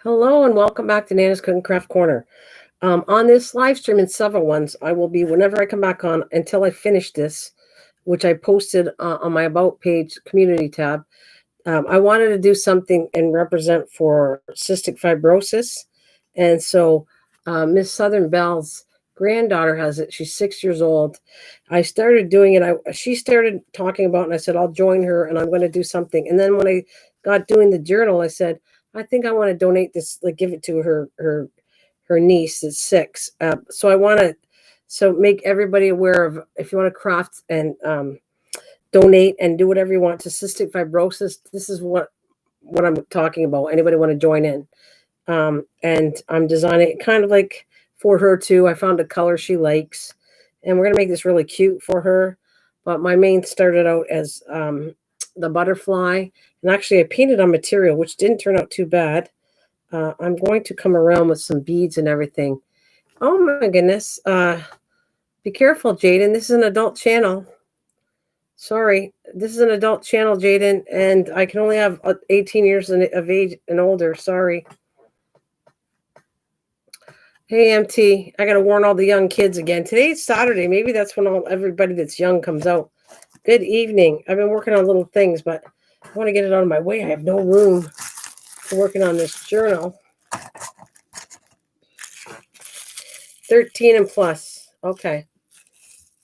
Hello and welcome back to Nana's Cooking Craft Corner. On this live stream and several ones, I will be whenever I come back on until I finish this, which I posted on my About page community tab. I wanted to do something and represent for cystic fibrosis. And so Miss Southern Bell's granddaughter has it. She's 6 years old. I started doing it. She started talking about it, and I said, I'll join her and I'm going to do something. And then when I got doing the journal, I said, I think I want to donate this, like give it to her niece that's 6. So I want to make everybody aware of, if you want to craft and donate and do whatever you want to cystic fibrosis. This is what I'm talking about. Anybody want to join in? And I'm designing it kind of like for her too. I found a color she likes, and we're gonna make this really cute for her. But my main started out as the butterfly, and actually I painted on material, which didn't turn out too bad. I'm going to come around with some beads and everything. Oh my goodness! Be careful, Jaden. This is an adult channel. Sorry, this is an adult channel, Jaden, and I can only have 18 years of age and older. Sorry. Hey, MT, I got to warn all the young kids again. Today's Saturday. Maybe that's when everybody that's young comes out. Good evening. I've been working on little things, but I want to get it out of my way. I have no room for working on this journal. 13 and plus. Okay.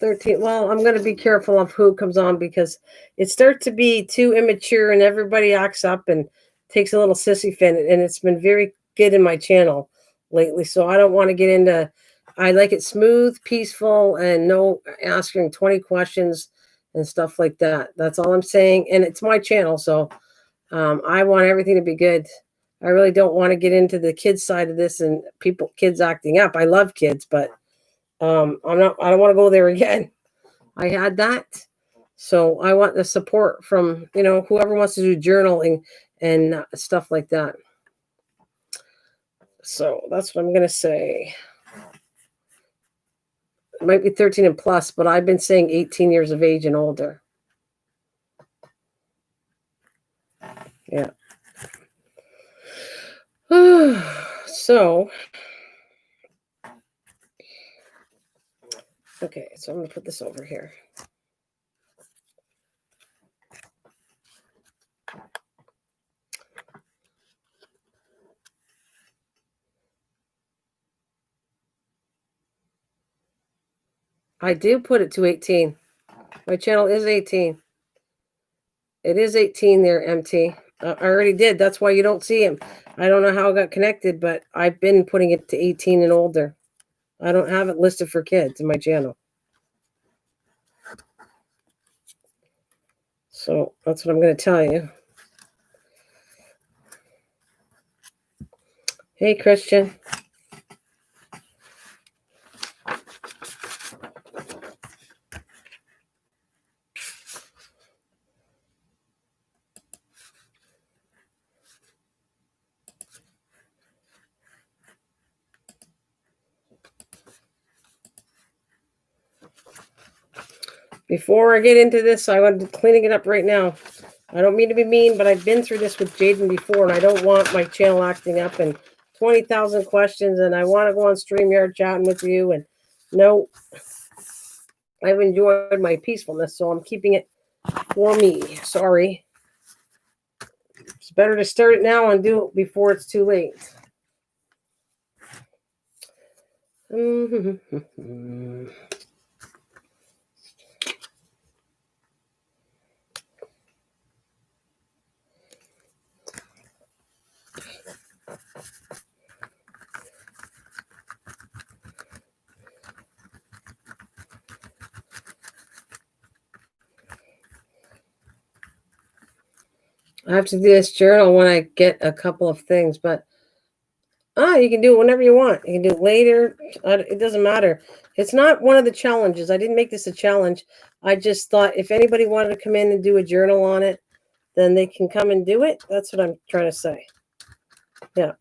13. Well, I'm going to be careful of who comes on because it starts to be too immature and everybody acts up and takes a little sissy fit. And it's been very good in my channel lately. So I don't want to get into, I like it smooth, peaceful, and no asking 20 questions and stuff like that. That's all I'm saying. And it's my channel. So I want everything to be good. I really don't want to get into the kids side of this and kids acting up. I love kids, but I don't want to go there again. I had that. So I want the support from, whoever wants to do journaling and stuff like that. So that's what I'm going to say. It might be 13 and plus, but I've been saying 18 years of age and older. Yeah. So, okay, so I'm going to put this over here. I do put it to 18. My channel is 18. It is 18 there, MT. I already did. That's why you don't see him. I don't know how it got connected, but I've been putting it to 18 and older. I don't have it listed for kids in my channel. So that's what I'm going to tell you. Hey, Christian. Before I get into this, I want to cleaning it up right now. I don't mean to be mean, but I've been through this with Jaden before, and I don't want my channel acting up and 20,000 questions, and I want to go on StreamYard chatting with you. And no, I've enjoyed my peacefulness, so I'm keeping it for me. Sorry. It's better to start it now and do it before it's too late. I have to do this journal when I get a couple of things, but you can do it whenever you want. You can do it later. It doesn't matter. It's not one of the challenges. I didn't make this a challenge. I just thought if anybody wanted to come in and do a journal on it, then they can come and do it. That's what I'm trying to say. Yeah.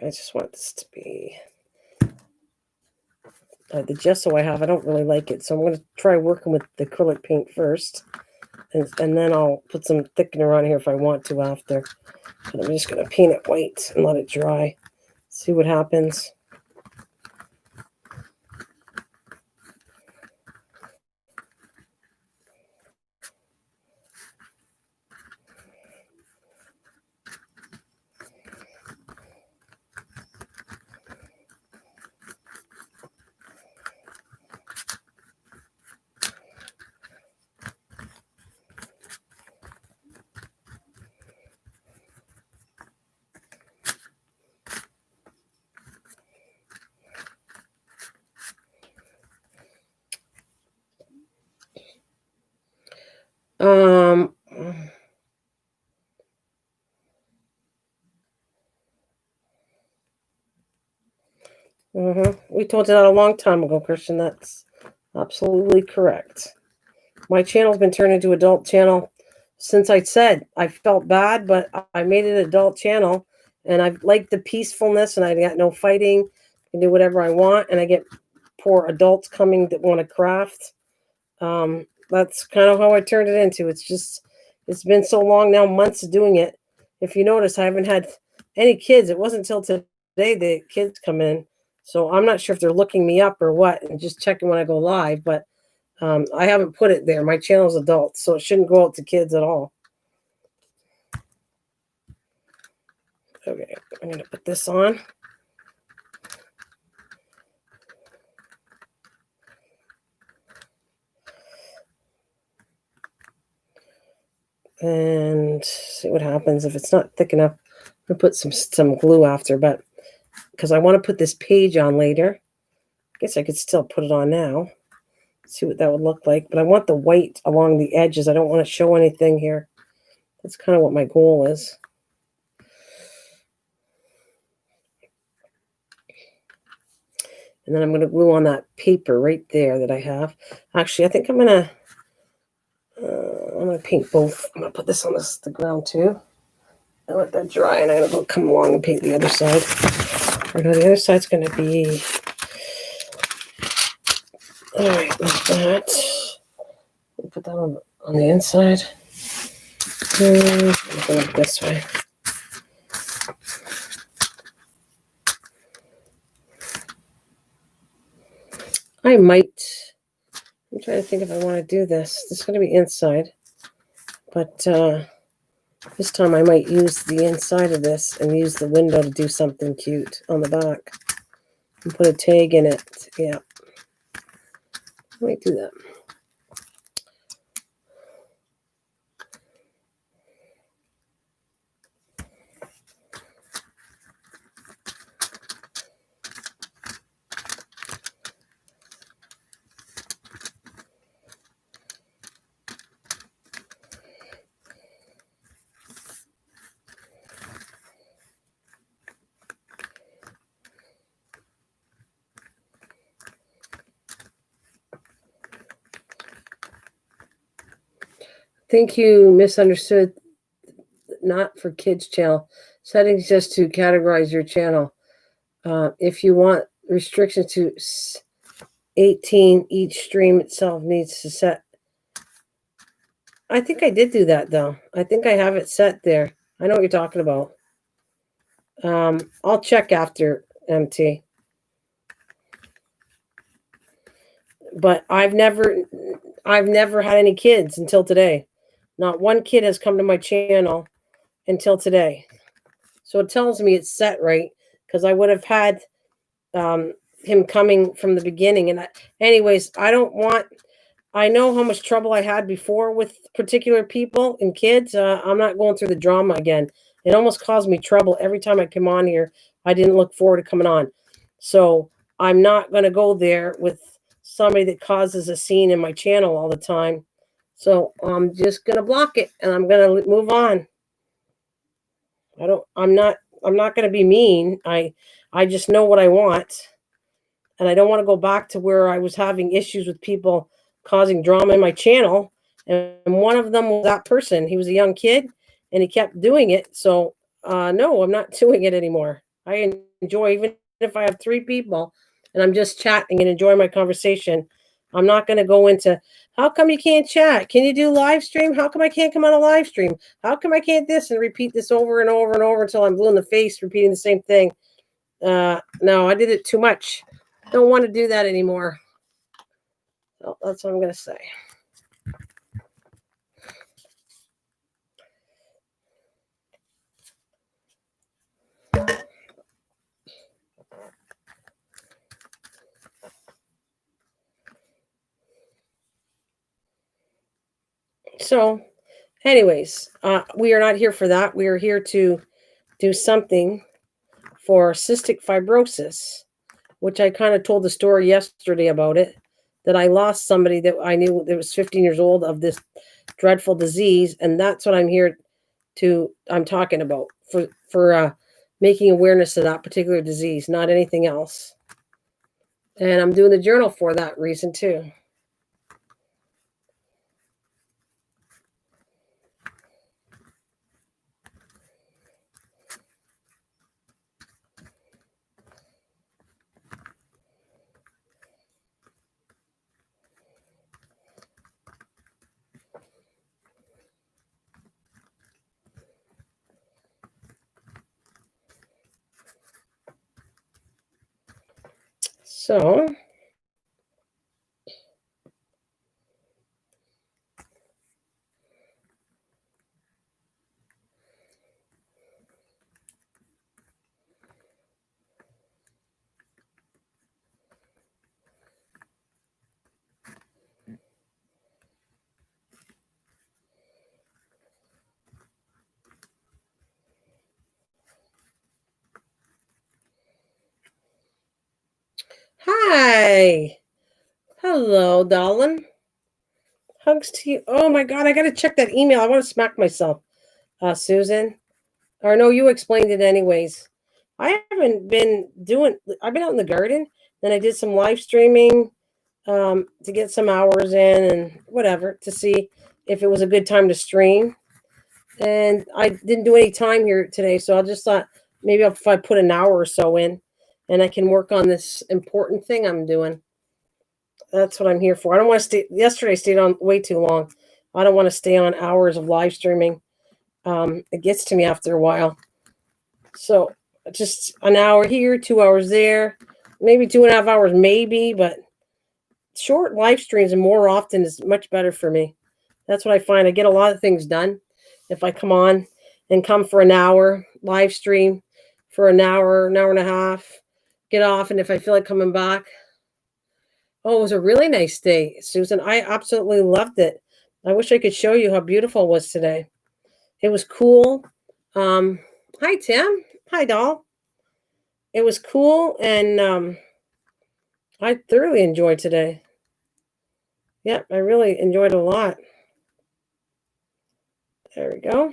I just want this to be the gesso I have. I don't really like it, so I'm going to try working with the acrylic paint first, and then I'll put some thickener on here if I want to after. But I'm just going to paint it white and let it dry. See what happens. We told you that a long time ago, Christian. That's absolutely correct. My channel's been turned into adult channel since I said I felt bad, but I made it an adult channel, and I like the peacefulness, and I got no fighting. I can do whatever I want, and I get poor adults coming that want to craft. That's kind of how I turned it into. It's been so long now, months of doing it. If you notice, I haven't had any kids. It wasn't until today the kids come in. So I'm not sure if they're looking me up or what, and just checking when I go live, but I haven't put it there. My channel's adult, so it shouldn't go out to kids at all. Okay, I'm going to put this on. And see what happens. If it's not thick enough, I'm going to put some glue after, but because I want to put this page on later. I guess I could still put it on now. See what that would look like. But I want the white along the edges. I don't want to show anything here. That's kind of what my goal is. And then I'm going to glue on that paper right there that I have. Actually, I think I'm going to paint both. I'm going to put this on the ground too. I let that dry, and I'm going to go come along and paint the other side. Or no, the other side's going to be... All right, like that. We'll put that on the inside. And go like this way. I might... I'm trying to think if I want to do this. This is going to be inside. But this time I might use the inside of this and use the window to do something cute on the back. And put a tag in it. Yeah. I might do that. Think you misunderstood. Not for kids channel. Settings just to categorize your channel. If you want restrictions to 18, each stream itself needs to set. I think I did do that though. I think I have it set there. I know what you're talking about. I'll check after MT. But I've never had any kids until today. Not one kid has come to my channel until today. So it tells me it's set right, because I would have had him coming from the beginning. And anyways, I know how much trouble I had before with particular people and kids. I'm not going through the drama again. It almost caused me trouble every time I come on here. I didn't look forward to coming on. So I'm not going to go there with somebody that causes a scene in my channel all the time. So I'm just going to block it, and I'm going to move on. I'm not going to be mean. I just know what I want. And I don't want to go back to where I was having issues with people causing drama in my channel. And one of them was that person. He was a young kid, and he kept doing it. So, no, I'm not doing it anymore. I enjoy, even if I have 3 people and I'm just chatting and enjoy my conversation. I'm not going to go into, how come you can't chat? Can you do live stream? How come I can't come on a live stream? How come I can't this, and repeat this over and over and over until I'm blue in the face, repeating the same thing. No, I did it too much. Don't want to do that anymore. So that's what I'm going to say. So, anyways, we are not here for that. We are here to do something for cystic fibrosis, which I kind of told the story yesterday about it, that I lost somebody that I knew that was 15 years old of this dreadful disease. And that's what I'm talking about for making awareness of that particular disease, not anything else. And I'm doing the journal for that reason too. So, hi. Hello, darling. Hugs to you. Oh my God, I got to check that email. I want to smack myself, Susan. Or no, you explained it anyways. I haven't been doing, I've been out in the garden. Then I did some live streaming to get some hours in and whatever to see if it was a good time to stream. And I didn't do any time here today. So I just thought maybe if I put an hour or so in and I can work on this important thing I'm doing. That's what I'm here for. I don't want to stay. Yesterday I stayed on way too long. I don't want to stay on hours of live streaming. It gets to me after a while. So just an hour here, 2 hours there, maybe 2.5 hours, maybe, but short live streams and more often is much better for me. That's what I find. I get a lot of things done if I come on and come for an hour, live stream for an hour and a half, get off, and if I feel like coming back. Oh, it was a really nice day, Susan. I absolutely loved it. I wish I could show you how beautiful it was today. It was cool. Hi, Tim. Hi, doll. It was cool, and I thoroughly enjoyed today. Yeah, I really enjoyed it a lot. There we go.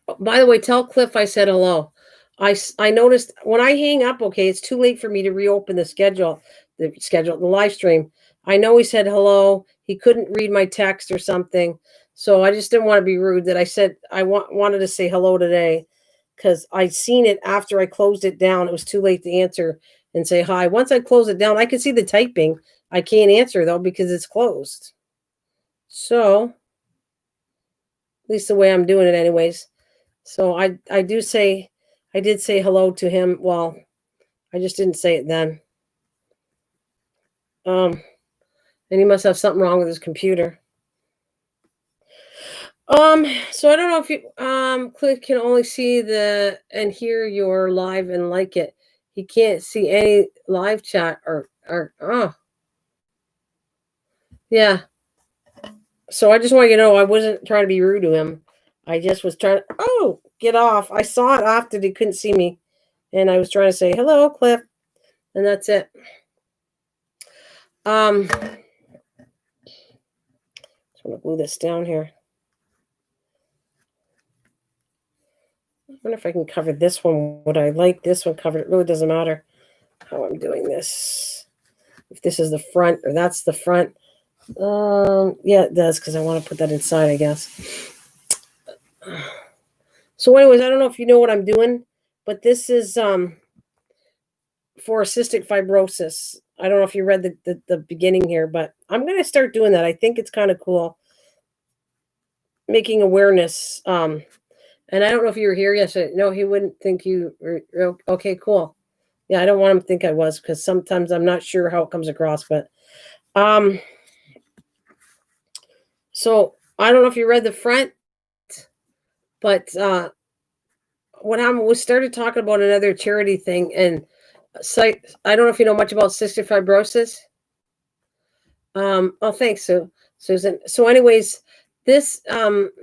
Oh, by the way, tell Cliff I said hello. I noticed when I hang up, okay, it's too late for me to reopen the live stream. I know he said hello. He couldn't read my text or something. So I just didn't want to be rude that I said I wanted to say hello today because I seen it after I closed it down. It was too late to answer and say hi. Once I close it down, I can see the typing. I can't answer though because it's closed. So at least the way I'm doing it anyways. So I did say hello to him. Well, I just didn't say it then. And he must have something wrong with his computer. So I don't know if you Cliff can only see the and hear your live and like it. He can't see any live chat or yeah. So I just want you to know I wasn't trying to be rude to him. I just was trying to get off. I saw it after he couldn't see me. And I was trying to say hello, Cliff. And that's it. Just want to glue this down here. I wonder if I can cover this one. Would I like this one covered? It really doesn't matter how I'm doing this. If this is the front or that's the front. Yeah, it does because I want to put that inside, I guess. So anyways, I don't know if you know what I'm doing, but this is for cystic fibrosis. I don't know if you read the beginning here, but I'm going to start doing that. I think it's kind of cool, making awareness. And I don't know if you were here yesterday. No, he wouldn't think you were okay. Cool. Yeah, I don't want him to think I was, because sometimes I'm not sure how it comes across. But so I don't know if you read the front, but what happened, we started talking about another charity thing, and I don't know if you know much about cystic fibrosis. Oh, thanks, Susan. So, anyways, this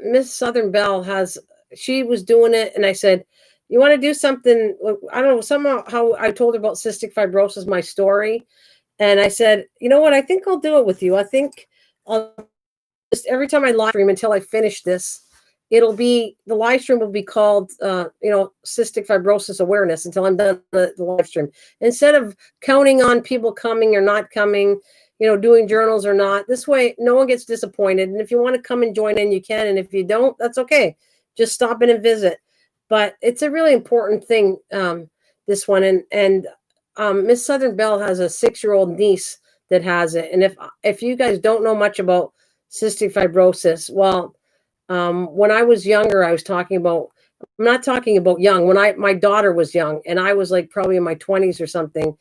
Miss Southern Belle she was doing it, and I said, "You want to do something?" I don't know, somehow how I told her about cystic fibrosis, my story, and I said, "You know what? I think I'll do it with you. I think I'll just every time I live stream until I finish this, the live stream will be called, cystic fibrosis awareness until I'm done the live stream. Instead of counting on people coming or not coming, doing journals or not. This way, no one gets disappointed. And if you want to come and join in, you can. And if you don't, that's okay. Just stop in and visit. But it's a really important thing, this one. And Miss Southern Belle has a 6-year-old niece that has it. And if you guys don't know much about cystic fibrosis, well, when I was younger, I'm not talking about young, when my daughter was young and I was like probably in my 20s or something.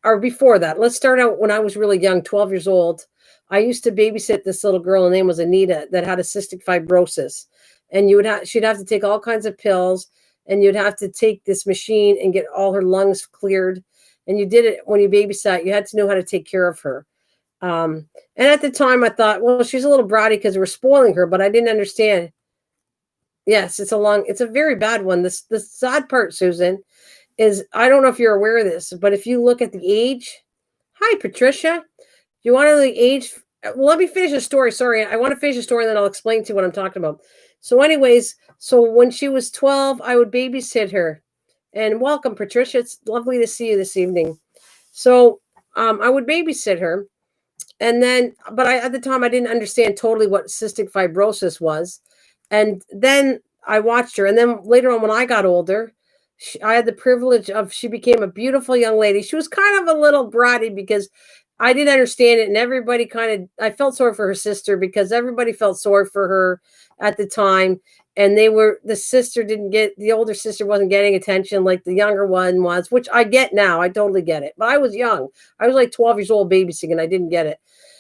Or before that, let's start out when I was really young, 12 years old. I used to babysit this little girl, her name was Anita, that had a cystic fibrosis. And she'd have to take all kinds of pills, and you'd have to take this machine and get all her lungs cleared. And you did it when you babysat, you had to know how to take care of her. And at the time I thought, well, she's a little bratty because we're spoiling her, but I didn't understand. Yes, it's a very bad one. The sad part, Susan, is I don't know if you're aware of this, but if you look at the age, hi, Patricia, you want to know the age? Well, let me finish the story. Sorry, I want to finish the story, and then I'll explain to you what I'm talking about. So anyways, so when she was 12, I would babysit her. And welcome, Patricia. It's lovely to see you this evening. So I would babysit her. And then, but at the time, I didn't understand totally what cystic fibrosis was. And then I watched her. And then later on, when I got older, I had the privilege she became a beautiful young lady. She was kind of a little bratty because I didn't understand it. And everybody I felt sorry for her sister because everybody felt sorry for her at the time. And the older sister wasn't getting attention like the younger one was, which I get now. I totally get it. But I was young. I was like 12 years old babysitting, and I didn't get it.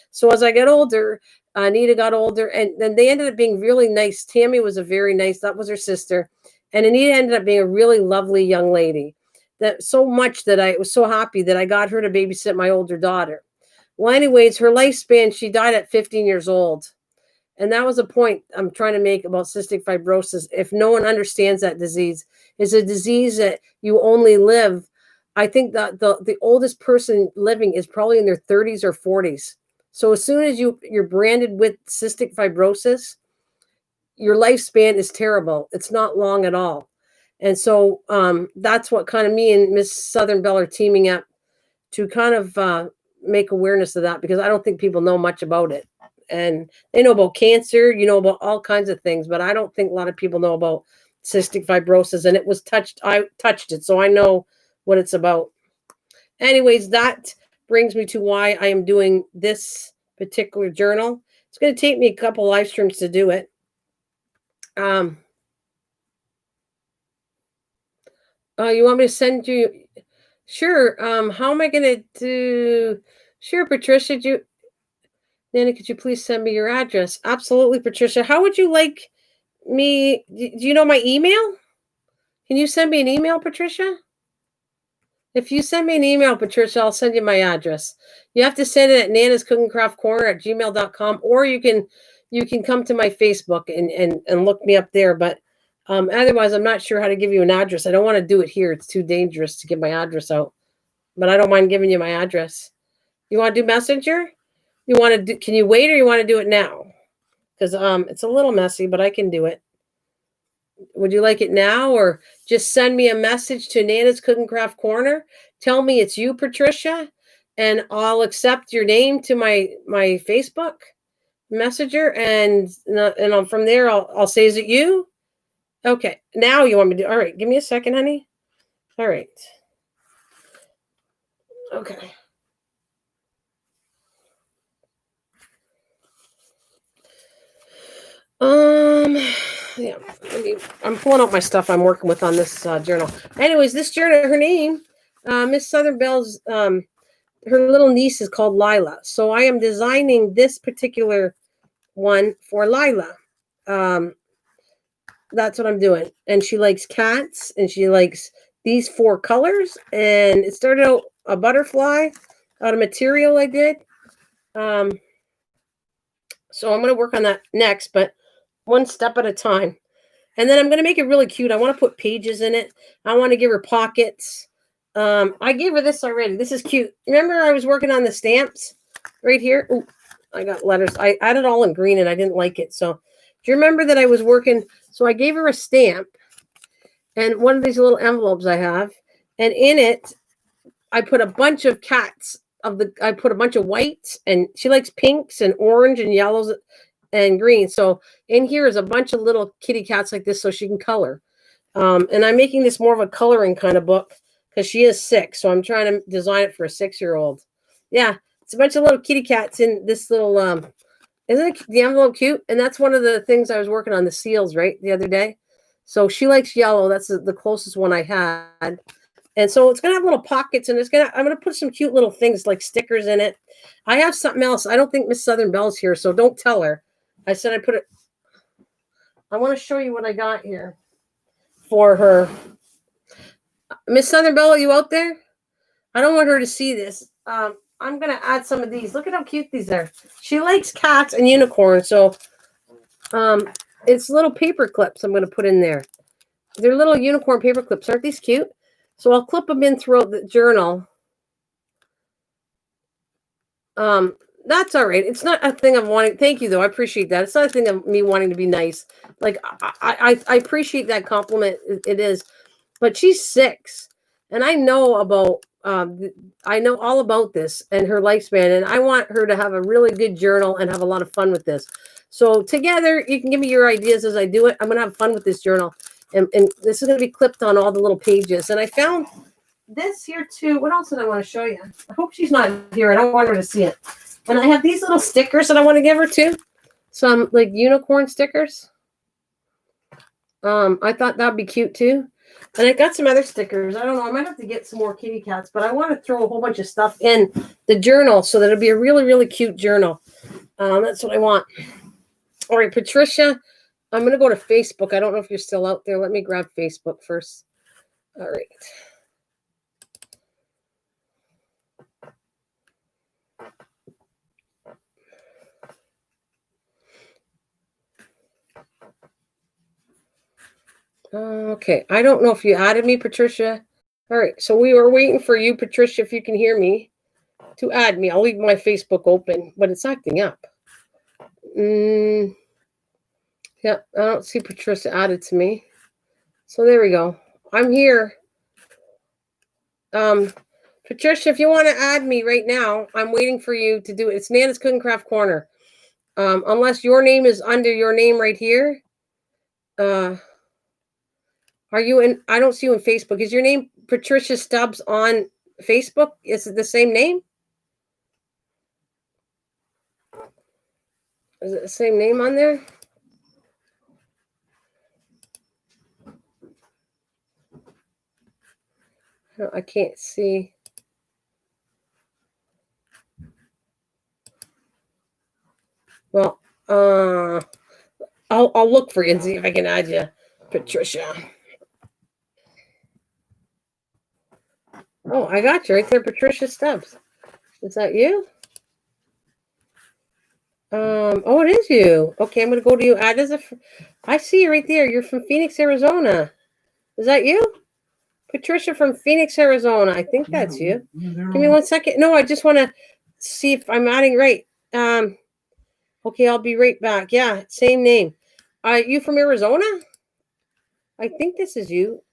So as I got older, Anita got older, and then they ended up being really nice. Tammy was that was her sister. And Anita ended up being a really lovely young lady. That so much that I was so happy that I got her to babysit my older daughter. Well, anyways, her lifespan, she died at 15 years old. And that was a point I'm trying to make about cystic fibrosis. If no one understands that disease, it's a disease that you only live. I think that the oldest person living is probably in their 30s or 40s. So as soon as you're branded with cystic fibrosis, your lifespan is terrible. It's not long at all. And so that's what kind of me and Miss Southern Belle are teaming up to kind of make awareness of that, because I don't think people know much about it. And they know about cancer, about all kinds of things, but I don't think a lot of people know about cystic fibrosis. And I touched it, so I know what it's about. Anyways, that brings me to why I am doing this particular journal. It's going to take me a couple live streams to do it. You want me to send you? Sure. How am I going to do? Sure, Patricia. Nana, could you please send me your address? Absolutely, Patricia. How would you like me? Do you know my email? Can you send me an email, Patricia? If you send me an email, Patricia, I'll send you my address. You have to send it at Nana.scookingcraftcorner@gmail.com, or you can come to my Facebook and look me up there. But otherwise, I'm not sure how to give you an address. I don't want to do it here. It's too dangerous to give my address out. But I don't mind giving you my address. You want to do Messenger? Can you wait, or you want to do it now? Because it's a little messy, but I can do it. Would you like it now, or just send me a message to Nana's Cooking Craft Corner? Tell me it's you, Patricia, and I'll accept your name to my Facebook Messenger, and from there I'll say, is it you? Okay, now you want me to do, all right, give me a second, honey. All right. Okay. Yeah, I'm pulling out my stuff I'm working with on this journal. Anyways, this journal, her name, Miss Southern Bell's, her little niece is called Lila. So I am designing this particular one for Lila. Um, that's what I'm doing. And she likes cats and she likes these 4 colors. And it started out a butterfly out of material I did. So I'm going to work on that next, but one step at a time. And then I'm going to make it really cute. I want to put pages in it. I want to give her pockets. I gave her this already. This is cute. Remember I was working on the stamps right here? Ooh, I got letters. I had it all in green and I didn't like it. So do you remember that I was working? So I gave her a stamp and one of these little envelopes I have. And in it, I put a bunch of cats. I put a bunch of whites, and she likes pinks and orange and yellows and green. So in here is a bunch of little kitty cats like this so she can color. And I'm making this more of a coloring kind of book because she is 6. So I'm trying to design it for a 6-year-old. Yeah, it's a bunch of little kitty cats in this little, isn't the envelope cute? And that's one of the things I was working on, the seals, right, the other day. So she likes yellow. That's the closest one I had. And so it's going to have little pockets, and I'm going to put some cute little things like stickers in it. I have something else. I don't think Miss Southern Bell's here, so don't tell her. I said I put it. I want to show you what I got here for her. Miss Southern Bell, are you out there? I don't want her to see this. I'm going to add some of these. Look at how cute these are. She likes cats and unicorns, so it's little paper clips I'm going to put in there. They're little unicorn paper clips. Aren't these cute? So I'll clip them in throughout the journal. That's all right. It's not a thing of wanting. Thank you, though. I appreciate that. It's not a thing of me wanting to be nice. Like I appreciate that compliment. It is, but she's 6, and I know about. I know all about this and her lifespan, and I want her to have a really good journal and have a lot of fun with this. So together, you can give me your ideas as I do it. I'm gonna have fun with this journal, and this is gonna be clipped on all the little pages. And I found this here too. What else did I want to show you? I hope she's not here. I don't want her to see it. And I have these little stickers that I want to give her too. Some like unicorn stickers. I thought that'd be cute too. And I got some other stickers. I don't know. I might have to get some more kitty cats, but I want to throw a whole bunch of stuff in the journal so that it'll be a really, really cute journal. That's what I want. All right, Patricia, I'm going to go to Facebook. I don't know if you're still out there. Let me grab Facebook first. All right. Okay, I don't know if you added me, Patricia. All right, so we were waiting for you, Patricia, if you can hear me, to add me. I'll leave my Facebook open, but it's acting up. Yeah, I don't see Patricia added to me. So there we go. I'm here. Patricia, if you want to add me right now, I'm waiting for you to do it. It's Nana's Cooking Craft Corner. Unless your name is under your name right here. Are you in? I don't see you in Facebook. Is your name Patricia Stubbs on Facebook? Is it the same name? Is it the same name on there? No, I can't see. Well, I'll look for you and see if I can add you, Patricia. Oh, I got you right there, Patricia Stubbs. Is that you? Oh, it is you. Okay, I'm gonna go to you. Add as a. I see you right there. You're from Phoenix, Arizona. Is that you, Patricia from Phoenix, Arizona? I think that's you. Give me 1 second. No, I just want to see if I'm adding right. Okay, I'll be right back. Yeah, same name. You from Arizona? I think this is you.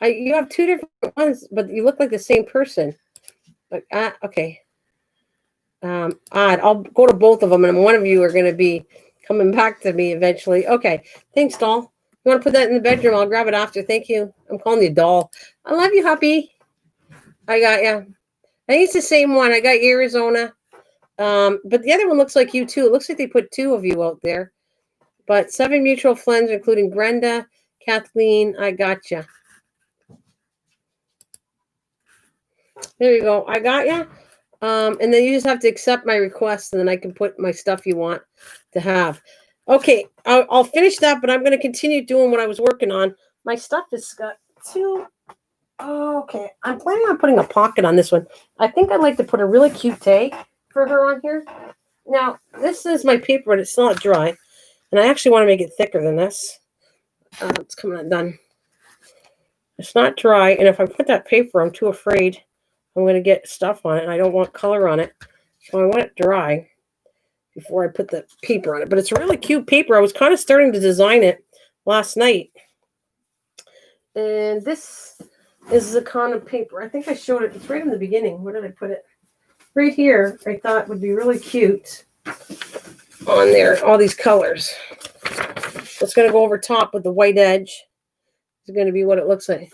You have 2 different ones, but you look like the same person. But okay. Odd. I'll go to both of them, and one of you are going to be coming back to me eventually. Okay. Thanks, doll. You want to put that in the bedroom? I'll grab it after. Thank you. I'm calling you doll. I love you, Huppy. I got you. I think it's the same one. I got Arizona. But the other one looks like you too. It looks like they put two of you out there. But 7 mutual friends, including Brenda, Kathleen. I got you. There you go. I got you. And then you just have to accept my request, and then I can put my stuff you want to have. Okay, I'll finish that, but I'm going to continue doing what I was working on. My stuff has got two. Oh, okay, I'm planning on putting a pocket on this one. I think I'd like to put a really cute tag for her on here. Now, this is my paper, but it's not dry. And I actually want to make it thicker than this. It's coming undone. It's not dry, and if I put that paper, I'm too afraid I'm going to get stuff on it, and I don't want color on it. So I want it dry before I put the paper on it. But it's a really cute paper. I was kind of starting to design it last night. And this is the kind of paper. I think I showed it. It's right in the beginning. Where did I put it? Right here. I thought would be really cute on there. All these colors. It's going to go over top with the white edge. It's going to be what it looks like.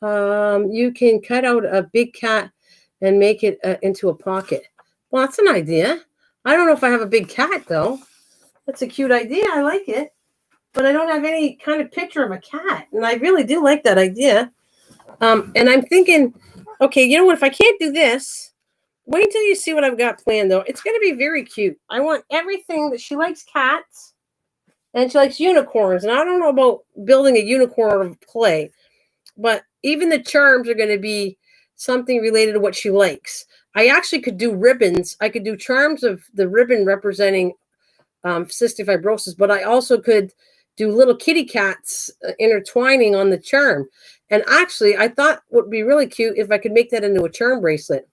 You can cut out a big cat and make it into a pocket. Well, that's an idea. I don't know if I have a big cat, though. That's a cute idea. I like it. But I don't have any kind of picture of a cat. And I really do like that idea. And I'm thinking, okay, you know what? If I can't do this, wait until you see what I've got planned, though. It's going to be very cute. I want everything that she likes cats. And she likes unicorns. And I don't know about building a unicorn out of clay. But even the charms are going to be something related to what she likes. I actually could do ribbons. I could do charms of the ribbon representing cystic fibrosis, but I also could do little kitty cats intertwining on the charm. And actually, I thought would be really cute if I could make that into a charm bracelet.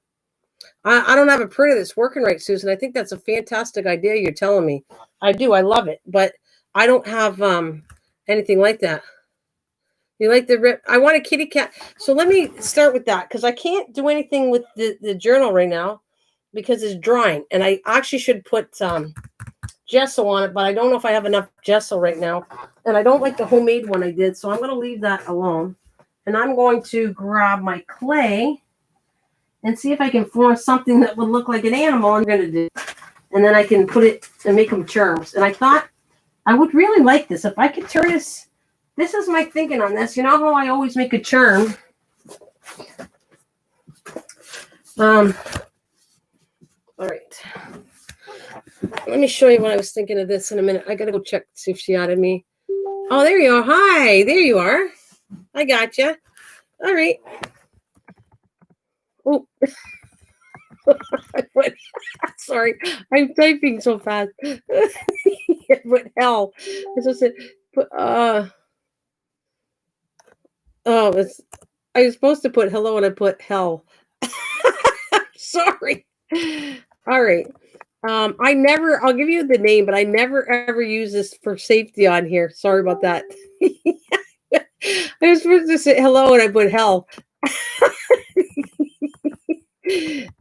I don't have a printer that's working right, Susan. I think that's a fantastic idea you're telling me. I do. I love it. But I don't have anything like that. You like the rip? I want a kitty cat. So let me start with that because I can't do anything with the journal right now because it's drying. And I actually should put gesso on it, but I don't know if I have enough gesso right now. And I don't like the homemade one I did, so I'm going to leave that alone. And I'm going to grab my clay and see if I can form something that would look like an animal I'm going to do. And then I can put it and make them charms. And I thought I would really like this. If I could turn this, this is my thinking on this. You know how I always make a charm? All right. Let me show you what I was thinking of this in a minute. I got to go check to see if she added me. Oh, there you are. Hi. There you are. I got you. All right. Oh. Sorry. I'm typing so fast. But hell. I was supposed I was supposed to put hello and I put hell. Sorry. All right. I'll give you the name, but I never ever use this for safety on here. Sorry about that. I was supposed to say hello and I put hell.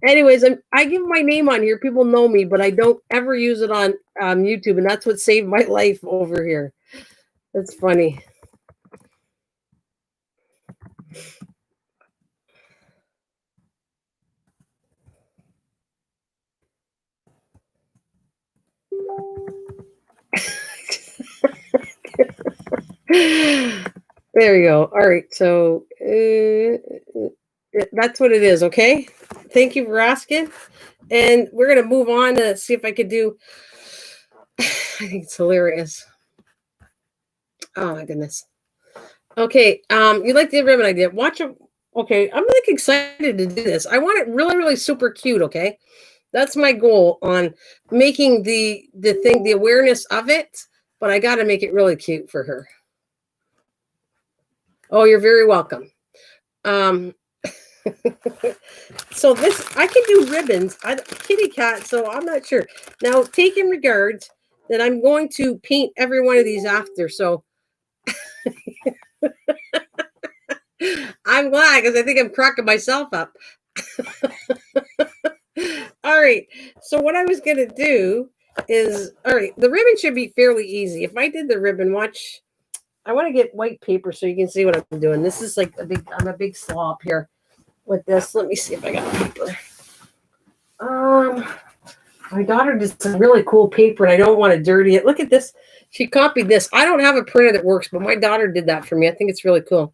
Anyways, I give my name on here. People know me, but I don't ever use it on YouTube, and that's what saved my life over here. That's funny. There we go. All right, so that's what it is, okay? Thank you for asking. And we're going to move on to see if I could do... I think it's hilarious. Oh, my goodness. Okay, you like the ribbon idea. Watch it. Okay, I'm like excited to do this. I want it really, really super cute, okay? That's my goal on making the thing, the awareness of it, but I got to make it really cute for her. Oh, you're very welcome. So this, I can do ribbons. Kitty cat, so I'm not sure. Now, take in regards that I'm going to paint every one of these after, so I'm glad because I think I'm cracking myself up. All right, so what I was going to do is, all right, the ribbon should be fairly easy. If I did the ribbon, watch, I want to get white paper so you can see what I'm doing. This is like I'm a big slop here with this. Let me see if I got paper. My daughter did some really cool paper, and I don't want to dirty it. Look at this. She copied this. I don't have a printer that works, but my daughter did that for me. I think it's really cool.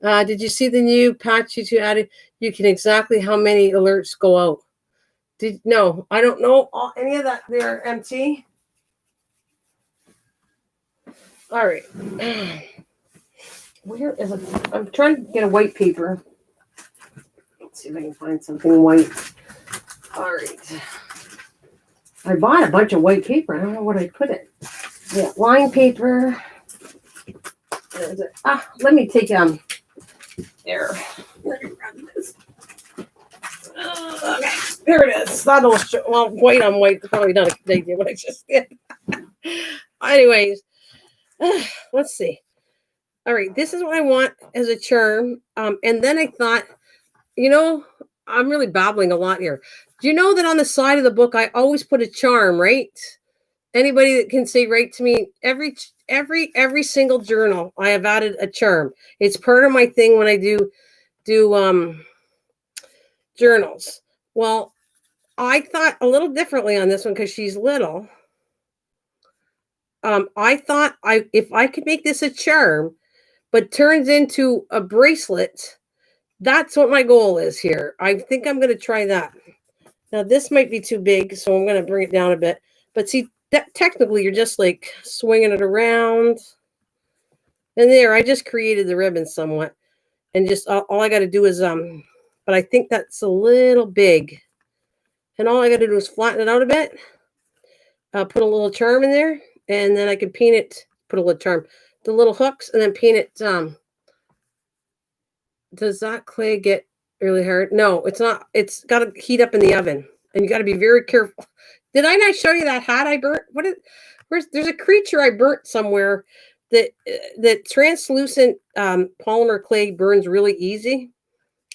Did you see the new patch you added? You can exactly how many alerts go out. No, I don't know any of that. They're MT. All right. Where is it? I'm trying to get a white paper. Let's see if I can find something white. All right. I bought a bunch of white paper. I don't know what I put it. Yeah, line paper. Let me take there. Let me grab this. Okay, there it is. That'll show, well, white on white. Probably not a good idea what I just did. Anyways, let's see. All right, this is what I want as a charm. And then I thought, I'm really babbling a lot here. Do you know that on the side of the book I always put a charm, right? Anybody that can say right to me, every single journal I have added a charm. It's part of my thing when I do journals. Well, I thought a little differently on this one because she's little. I thought if I could make this a charm, but turns into a bracelet, that's what my goal is here. I think I'm going to try that. Now this might be too big, so I'm going to bring it down a bit. But see, that technically you're just like swinging it around. And there, I just created the ribbon somewhat. And just all I got to do is, but I think that's a little big. And all I got to do is flatten it out a bit. Put a little charm in there. And then I can paint it, put a little charm, the little hooks, and then paint it. Does that clay get really hard? No, it's not. It's got to heat up in the oven. And you got to be very careful. Did I not show you that hat I burnt? There's a creature I burnt somewhere that translucent polymer clay burns really easy.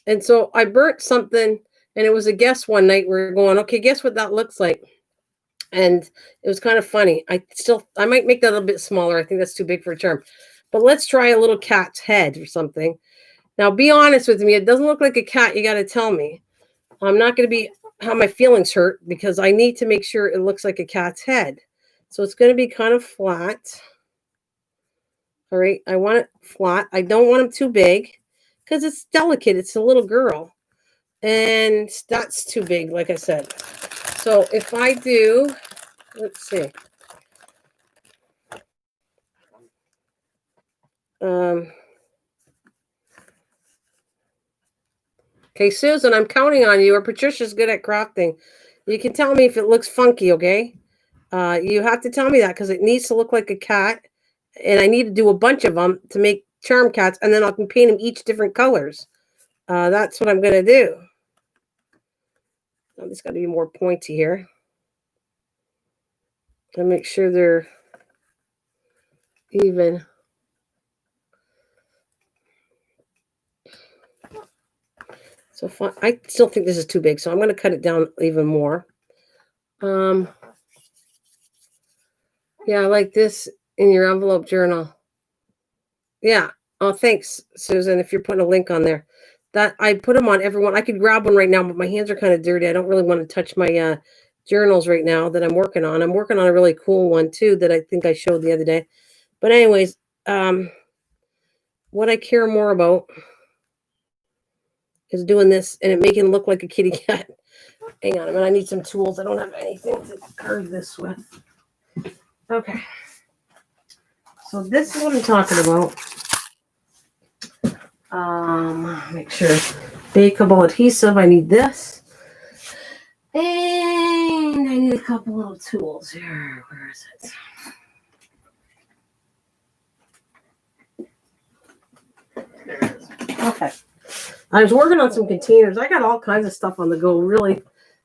And so I burnt something, and it was a guess one night. We were going, okay, guess what that looks like? And it was kind of funny. I might make that a little bit smaller. I think that's too big for a charm. But let's try a little cat's head or something. Now, be honest with me. It doesn't look like a cat. You got to tell me. I'm not going to have my feelings hurt because I need to make sure it looks like a cat's head. So it's going to be kind of flat. All right. I want it flat. I don't want them too big because it's delicate. It's a little girl. And that's too big, like I said. So if I do, let's see. Okay, Susan, I'm counting on you, or Patricia's good at crafting. You can tell me if it looks funky, okay? You have to tell me that because it needs to look like a cat, and I need to do a bunch of them to make charm cats, and then I can paint them each different colors. That's what I'm going to do. Oh, this got to be more pointy here. To make sure they're even. So I still think this is too big, so I'm going to cut it down even more. Yeah, I like this in your envelope journal. Yeah. Oh, thanks, Susan, if you're putting a link on there. That I put them on everyone. I could grab one right now, but my hands are kind of dirty. I don't really want to touch my journals right now that I'm working on. I'm working on a really cool one, too, that I think I showed the other day. But anyways, what I care more about is doing this and it making it look like a kitty cat. Hang on a minute. I need some tools. I don't have anything to carve this with. Okay. So this is what I'm talking about. Make sure bakeable adhesive. I need this. And I need a couple little tools here. Where is it? There it is. Okay. I was working on some containers. I got all kinds of stuff on the go. Really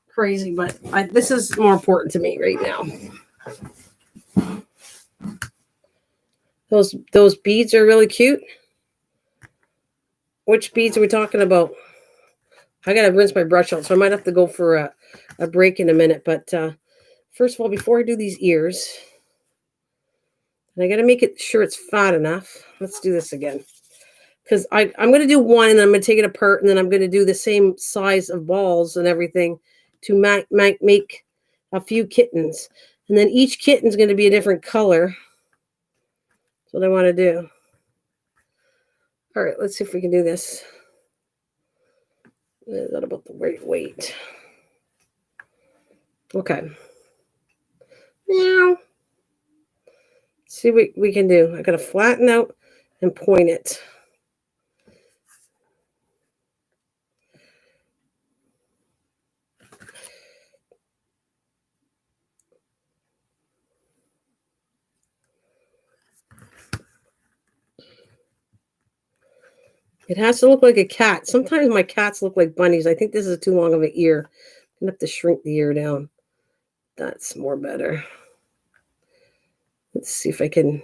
crazy, but this is more important to me right now. Those beads are really cute. Which beads are we talking about? I gotta rinse my brush out, so I might have to go for a break in a minute. But first of all, before I do these ears, And I got to make it sure it's fat enough. Let's do this again. Because I'm going to do one, and then I'm going to take it apart, and then I'm going to do the same size of balls and everything to make a few kittens. And then each kitten's going to be a different color. That's what I want to do. All right, let's see if we can do this. Is that about the right weight? Okay. Now, see what we can do. I got to flatten out and point it. It has to look like a cat. Sometimes my cats look like bunnies. I think this is too long of an ear. I'm going to have to shrink the ear down. That's more better. Let's see if I can.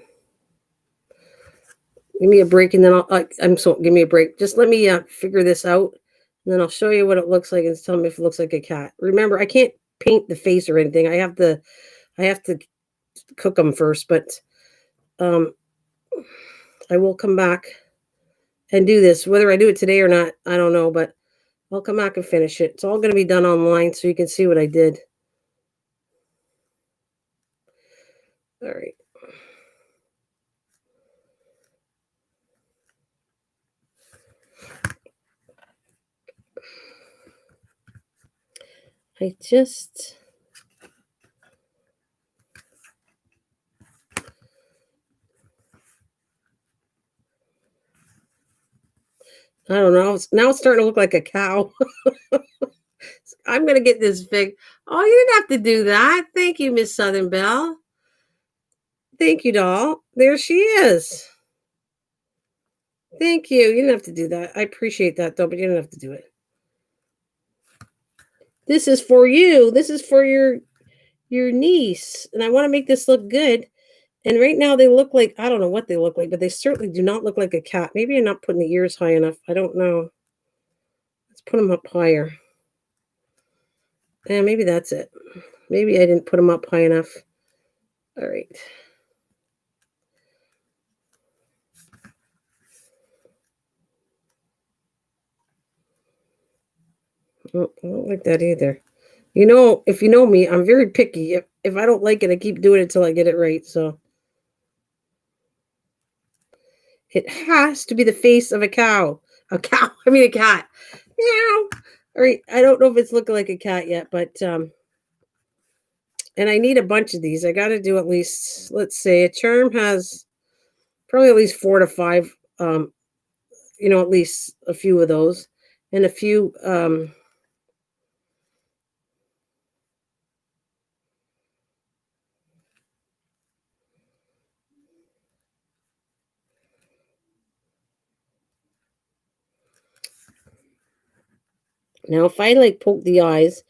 Give me a break, and then give me a break. Just let me figure this out, and then I'll show you what it looks like and tell me if it looks like a cat. Remember, I can't paint the face or anything. I have to cook them first, but I will come back and do this. Whether I do it today or not, I don't know, but I'll come back and finish it. It's all going to be done online, so you can see what I did. All right. I don't know. Now it's starting to look like a cow. I'm going to get this big. Oh, you didn't have to do that. Thank you, Miss Southern Belle. Thank you, doll. There she is. Thank you. You didn't have to do that. I appreciate that, though, but you didn't have to do it. This is for you. This is for your niece. And I want to make this look good. And right now they look like, I don't know what they look like, but they certainly do not look like a cat. Maybe I'm not putting the ears high enough. I don't know. Let's put them up higher. Yeah, maybe that's it. Maybe I didn't put them up high enough. All right. Oh, I don't like that either. You know, if you know me, I'm very picky. If I don't like it, I keep doing it until I get it right. So it has to be the face of a cow. A cow. I mean a cat. Meow. All right. I don't know if it's looking like a cat yet, but and I need a bunch of these. I got to do at least, let's say, a charm has probably at least 4 to 5. At least a few of those, and a few. Now, if I like poke the eyes,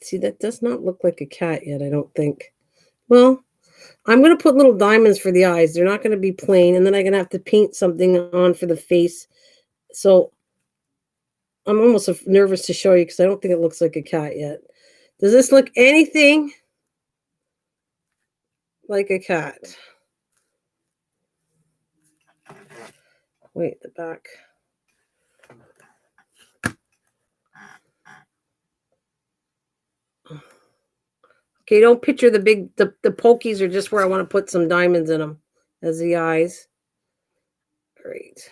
see, that does not look like a cat yet, I don't think. Well, I'm going to put little diamonds for the eyes. They're not going to be plain, and then I'm going to have to paint something on for the face. So I'm almost nervous to show you because I don't think it looks like a cat yet. Does this look anything like a cat? Wait, the back. Okay, don't picture the big, the pokies are just where I want to put some diamonds in them as the eyes. Great.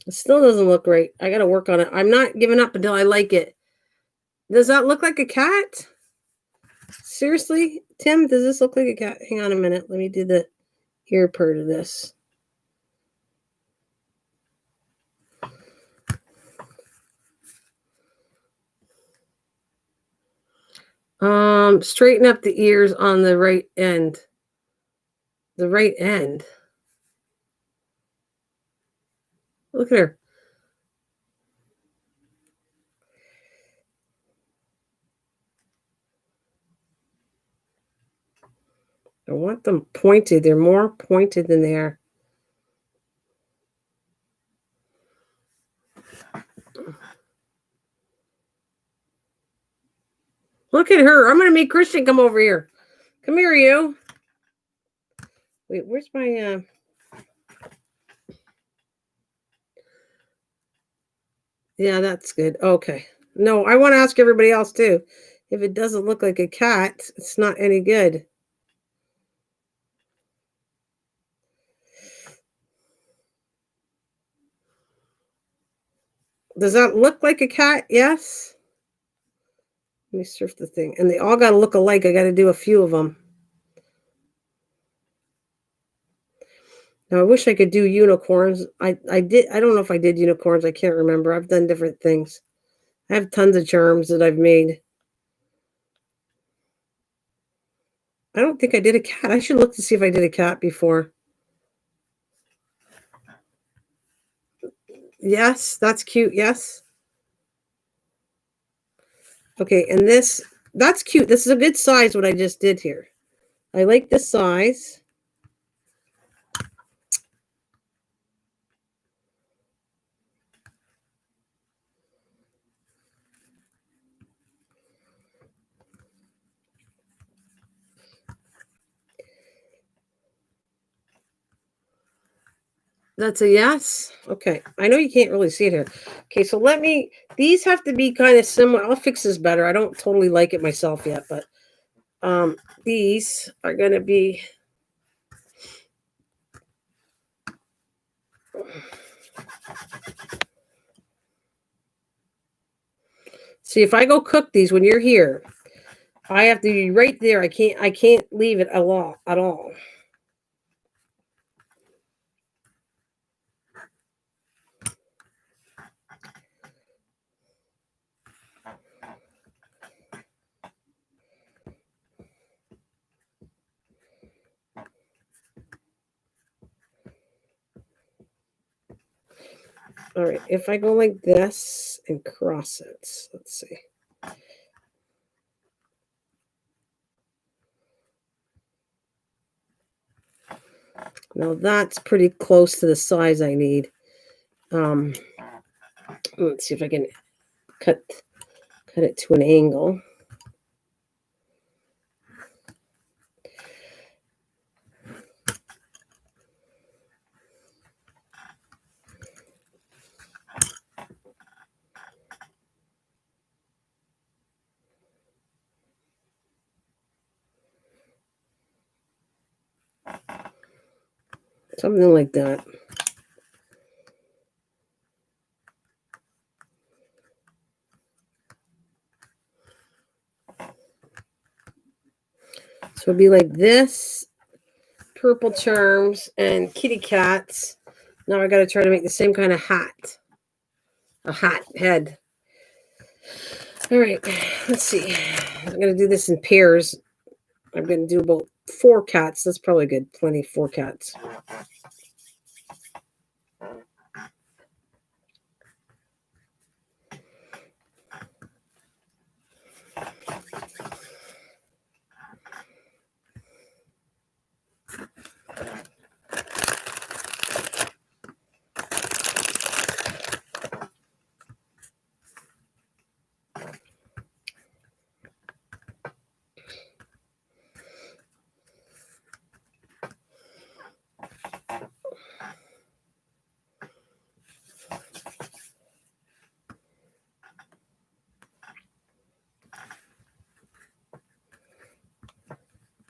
It still doesn't look right. I got to work on it. I'm not giving up until I like it. Does that look like a cat? Seriously? Tim, does this look like a cat? Hang on a minute. Let me do the ear part of this. Straighten up the ears on the right end. The right end. Look at her. I want them pointed. They're more pointed than they are. Look at her. I'm going to make Christian come over here. Come here, you. Wait, where's my... Yeah, that's good. Okay. No, I want to ask everybody else, too. If it doesn't look like a cat, it's not any good. Does that look like a cat? Yes. Let me surf the thing. And they all got to look alike. I got to do a few of them. Now, I wish I could do unicorns. I did. I don't know if I did unicorns. I can't remember. I've done different things. I have tons of charms that I've made. I don't think I did a cat. I should look to see if I did a cat before. Yes, that's cute. Yes. Okay, and that's cute. This is a good size, what I just did here. I like this size. That's a yes. Okay. I know you can't really see it here. Okay, so these have to be kind of similar. I'll fix this better. I don't totally like it myself yet, but these are going to be... See, if I go cook these when you're here, I have to be right there. I can't leave it at all. All right, if I go like this and cross it, let's see. Now that's pretty close to the size I need. Let's see if I can cut it to an angle. Something like that. So it'd be like this, purple charms and kitty cats. Now I got to try to make the same kind of hat. A hat head. All right, let's see. I'm going to do this in pairs. I'm going to do about 4 cats. That's probably good. Plenty, 4 cats.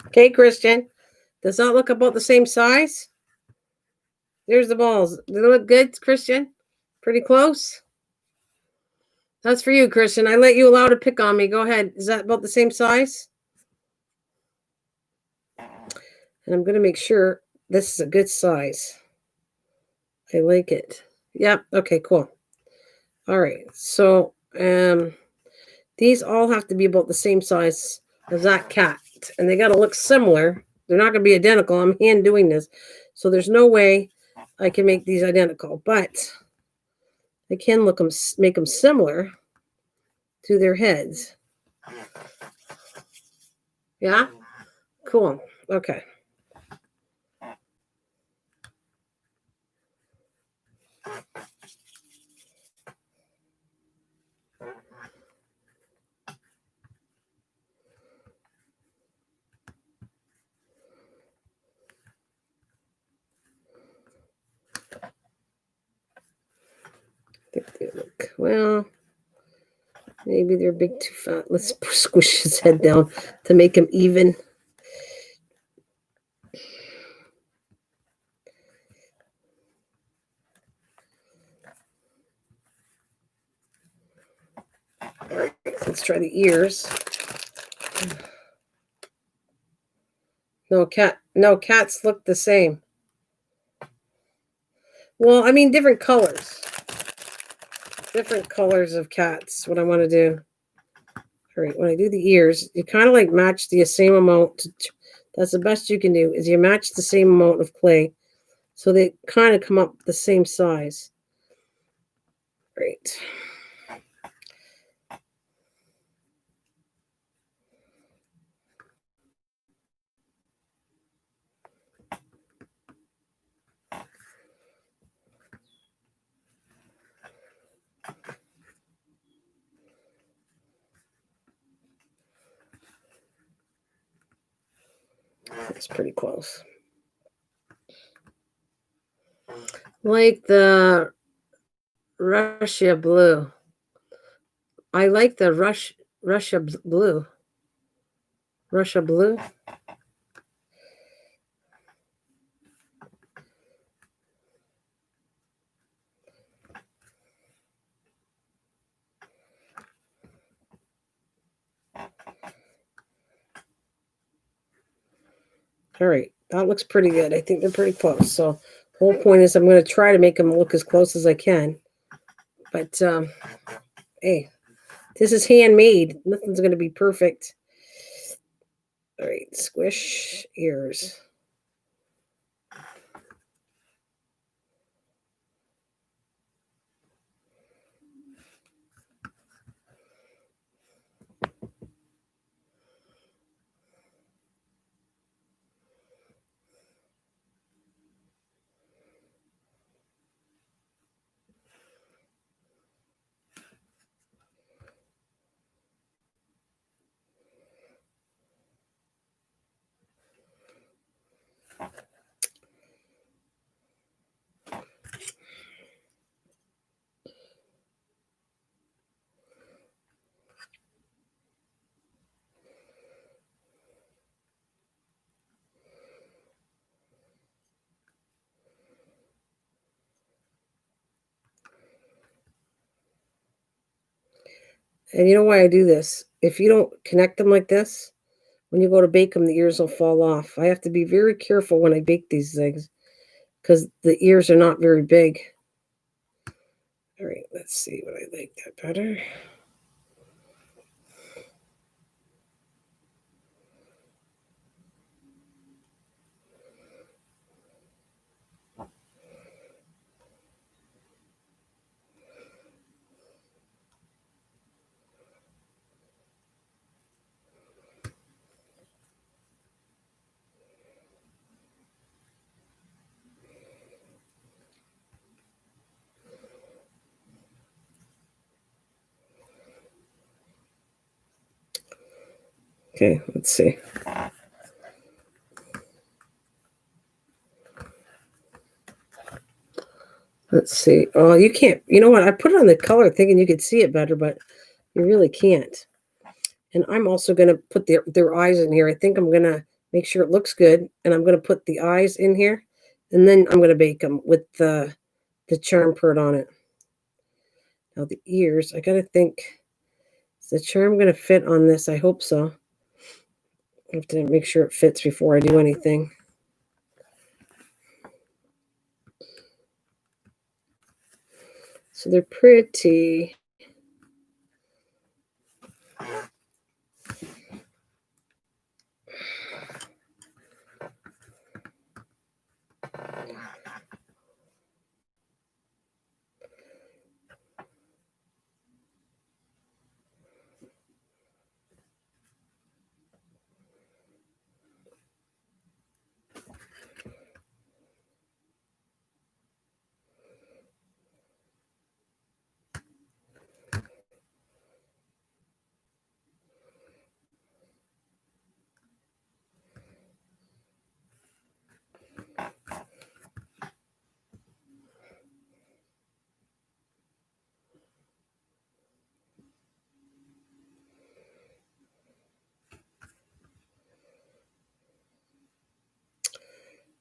Okay, Christian. Does that look about the same size? There's the balls. Do they look good, Christian? Pretty close? That's for you, Christian. I let you allow to pick on me. Go ahead. Is that about the same size? And I'm going to make sure this is a good size. I like it. Yep. Okay, cool. All right. So these all have to be about the same size as that cat. And they got to look similar. They're not going to be identical. I'm hand doing this. So there's no way I can make these identical. But I can make them similar to their heads. Yeah? Cool. Okay. I think they look, well, maybe they're big too fat. Let's squish his head down to make him even. All right, let's try the ears. No, cats look the same. Well, I mean, different colors. Different colors of cats, what I want to do. All right, when I do the ears, you kind of like match the same amount. That's the best you can do, is you match the same amount of clay so they kind of come up the same size. Great. That's pretty close. Like the Russia blue. I like the Russia blue. Russia blue. All right, that looks pretty good. I think they're pretty close. So the whole point is I'm going to try to make them look as close as I can. But hey, this is handmade. Nothing's going to be perfect. All right, squish ears. And you know why I do this? If you don't connect them like this, when you go to bake them, the ears will fall off. I have to be very careful when I bake these things because the ears are not very big. All right, let's see what I like that better. Okay, let's see. Let's see. Oh, you can't. You know what? I put it on the color thinking you could see it better, but you really can't. And I'm also going to put their eyes in here. I think I'm going to make sure it looks good, and I'm going to put the eyes in here, and then I'm going to bake them with the charm pert on it. Now the ears, I got to think, is the charm going to fit on this? I hope so. I have to make sure it fits before I do anything. So they're pretty.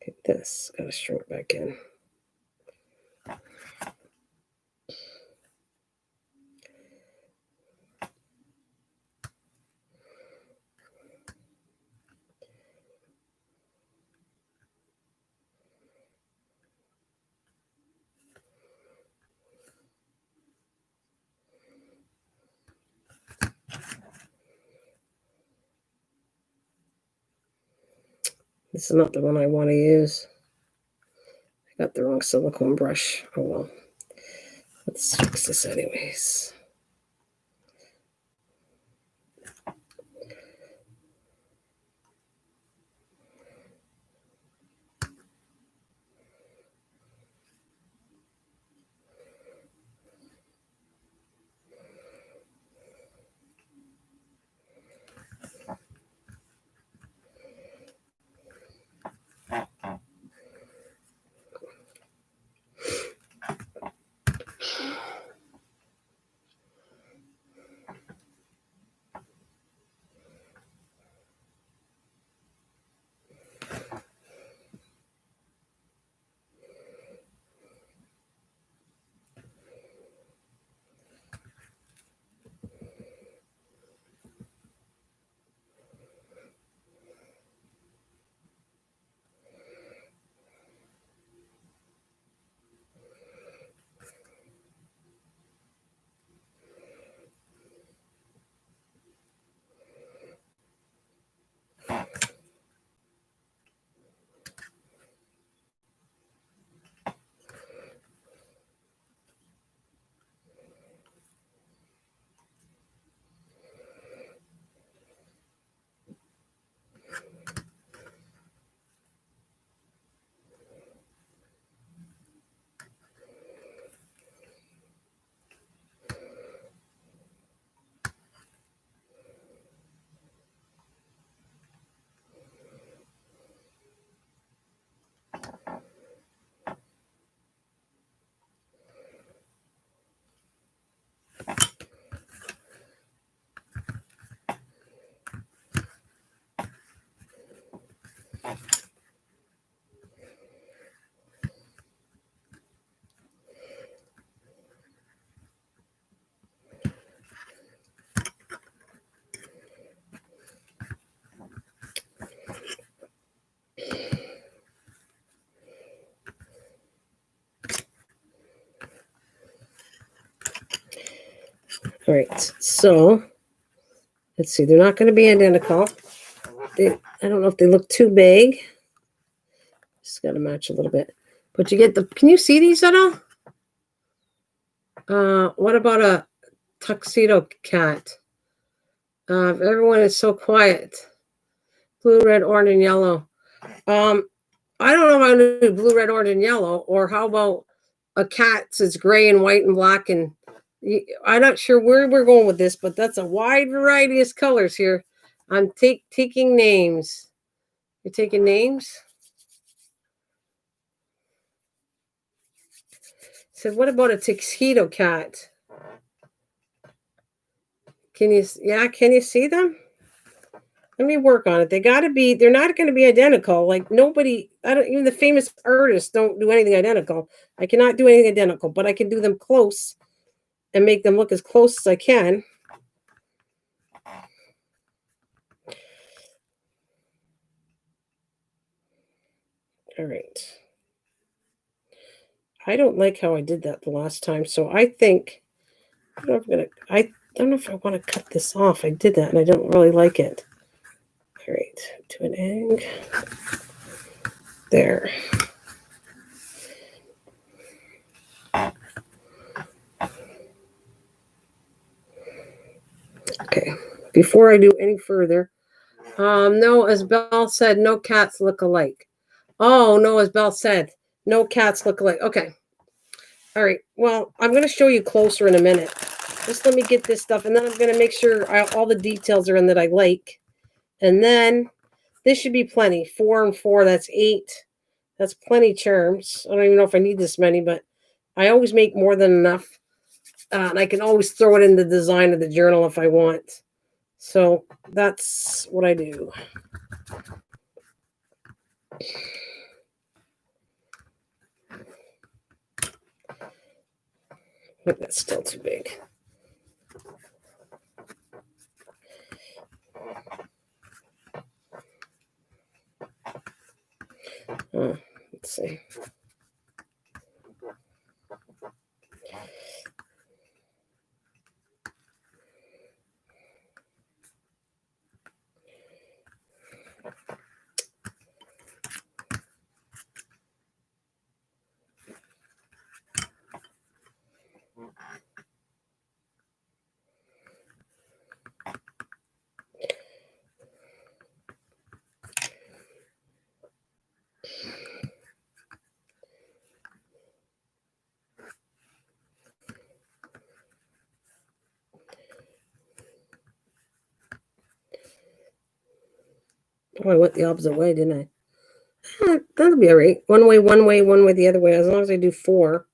Okay, this gotta shrink back in. This is not the one I want to use. I got the wrong silicone brush. Oh well. Let's fix this anyways. All right, so let's see. They're not going to be identical. I don't know if they look too big. Just got to match a little bit. But you get the. Can you see these at all? What about a tuxedo cat? Everyone is so quiet. Blue, red, orange, and yellow. I don't know if I'm going to do blue, red, orange, and yellow, or how about a cat that's gray and white and black, and I'm not sure where we're going with this, but that's a wide variety of colors here. I'm taking names. You're taking names? So what about a tuxedo cat? Can you see them? Let me work on it. They're not going to be identical. Like even the famous artists don't do anything identical. I cannot do anything identical, but I can do them close and make them look as close as I can. All right. I don't like how I did that the last time, so I think I don't know if I want to cut this off. I did that and I don't really like it. All right, to an egg. There. Okay, before I do any further, no, as Belle said, no cats look alike. Oh, no, as Belle said, no cats look alike. Okay. All right. Well, I'm going to show you closer in a minute. Just let me get this stuff, and then I'm going to make sure all the details are in that I like. And then this should be plenty. 4 and 4, that's 8. That's plenty charms. I don't even know if I need this many, but I always make more than enough. And I can always throw it in the design of the journal if I want. So that's what I do. I think that's still too big. Let's see. Oh, I went the opposite way, didn't I? That'll be all right. One way, one way the other way. As long as I do 4,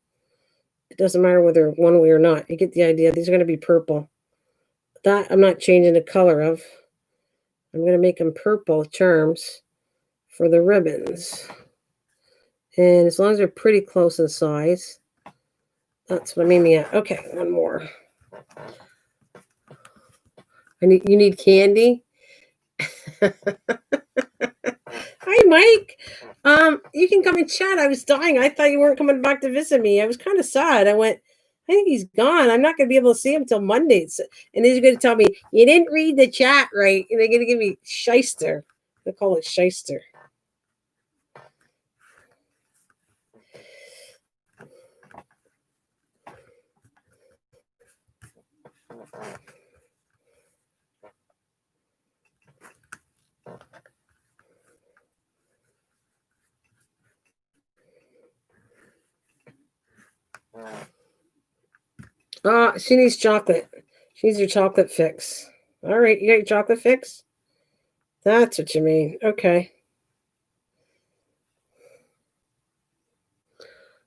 it doesn't matter whether one way or not. You get the idea. These are going to be purple. That I'm not changing the color of. I'm going to make them purple charms for the ribbons. And as long as they're pretty close in size, that's what I'm aiming at. Okay, one more. You need candy? Hi, Mike. You can come and chat. I was dying. I thought you weren't coming back to visit me. I was kind of sad. I went, I think he's gone. I'm not going to be able to see him till Monday. And then he's going to tell me, you didn't read the chat right. And they're going to give me shyster. They call it shyster. She needs chocolate. She needs your chocolate fix. All right, you got your chocolate fix? That's what you mean. Okay.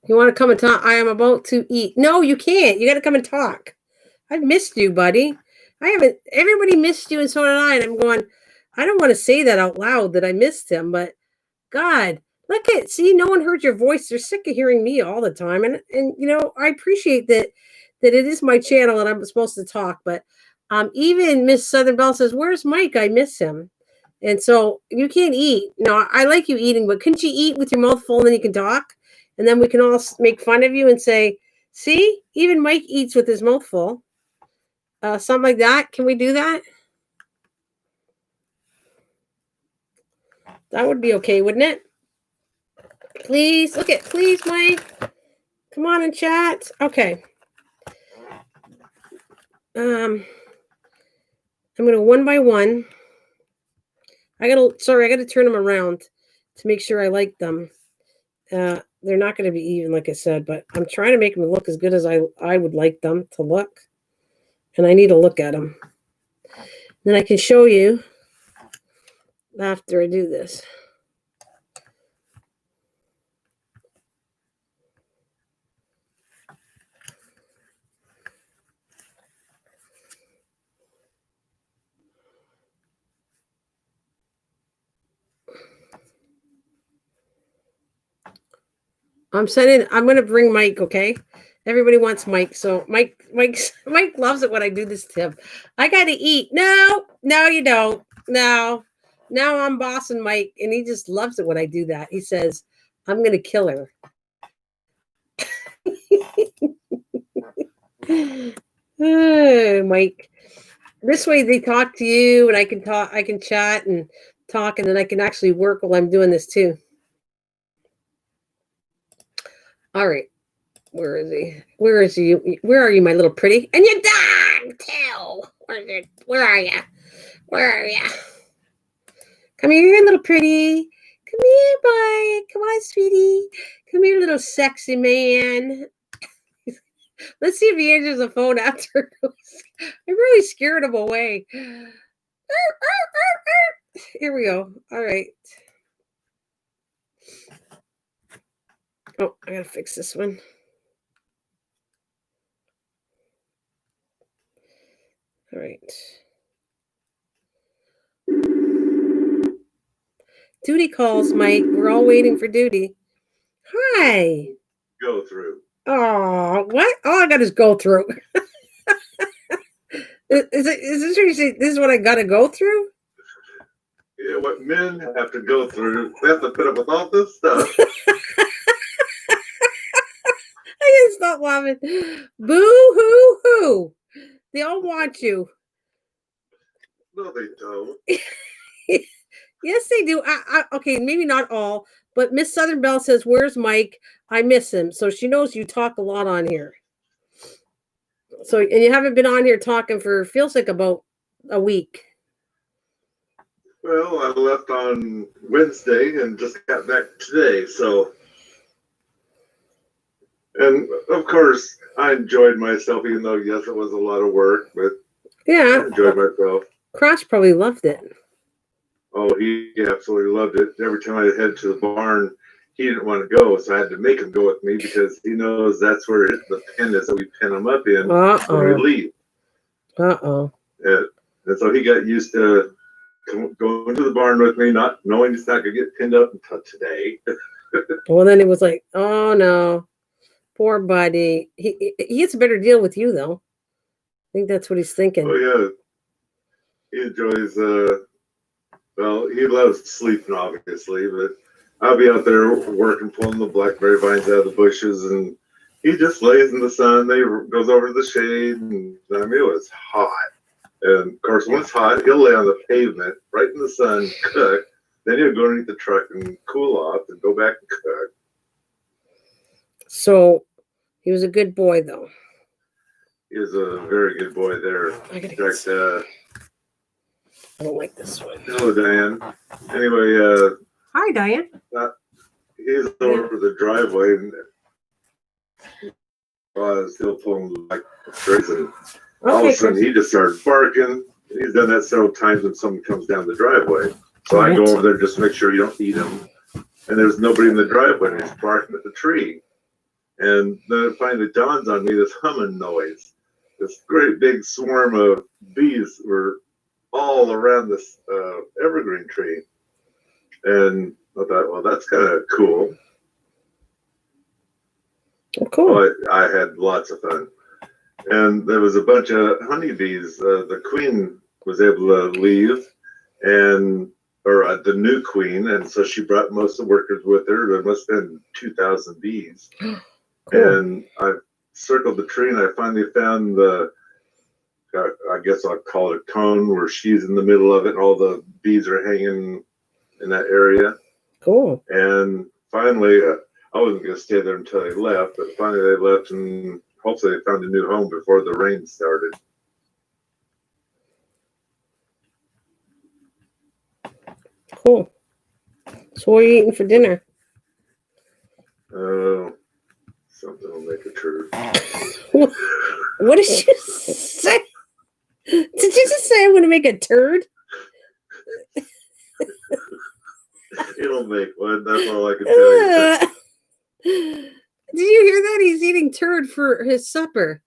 You want to come and talk? I am about to eat. No, you can't. You got to come and talk. I've missed you, buddy. I haven't. Everybody missed you, and so did I. And I'm going, I don't want to say that out loud that I missed him, but God, look at, see, no one heard your voice. They're sick of hearing me all the time. And you know, I appreciate that it is my channel and I'm supposed to talk, but even Miss Southern Belle says, where's Mike? I miss him. And so you can't eat. No, I like you eating, but couldn't you eat with your mouth full and then you can talk? And then we can all make fun of you and say, see, even Mike eats with his mouth full. Something like that. Can we do that? That would be okay, wouldn't it? Please, look at, please, Mike. Come on and chat. Okay. I'm gonna one by one. I gotta turn them around to make sure I like them. They're not gonna be even, like I said, but I'm trying to make them look as good as I would like them to look. And I need to look at them. Then I can show you after I do this. I'm going to bring Mike, okay? Everybody wants Mike. So Mike loves it when I do this to him. I got to eat. No, you don't. No. Now I'm bossing Mike, and he just loves it when I do that. He says, I'm going to kill her. Oh, Mike. This way they talk to you, and I can chat and talk, and then I can actually work while I'm doing this too. All right. Where is he? Where is he? Where are you, my little pretty? And your dog, too. Where are you? Where are you? Come here, little pretty. Come here, boy. Come on, sweetie. Come here, little sexy man. Let's see if he answers the phone after. I really scared him away. Here we go. All right. Oh, I gotta fix this one. All right. Duty calls, Mike. We're all waiting for duty. Hi. Go through. Oh, what? All I got is go through. Is this what you say? This is what I got to go through? Yeah, what men have to go through. They have to put up with all this stuff. I can't stop laughing. Boo hoo hoo. They all want you. No, they don't. Yes, they do. Okay, maybe not all, but Miss Southern Belle says, "Where's Mike? I miss him." So she knows you talk a lot on here. So, and you haven't been on here talking for feels like about a week. Well, I left on Wednesday and just got back today. So, and of course, I enjoyed myself, even though yes, it was a lot of work, but Yeah, I enjoyed myself. Crash probably loved it. Oh, he absolutely loved it. Every time I head to the barn, he didn't want to go, so I had to make him go with me because he knows that's where the pen is that we pin him up in when we leave. And so he got used to going to the barn with me, not knowing he's not going to get pinned up until today. Well, then it was like, oh no, poor buddy. He gets a better deal with you though. I think that's what he's thinking. Oh yeah, he enjoys. Well, he loves sleeping, obviously, but I'll be out there working, pulling the blackberry vines out of the bushes, and he just lays in the sun. They goes over to the shade, and I mean, it was hot. And of course, when it's hot, he'll lay on the pavement, right in the sun, cook. Then he'll go underneath the truck and cool off, and go back and cook. So he was a good boy, though. He was a very good boy there. In fact, I don't like this one. hello, Diane. Anyway, hi, Diane. He's over the driveway, and I was still pulling like trays, and all of a sudden he just started barking. He's done that several times when someone comes down the driveway. So I go over there just to make sure you don't eat him. And there's nobody in the driveway, and he's barking at the tree. And then it finally dawns on me this humming noise. This great big swarm of bees were all around this evergreen tree. And I thought, well, that's kind of cool. Oh, cool. Well, I had lots of fun. And there was a bunch of honeybees. The queen was able to leave, or the new queen, and so she brought most of the workers with her. There must have been 2,000 bees. Cool. And I circled the tree, and I finally found I guess I'll call it a cone, where she's in the middle of it, and all the bees are hanging in that area. Cool. And finally, I wasn't going to stay there until they left, but finally they left, and hopefully they found a new home before the rain started. Cool. So what are you eating for dinner? Something will make a turd. What did you say? Did you just say I'm going to make a turd? It'll make one. That's all I can tell you. Did you hear that? He's eating turd for his supper.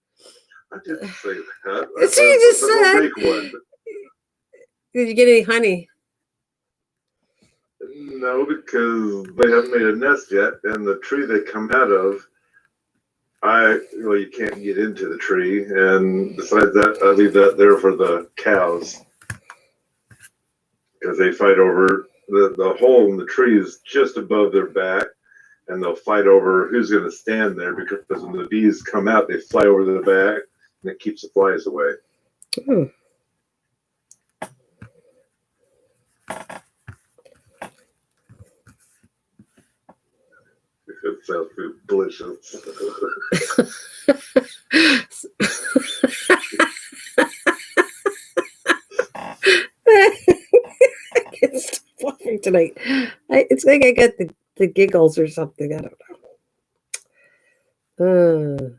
I didn't say that. That's what you just said. Make one. Did you get any honey? No, because they haven't made a nest yet, and the tree they come out of, you can't get into the tree, and besides that, I leave that there for the cows, because they fight over the hole in the tree is just above their back, and they'll fight over who's going to stand there, because when the bees come out, they fly over the back, and it keeps the flies away. Hmm. It sounds delicious. I can't stop laughing tonight. It's like I got the giggles or something. I don't know.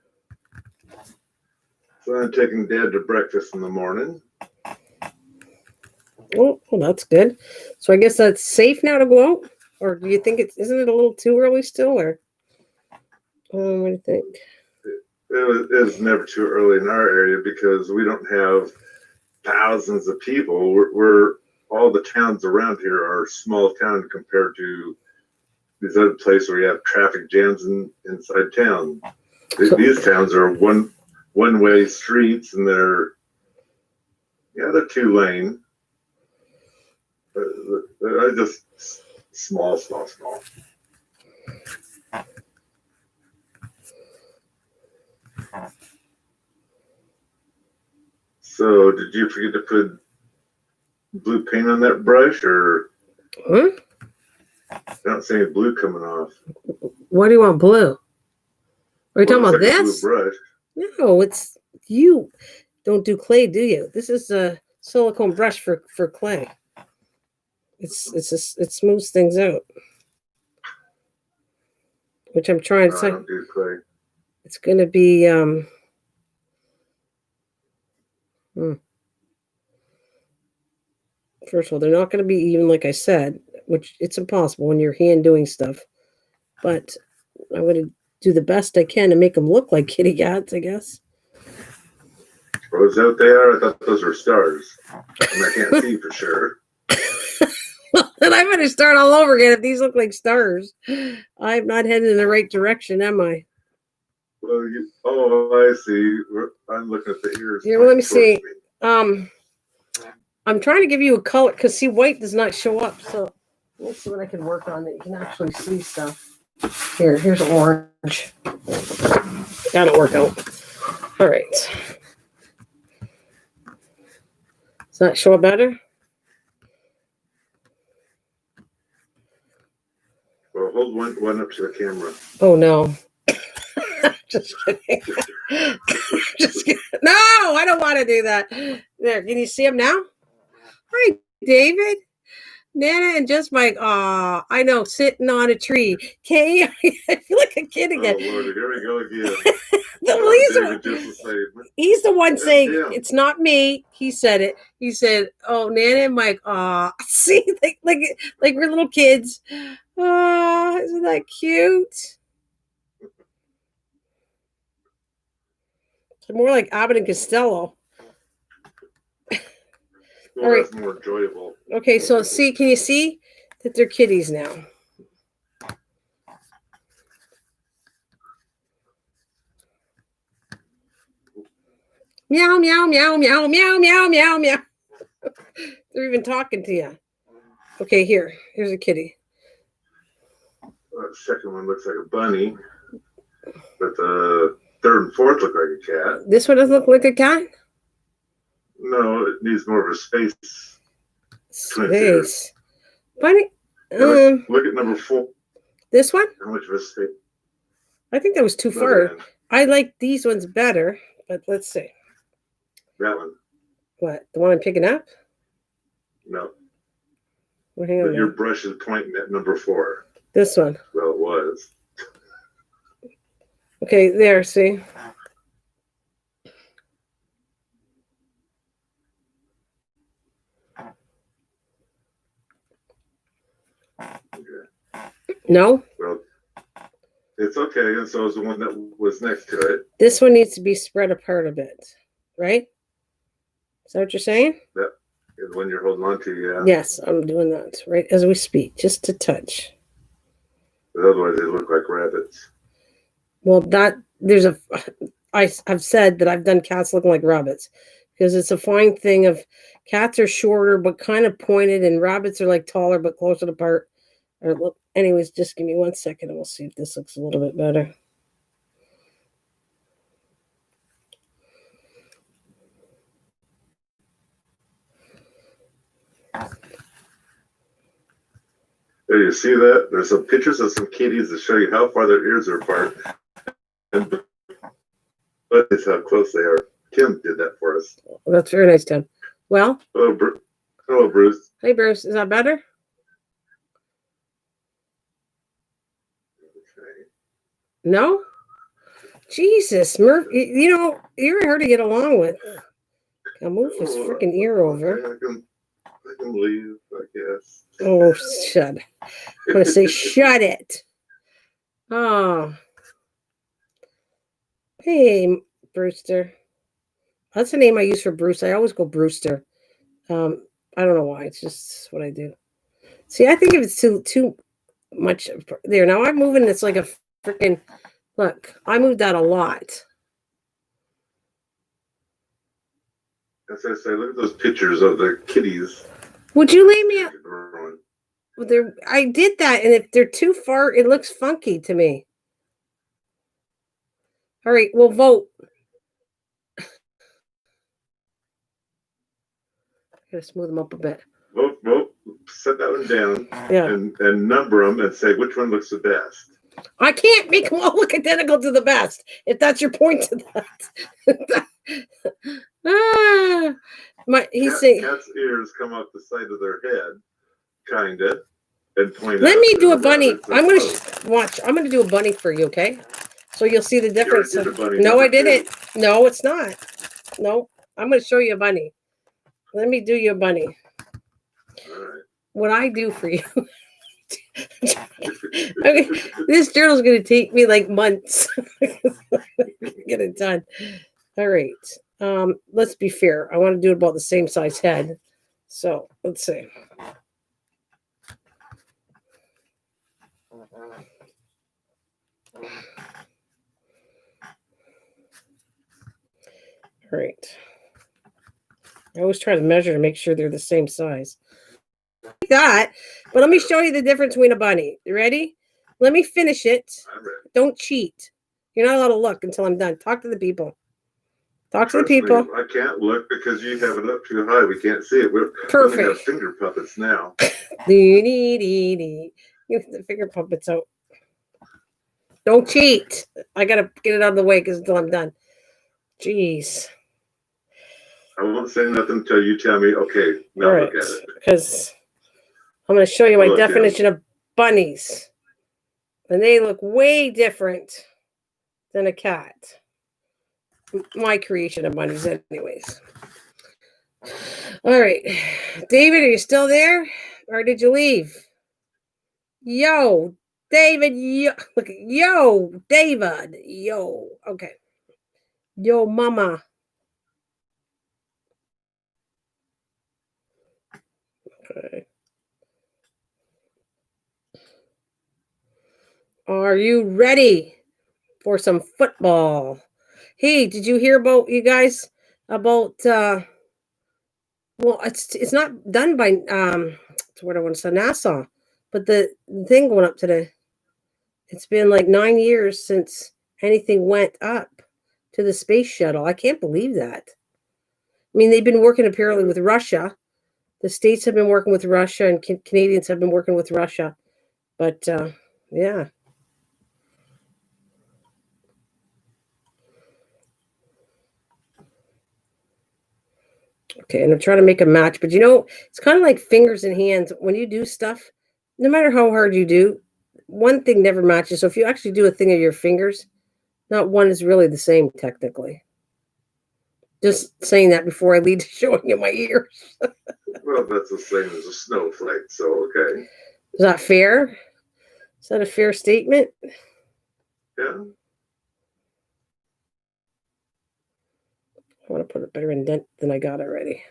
So I'm taking Dad to breakfast in the morning. Oh, well, that's good. So I guess that's safe now to go out? Or do you think isn't it a little too early still? Or what do you think? It's never too early in our area because we don't have thousands of people. We're all the towns around here are small towns compared to these other places where you have traffic jams inside town. These towns are one-way streets, and they're 2-lane. They're just small. So, did you forget to put blue paint on that brush, or I don't see any blue coming off? What do you want, blue? Are you talking about Like this? blue brush. No, it's you. Don't do clay, do you? This is a silicone brush for clay. It smooths things out, which I'm trying to No, say. I don't do clay. It's going to be First of all, they're not going to be even, like I said, which it's impossible when you're hand doing stuff. But I'm going to do the best I can to make them look like kitty cats, I guess. Well, is that what they are? I thought those were stars. I can't see for sure. Well, then I better start all over again if these look like stars. I'm not heading in the right direction, am I? Well, I see. I'm looking at the ears. Here, let me see. I'm trying to give you a color because see, white does not show up. So let's see what I can work on that you can actually see stuff. Here's orange. That'll work out. All right. Does that show up better? Well, hold one up to the camera. Oh no. Just kidding. Just kidding. No, I don't want to do that. There, can you see him now? Hi, David. Nana and just Mike. I know, sitting on a tree. Okay, I feel like a kid again. Oh Lord, here we go again. He's the one saying it's not me. He said it. He said, "Oh, Nana and Mike. See, like we're little kids. Oh, isn't that cute?" It's more like Abbott and Costello. Well, all right. That's more enjoyable. Okay, so can you see that they're kitties now? Meow, meow, meow, meow, meow, meow, meow, meow. They're even talking to you. Okay, here's a kitty. The second one looks like a bunny, but the third and fourth look like a cat. This one doesn't look like a cat? No, it needs more of a space. Space. Bunny. Look at number 4. This one? How much of a space? I think that was too far. I like these ones better, but let's see. That one. What? The one I'm picking up? No. Well, hang on. But your brush is pointing at number 4. This one. Well, it was. Okay, there, see? No? Well, it's okay. And so is the one that was next to it. This one needs to be spread apart a bit, right? Is that what you're saying? That is the one you're holding on to, yeah. Yes, I'm doing that right as we speak, just to touch. But otherwise, they look like rabbits. Well, I've said that I've done cats looking like rabbits because it's a fine thing of cats are shorter but kind of pointed, and rabbits are like taller but closer apart. Anyways, just give me 1 second and we'll see if this looks a little bit better. There, you see that? There's some pictures of some kitties to show you how far their ears are apart. But it's how close they are. Kim did that for us. Well, that's very nice, Tim. Well. Hello, Bruce. Hey, Bruce. Is that better? Okay. No? Jesus, Murph. You're hard to get along with. I'll move his freaking ear over. I can leave, I guess. Oh, shut. I'm going to say, shut it. Oh. Hey, Brewster. That's the name I use for Bruce. I always go Brewster. I don't know why. It's just what I do. See, I think if it's too much there. Now I'm moving. It's like a freaking Look, I moved that a lot. As I say, look at those pictures of the kitties. Would you leave me? I did that, and if they're too far, it looks funky to me. All right, we'll vote. Gotta smooth them up a bit. Vote. Set that one down. Yeah. And number them and say which one looks the best. I can't make them all look identical to the best. If that's your point to that. He's saying cat's ears come off the side of their head, kinda, and point. Let me do a bunny. I'm gonna watch. I'm gonna do a bunny for you, okay? So you'll see the difference. No, I didn't. No, it's not. No, I'm gonna show you a bunny. Let me do you a bunny. All right. What I do for you. I mean, this journal's going to take me like months to get it done. All right. Let's be fair. I want to do about the same size head. So let's see. All right. I always try to measure to make sure they're the same size. Like that, but let me show you the difference between a bunny. You ready? Let me finish it. Don't cheat. You're not allowed to look until I'm done. Talk to the people. Talk to the people. I can't look because you have it up too high. We can't see it. We're perfect. We have finger puppets now. The finger puppets out. Don't cheat. I gotta get it out of the way because until I'm done. Jeez. I won't say nothing until you tell me. Okay, now all right, look at it. Because I'm going to show you my definition of bunnies. And they look way different than a cat. My creation of bunnies anyways. All right. David, are you still there? Or did you leave? Yo, David. Yo, David. Yo. Okay. Yo, mama. Okay. Are you ready for some football? Hey, did you hear about you guys about well, it's not done by it's what I want to say, NASA, but the thing going up today. It's been like 9 years since anything went up to the space shuttle. I can't believe that. I mean, they've been working apparently with Russia. The States have been working with Russia, and Canadians have been working with Russia. But yeah. Okay, and I'm trying to make a match, but it's kind of like fingers and hands. When you do stuff, no matter how hard you do, one thing never matches. So if you actually do a thing of your fingers, not one is really the same technically. Just saying that before I lead to showing you my ears. Well, that's the same as a snowflake, so okay. Is that fair? Is that a fair statement? Yeah. I want to put a better indent than I got already.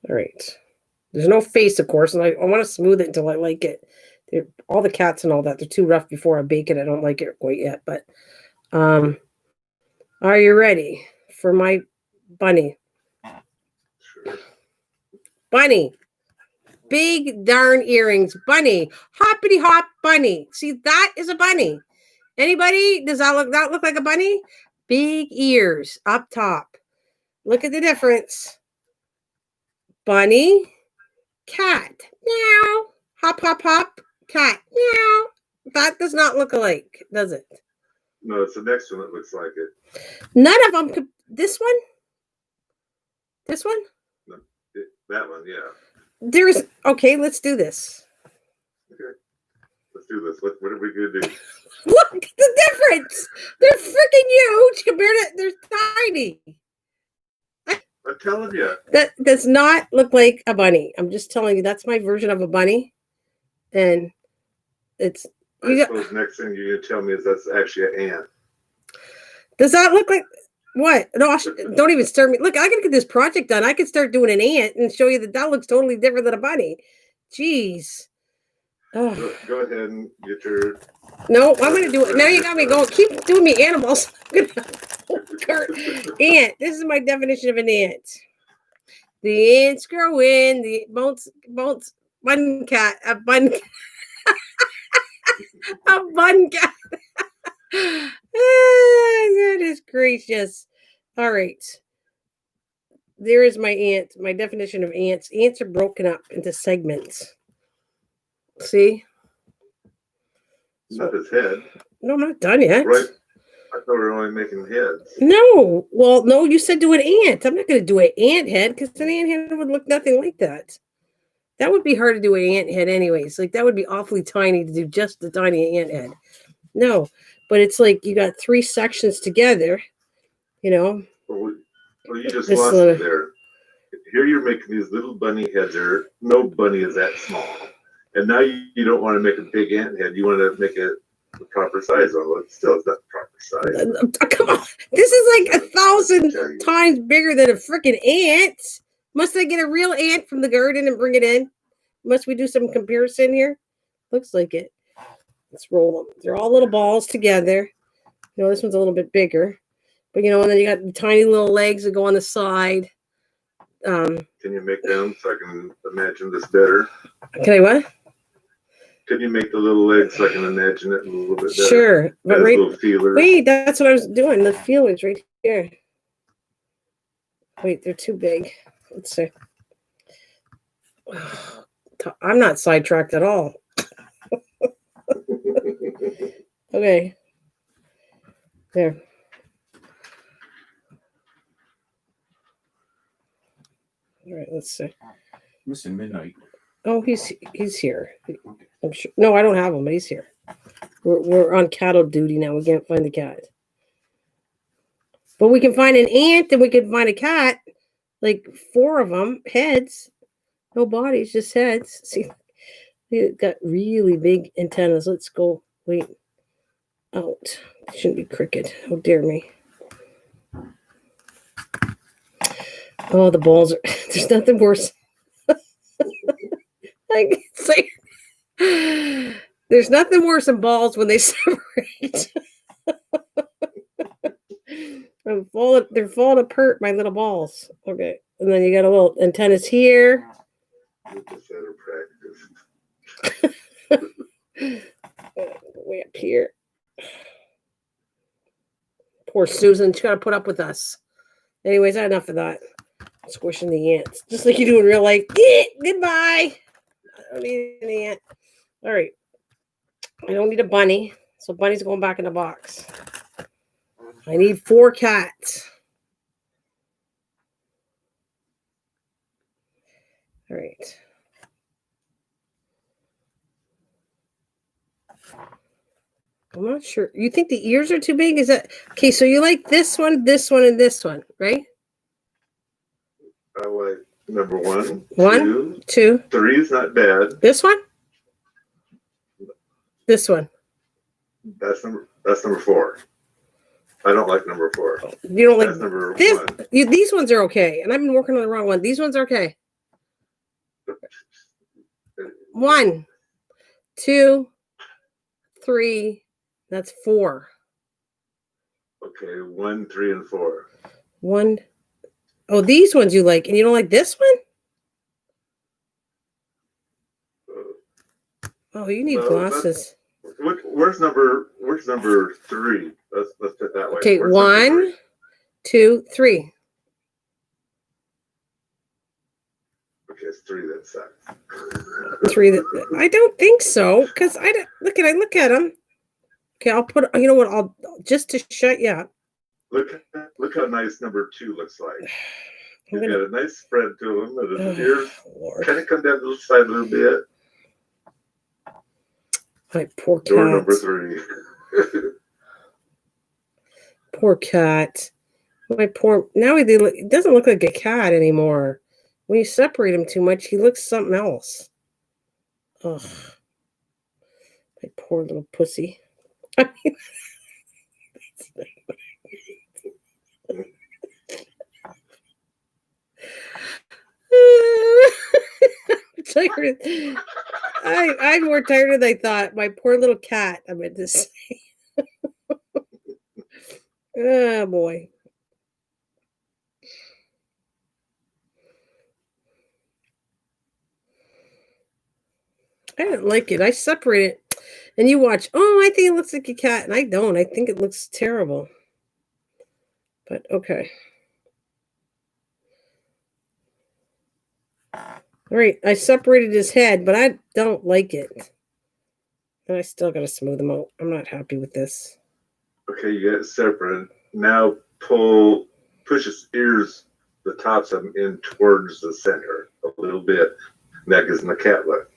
All right. There's no face, of course, and I want to smooth it until I like it. All the cats and all that, they're too rough before I bake it. I don't like it quite yet, but are you ready for my bunny? Sure. Bunny. Big darn earrings. Bunny. Hoppity hop bunny. See, that is a bunny. Anybody? Does that look like a bunny? Big ears up top. Look at the difference. Bunny. Cat. Meow. Hop, hop, hop. Cat. Meow. That does not look alike, does it? No, it's the next one that looks like it. None of them. This one? This one? No, that one, yeah. Okay, let's do this. Okay. Let's do this. What are we going to do? Look at the difference. They're freaking huge compared to, they're tiny. I'm telling you. That does not look like a bunny. I'm just telling you, that's my version of a bunny. And it's... I suppose next thing you're going to tell me is that's actually an ant. Does that look like what? No, don't even start me. Look, I gotta get this project done. I can start doing an ant and show you that looks totally different than a bunny. Jeez. Oh. Go ahead and get your. No, I'm gonna do it. Now you got me going. Keep doing me animals. Ant. This is my definition of an ant. The ants grow in the bones. Bun cat. A bun. A bun cat. Goodness gracious. All right. There is my ant. My definition of ants. Ants are broken up into segments. See? Not his head. No, I'm not done yet. Right. I thought we were only making heads. No. Well, no, you said do an ant. I'm not going to do an ant head because an ant head would look nothing like that. That would be hard to do an ant head anyways. Like, that would be awfully tiny to do just the tiny ant head. No. But it's like you got 3 sections together, you know. Well, you just lost it there. Here you're making these little bunny heads. No bunny is that small. And now you don't want to make a big ant head. You want to make it the proper size. Well, it's still not the proper size. Come on. This is like 1,000 times bigger than a freaking ant. Must I get a real ant from the garden and bring it in? Must we do some comparison here? Looks like it. Let's roll them. They're all little balls together. You know, this one's a little bit bigger. But, you know, and then you got the tiny little legs that go on the side. Can you make them so I can imagine this better? Can I what? Can you make the little legs so I can imagine it a little bit better? Sure. But little feelers. Wait, that's what I was doing. The feelers right here. Wait, they're too big. Let's see. I'm not sidetracked at all. Okay. There. All right, let's see. Missing Midnight. Oh, he's here. I'm sure. No, I don't have him, but he's here. We're on cattle duty now. We can't find the cat. But we can find an ant and we can find a cat. Like 4 of them. Heads. No bodies, just heads. See, they got really big antennas. Let's go. Wait. Out. It shouldn't be crooked. Oh, dear me. Oh, the balls are... There's nothing worse. I can say... There's nothing worse than balls when they separate. They're falling apart, my little balls. Okay. And then you got a little antennas here. Way up here. Poor Susan. She's got to put up with us. Anyways, enough of that. Squishing the ants. Just like you do in real life. Goodbye. I don't need an ant. All right. I don't need a bunny. So bunny's going back in the box. I need 4 cats. All right. I'm not sure. You think the ears are too big? Is that okay? So you like this one, and this one, right? I like number 1, 1, 2, 3 is not bad. This one? This one. That's number 4. I don't like number 4. You don't like number this? 1. These ones are okay, and I've been working on the wrong one. These ones are okay. 1, 2, 3. That's 4. Okay, 1, 3, and 4. 1. Oh, these ones you like, and you don't like this one? Oh, you need glasses. Where's number 3? Let's put it that way. Okay, Where's 1, 2, 3. Okay, it's 3 that sucks. 3 that I don't think so, because I look at them. Okay, I'll put. You know what? I'll just to shut you up. Look how nice number 2 looks like. He's got a nice spread to him, and his ears kind of come down to the side a little bit. My poor cat. Door number 3. Poor cat. My poor. Now he doesn't look like a cat anymore. When you separate him too much, he looks something else. Ugh. My poor little pussy. I mean, tired. I'm more tired than I thought. My poor little cat, I meant to say. Oh, boy. I didn't like it. I separate it. And you watch, oh, I think it looks like a cat. And I don't. I think it looks terrible. But, okay. All right. I separated his head, but I don't like it. And I still got to smooth him out. I'm not happy with this. Okay, you got it separate. Now push his ears, the tops of them in towards the center a little bit. And that gives him a cat look.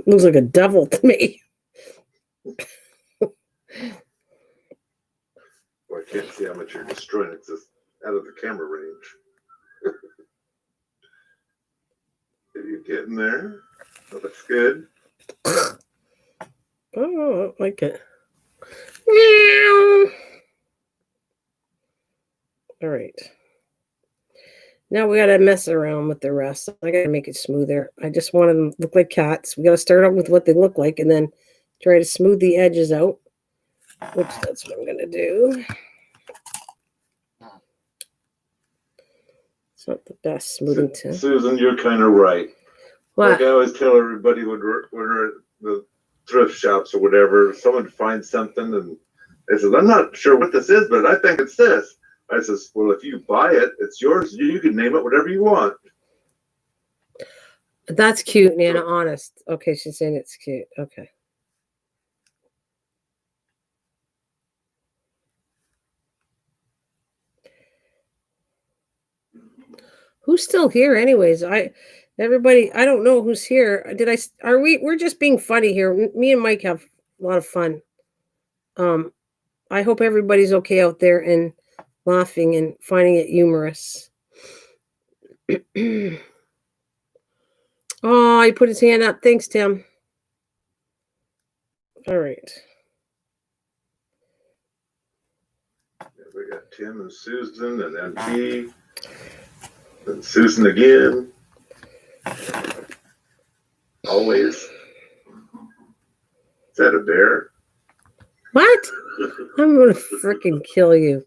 Looks like a devil to me. Well, I can't see how much you're destroying it. It's out of the camera range. Are you getting there? That looks good. Oh, I don't like it. Meow. All right. Now we got to mess around with the rest. I got to make it smoother. I just want them to look like cats. We got to start out with what they look like and then try to smooth the edges out, which that's what I'm going to do. It's not the best smoothing tip. Susan, you're kind of right. What? Like I always tell everybody when we're at the thrift shops or whatever, someone finds something and they says, I'm not sure what this is, but I think it's this. I says, well, if you buy it, it's yours. You can name it whatever you want. That's cute, Nana, honest. Okay, she's saying it's cute. Okay. Who's still here anyways? Everybody, I don't know who's here. We're just being funny here. Me and Mike have a lot of fun. I hope everybody's okay out there and laughing and finding it humorous. Oh, he put his hand up. Thanks, Tim. All right. We got Tim and Susan and MP and Susan again. Always. Is that a bear? What? I'm going to freaking kill you.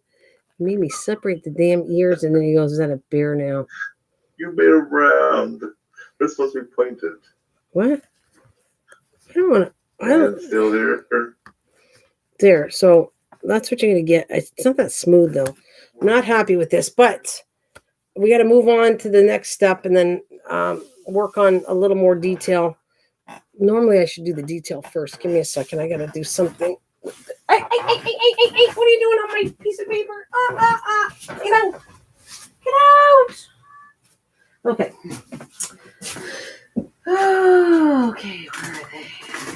You made me separate the damn ears, and then he goes, is that a bear now? You made them round. They're supposed to be pointed. What? I don't want to. And still there. There. So that's what you're going to get. It's not that smooth, though. I'm not happy with this, but we got to move on to the next step and then work on a little more detail. Normally, I should do the detail first. Give me a second. I got to do something. Hey, what are you doing on my piece of paper? Get out. Get out. Okay. Oh, okay, where are they?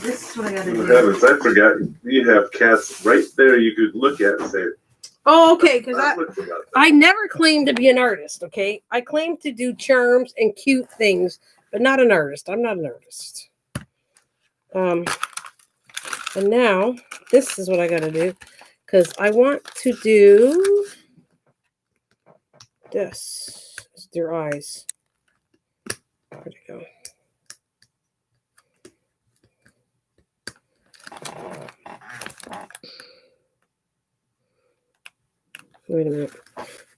This is what I got to do. Heavens, I forgot. You have cats right there you could look at and say, oh, okay, because I never claimed to be an artist, okay? I claim to do charms and cute things, but not an artist. I'm not an artist. And now, this is what I got to do, because I want to do this. It's their eyes. Where'd it go? Wait a minute.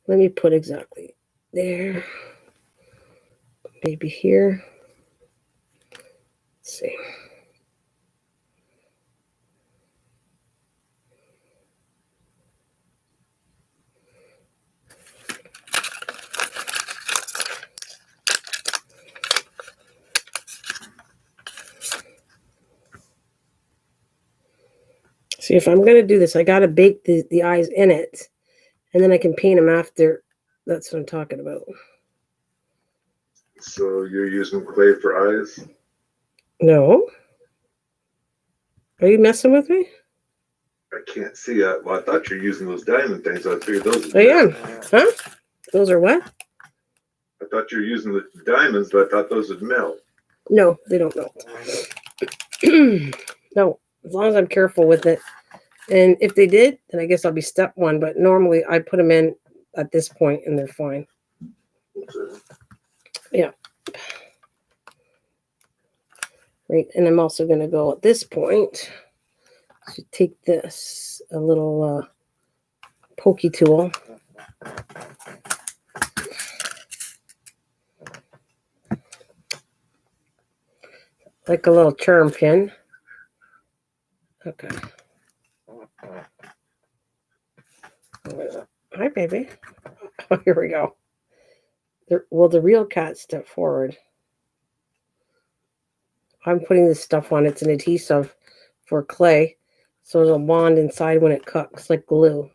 Let me put exactly there. Maybe here. Let's see. See, if I'm going to do this, I got to bake the eyes in it, and then I can paint them after. That's what I'm talking about. So you're using clay for eyes? No. Are you messing with me? I can't see that. Well, I thought you were using those diamond things. I figured those. I am. Huh? Those are what? I thought you were using the diamonds, but I thought those would melt. No, they don't melt. No, as long as I'm careful with it. And if they did, then I guess I'll be step 1. But normally I put them in at this point and they're fine. Yeah. Right. And I'm also going to go at this point to take this, a little pokey tool. Like a little charm pin. Okay. Hi, baby. Oh, here we go. Will the real cat step forward? I'm putting this stuff on. It's an adhesive for clay, so it'll bond inside when it cooks, like glue,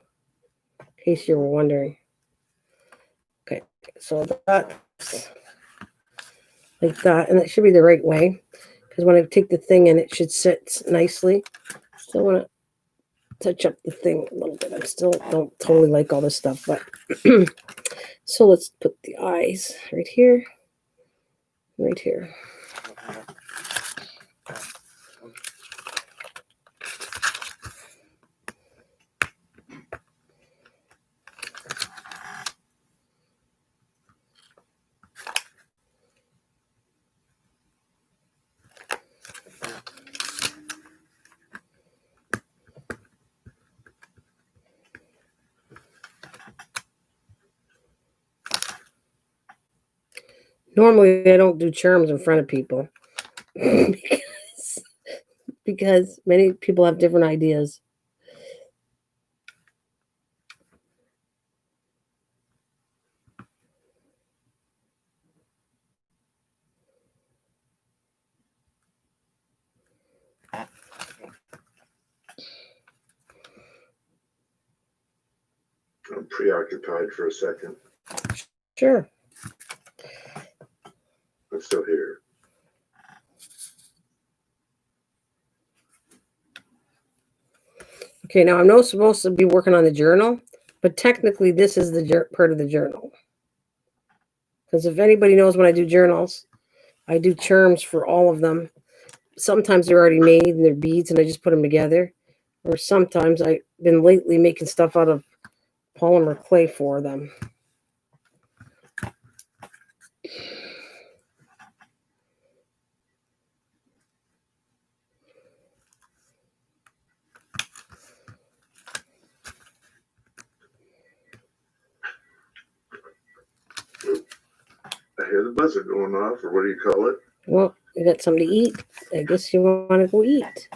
in case you were wondering. Okay, so that's like that, and it should be the right way, because when I take the thing in, it should sit nicely. Still want to touch up the thing a little bit. I still don't totally like all this stuff, but so let's put the eyes right here, right here. Normally, I don't do charms in front of people because many people have different ideas. I'm preoccupied for a second. Sure. I'm still here. Okay, now I'm not supposed to be working on the journal, but technically this is the part of the journal. Because if anybody knows when I do journals, I do charms for all of them. Sometimes they're already made and they're beads and I just put them together. Or sometimes I've been lately making stuff out of polymer clay for them. I hear the buzzer going off, or what do you call it? Well, you got something to eat. I guess you want to go eat.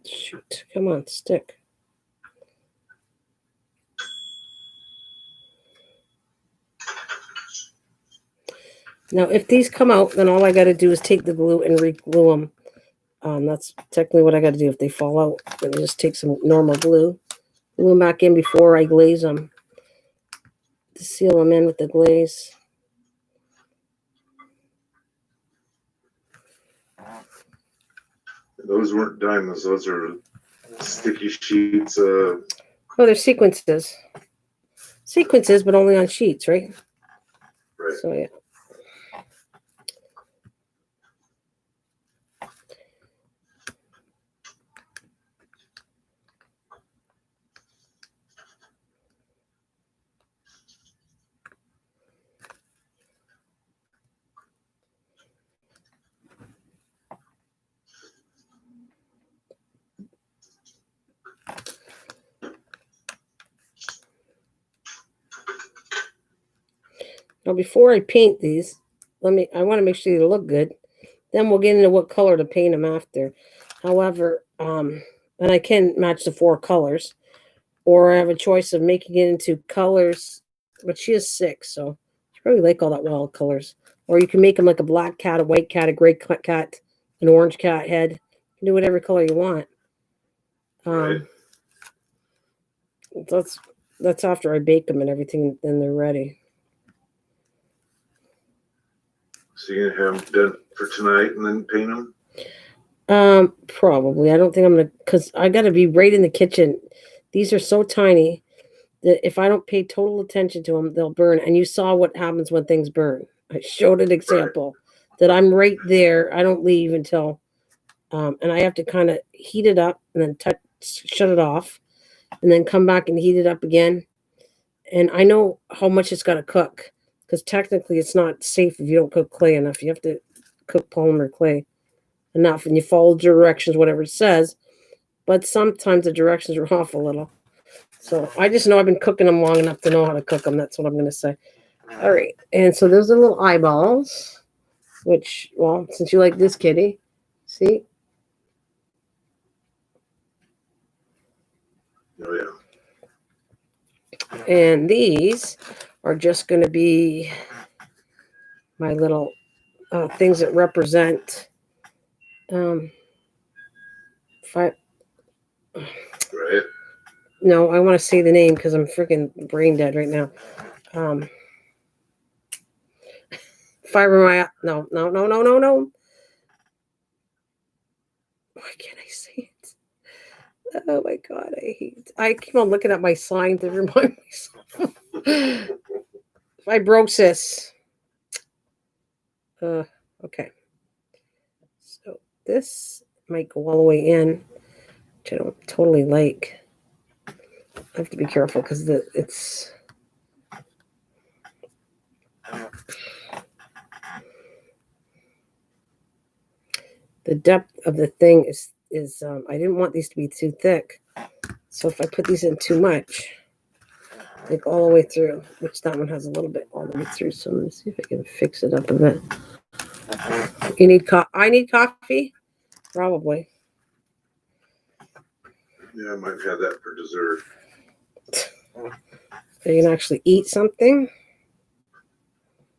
Shoot, come on, stick. Now, if these come out, then all I got to do is take the glue and re-glue them. That's technically what I got to do. If they fall out, then just take some normal glue, glue them back in before I glaze them to seal them in with the glaze. Those weren't diamonds. Those are sticky sheets. Oh, they're sequences. Sequences, but only on sheets, right? Right. So, yeah. Now, before I paint these, I want to make sure they look good. Then we'll get into what color to paint them after. However, and I can match the 4 colors, or I have a choice of making it into colors, but she is 6, so she probably like all that wild colors. Or you can make them like a black cat, a white cat, a gray cat, an orange cat head. You can do whatever color you want. Right. That's after I bake them and everything, then they're ready. So you're gonna have them done for tonight and then paint them? Probably. I don't think I'm gonna, because I got to be right in the kitchen. These are so tiny that if I don't pay total attention to them, they'll burn. And you saw what happens when things burn. I showed an example that I'm right there. I don't leave until, and I have to kind of heat it up and then shut it off, and then come back and heat it up again. And I know how much it's got to cook, because technically it's not safe if you don't cook clay enough. You have to cook polymer clay enough, and you follow directions, whatever it says. But sometimes the directions are off a little. So I just know I've been cooking them long enough to know how to cook them. That's what I'm going to say. All right. And so those are little eyeballs, which, well, since you like this kitty, see? Oh, yeah. And these are just going to be my little things that represent five. Right. No, I want to say the name because I'm freaking brain dead right now. Fibromyalgia. No. Why can't I say it? Oh my God, I keep on looking at my sign to remind myself. Fibrosis. Okay. So this might go all the way in, which I don't totally like. I have to be careful because it's. The depth of the thing is I didn't want these to be too thick. So if I put these in too much, like all the way through, which that one has a little bit all the way through. So let me see if I can fix it up a bit. You need I need coffee? Probably. Yeah, I might have that for dessert. So you can actually eat something?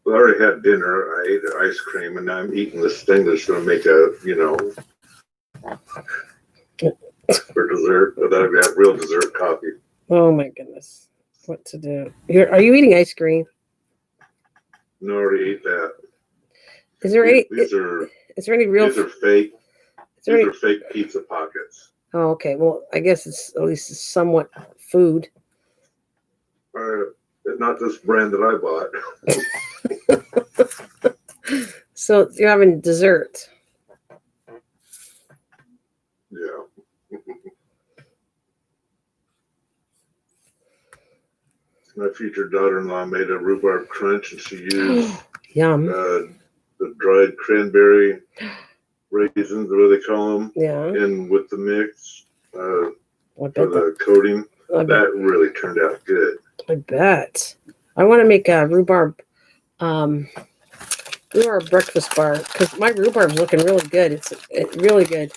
Well, I already had dinner. I ate ice cream, and now I'm eating this thing that's going to make for dessert. But I've got real dessert coffee. Oh my goodness. What to do? Are you eating ice cream? No, I already ate that. Is there any? Is there any real? These are fake. These are fake pizza pockets. Oh, okay. Well, I guess it's at least somewhat food. Not this brand that I bought. So you're having dessert. Yeah. My future daughter-in-law made a rhubarb crunch, and she used yum the dried cranberry raisins, the way they call them, in with the mix for the coating. That really turned out good. I bet. I want to make a rhubarb breakfast bar because my rhubarb's looking really good. It's really good.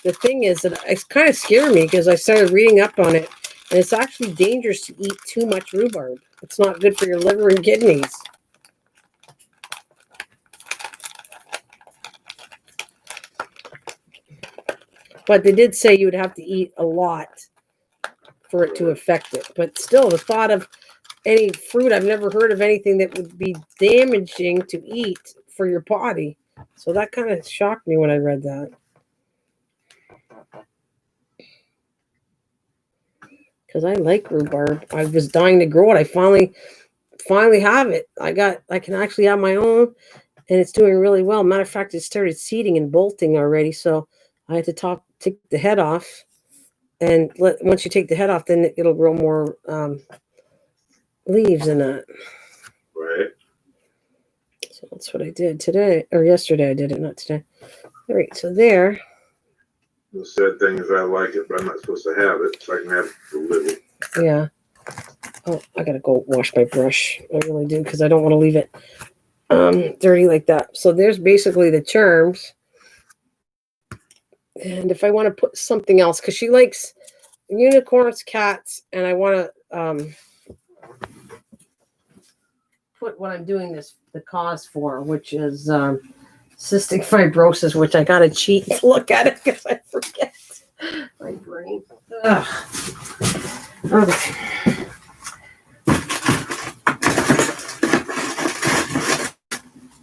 The thing is that it's kind of scared me because I started reading up on it, and it's actually dangerous to eat too much rhubarb. It's not good for your liver and kidneys. But they did say you would have to eat a lot for it to affect it. But still, the thought of any fruit, I've never heard of anything that would be damaging to eat for your body. So that kind of shocked me when I read that. Because I like rhubarb. I was dying to grow it. I finally have it. I can actually have my own, and it's doing really well. Matter of fact, it started seeding and bolting already. So I had to take the head off, and once you take the head off, then it'll grow more leaves in that. Right. So that's what I did today, or yesterday. I did it, not today. All right. So there. The sad thing is I like it, but I'm not supposed to have it, so I can have it for living. Yeah. Oh, I gotta go wash my brush. I really do, because I don't want to leave it dirty like that. So there's basically the charms. And if I want to put something else, because she likes unicorns, cats, and I want to put what I'm doing the cause for, which is cystic fibrosis, which I gotta cheat to look at it because I forget. My brain. Ugh. Okay.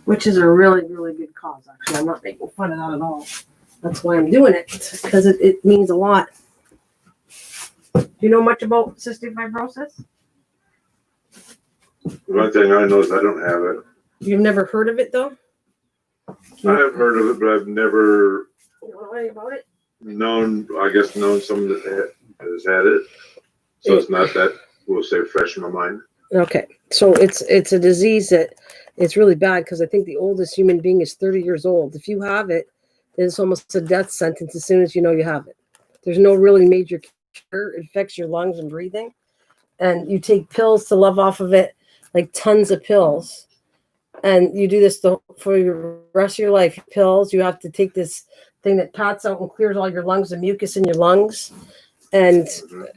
Which is a really, really good cause, actually. I'm not making fun of that at all. That's why I'm doing it, because it means a lot. Do you know much about cystic fibrosis? One thing I know is I don't have it. You've never heard of it, though? I have heard of it, but I've never You don't know anything about it? known someone that has had it. So it's not that, we'll say, fresh in my mind. Okay, so it's a disease that it's really bad, because I think the oldest human being is 30 years old. If you have it, then it's almost a death sentence as soon as you know you have it. There's no really major cure. It affects your lungs and breathing. And you take pills to live off of it, like tons of pills. And you do this for the rest of your life. Pills, you have to take this thing that pats out and clears all your lungs, the mucus in your lungs. And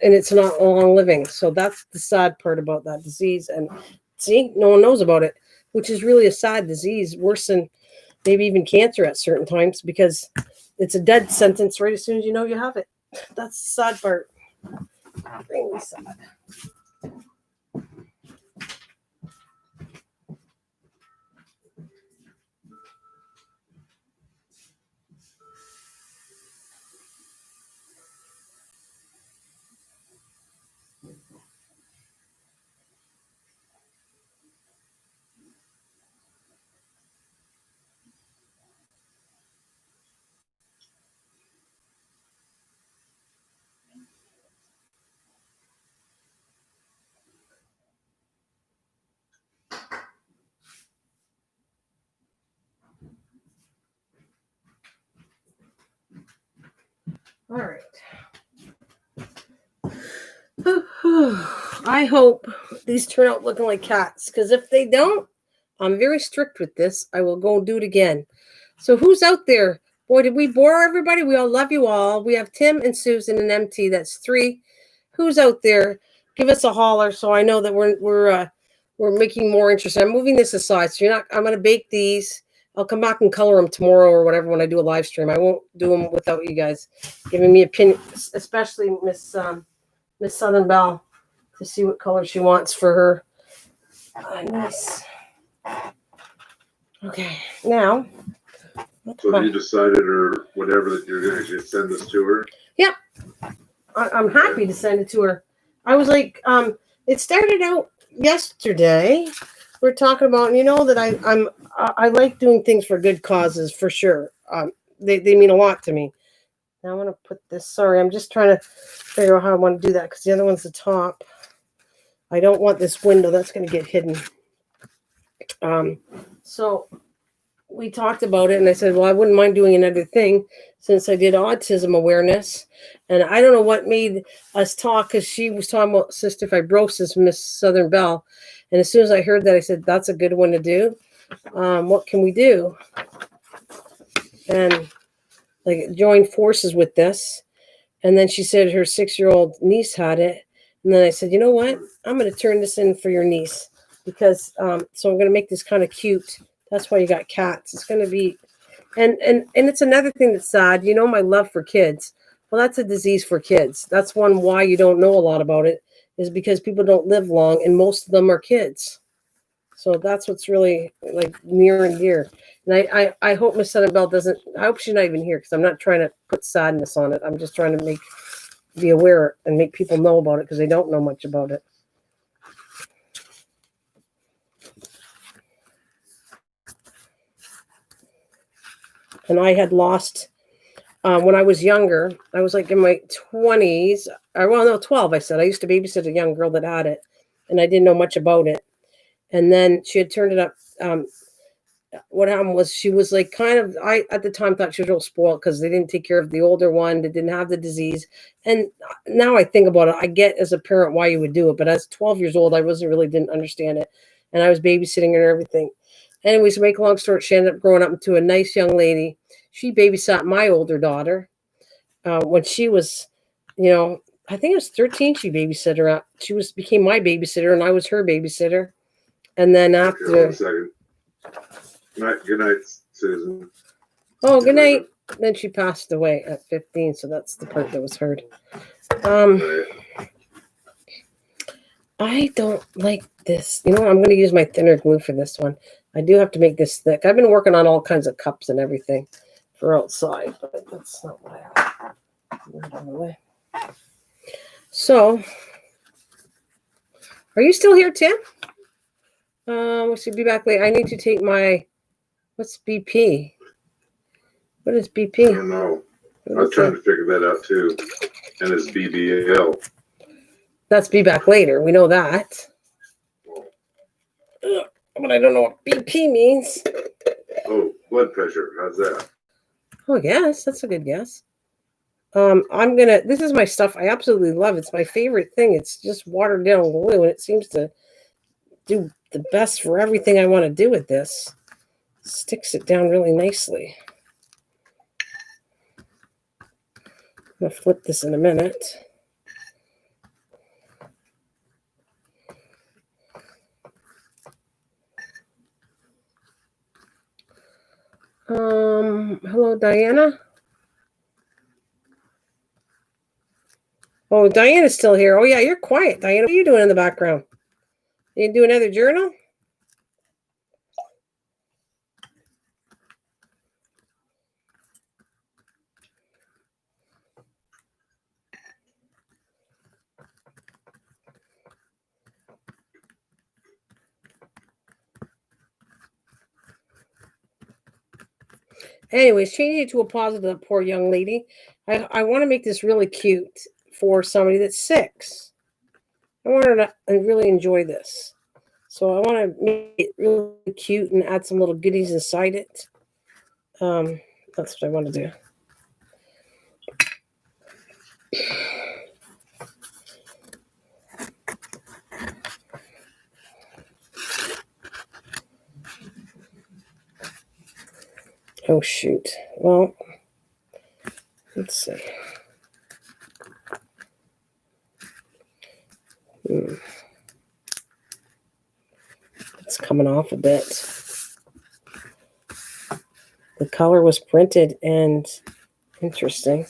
it's not long living. So that's the sad part about that disease. And see, no one knows about it, which is really a sad disease, worse than maybe even cancer at certain times, because it's a death sentence right as soon as you know you have it. That's the sad part. Really sad. All right. I hope these turn out looking like cats, because if they don't, I'm very strict with this. I will go do it again. So who's out there? Boy, did we bore everybody? We all love you all. We have Tim and Susan and MT. That's 3. Who's out there? Give us a holler so I know that we're making more interest. I'm moving this aside. So I'm going to bake these. I'll come back and color them tomorrow or whatever when I do a live stream. I won't do them without you guys giving me opinions, especially Miss Southern Belle, to see what color she wants for her niece. Okay, now. So have you decided or whatever that you're going to send this to her? Yep. I'm happy to send it to her. I was like, it started out yesterday. We're talking about, that I like doing things for good causes, for sure. They mean a lot to me. Now I'm going to put this, sorry, I'm just trying to figure out how I want to do that, because the other one's the top. I don't want this window. That's going to get hidden. So we talked about it, and I said, well, I wouldn't mind doing another thing since I did autism awareness. And I don't know what made us talk, because she was talking about cystic fibrosis, Miss Southern Belle. And as soon as I heard that, I said, that's a good one to do. What can we do? And like join forces with this. And then she said her 6-year-old niece had it. And then I said, you know what? I'm going to turn this in for your niece, because so I'm going to make this kind of cute. That's why you got cats. It's going to be, and it's another thing that's sad. My love for kids. Well, that's a disease for kids. That's one why you don't know a lot about it, is because people don't live long, and most of them are kids. So that's what's really like near and dear. And I hope Miss Southern Belle doesn't. I hope she's not even here, because I'm not trying to put sadness on it. I'm just trying to be aware and make people know about it, because they don't know much about it. And I had lost, when I was younger, I was like in my 20s, 12, I said. I used to babysit a young girl that had it, and I didn't know much about it. And then she had turned it up. What happened was she was like I at the time thought she was real spoiled, because they didn't take care of the older one that didn't have the disease. And now I think about it, I get as a parent why you would do it. But as 12 years old, I didn't understand it. And I was babysitting her and everything. Anyways, to make a long story, she ended up growing up into a nice young lady. She babysat my older daughter when she was, I think it was 13. She babysat her. She became my babysitter, and I was her babysitter. And then after. Good night, Susan. Oh, good night. Then she passed away at 15, so that's the part that was heard. I don't like this. I'm going to use my thinner glue for this one. I do have to make this thick. I've been working on all kinds of cups and everything for outside, but that's not what I have. Move it out of the way. So, are you still here, Tim? We should be back late. I need to take my, what's BP? What is BP? I don't know. I was trying to figure that out too. And it's BBL. That's be back later. We know that. But I don't know what BP means. Oh, blood pressure. How's that? Oh, yes. That's a good guess. This is my stuff. I absolutely love it. It's my favorite thing. It's just watered down glue, and it seems to do the best for everything I want to do with this. Sticks it down really nicely. I'm going to flip this in a minute. Hello, Diana. Oh, Diana's still here. Oh, yeah, you're quiet, Diana. What are you doing in the background? You do another journal? Anyways, changing it to a positive, that poor young lady. I want to make this really cute for somebody that's 6. I want her to really enjoy this. So I want to make it really cute and add some little goodies inside it. That's what I want to do. Oh, shoot. Well, let's see. It's coming off a bit. The color was printed and interesting.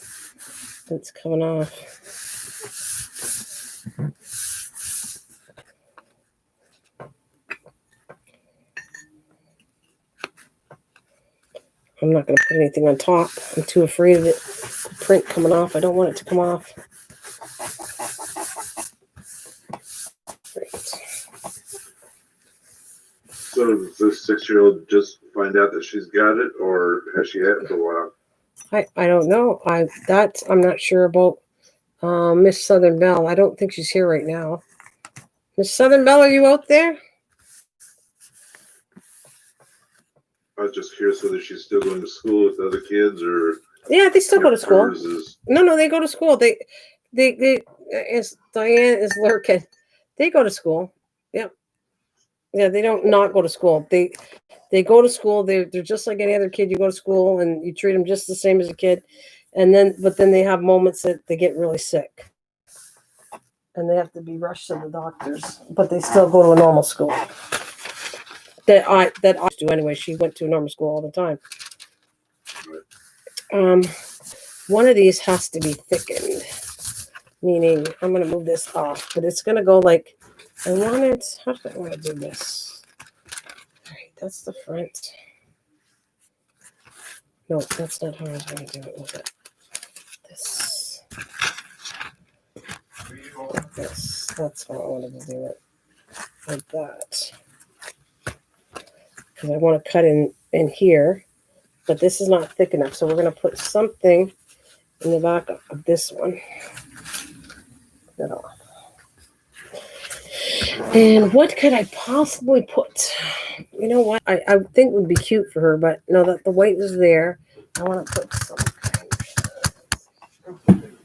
It's coming off. I'm not going to put anything on top. I'm too afraid of it, the print coming off. I don't want it to come off. Great. So does this 6-year-old just find out that she's got it, or has she had it for a while? I don't know. I'm not sure about Miss Southern Belle. I don't think she's here right now. Miss Southern Belle, are you out there? I was just curious whether she's still going to school with other kids, or yeah, they still go to school. No, they go to school. They as Diane is lurking. They go to school. Yep. Yeah, they don't not go to school. They go to school. They're just like any other kid. You go to school and you treat them just the same as a kid, but then they have moments that they get really sick, and they have to be rushed to the doctors. But they still go to a normal school. That I do anyway. She went to a normal school all the time. One of these has to be thickened, meaning I'm going to move this off, but it's going to go like I wanted. How do I want to do this? All right, that's the front. No, that's not how I was going to do it. Was it? This. Like this. That's how I wanted to do it. Like that. Because I want to cut in here, but this is not thick enough. So we're going to put something in the back of this one. That off. And what could I possibly put? You know what? I think would be cute for her, but no, that the white is there. I want to put some kind.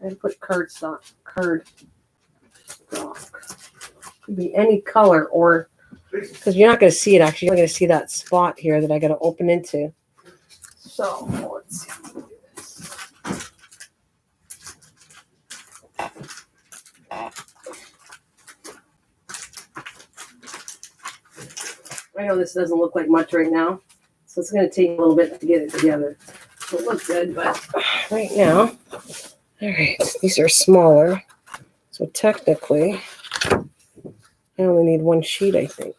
I put cardstock. Could be any color, or because you're not going to see it. Actually, you're not going to see that spot here that I got to open into. So let's see. I know this doesn't look like much right now, so it's going to take a little bit to get it together. So it looks good, but right now, all right, these are smaller. So technically, I only need one sheet, I think.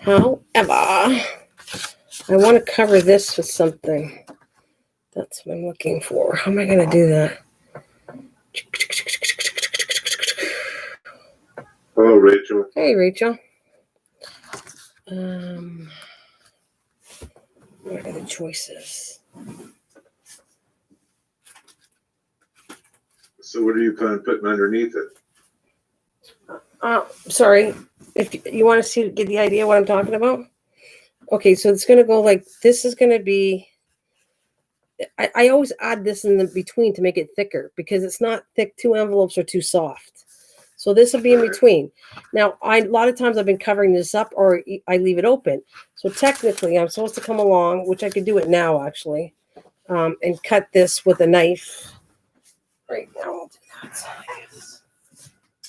However, I want to cover this with something. That's what I'm looking for. How am I going to do that? Hello, Rachel. Hey, Rachel. What are the choices? So what are you kind of putting underneath it? Sorry. If you want to get the idea what I'm talking about. Okay, so it's going to go like, this is going to be, I always add this in the between to make it thicker because it's not thick. 2 envelopes are too soft. So this will be in between. Now, a lot of times I've been covering this up or I leave it open. So technically I'm supposed to come along, which I could do it now actually, and cut this with a knife. Right now I'll do that.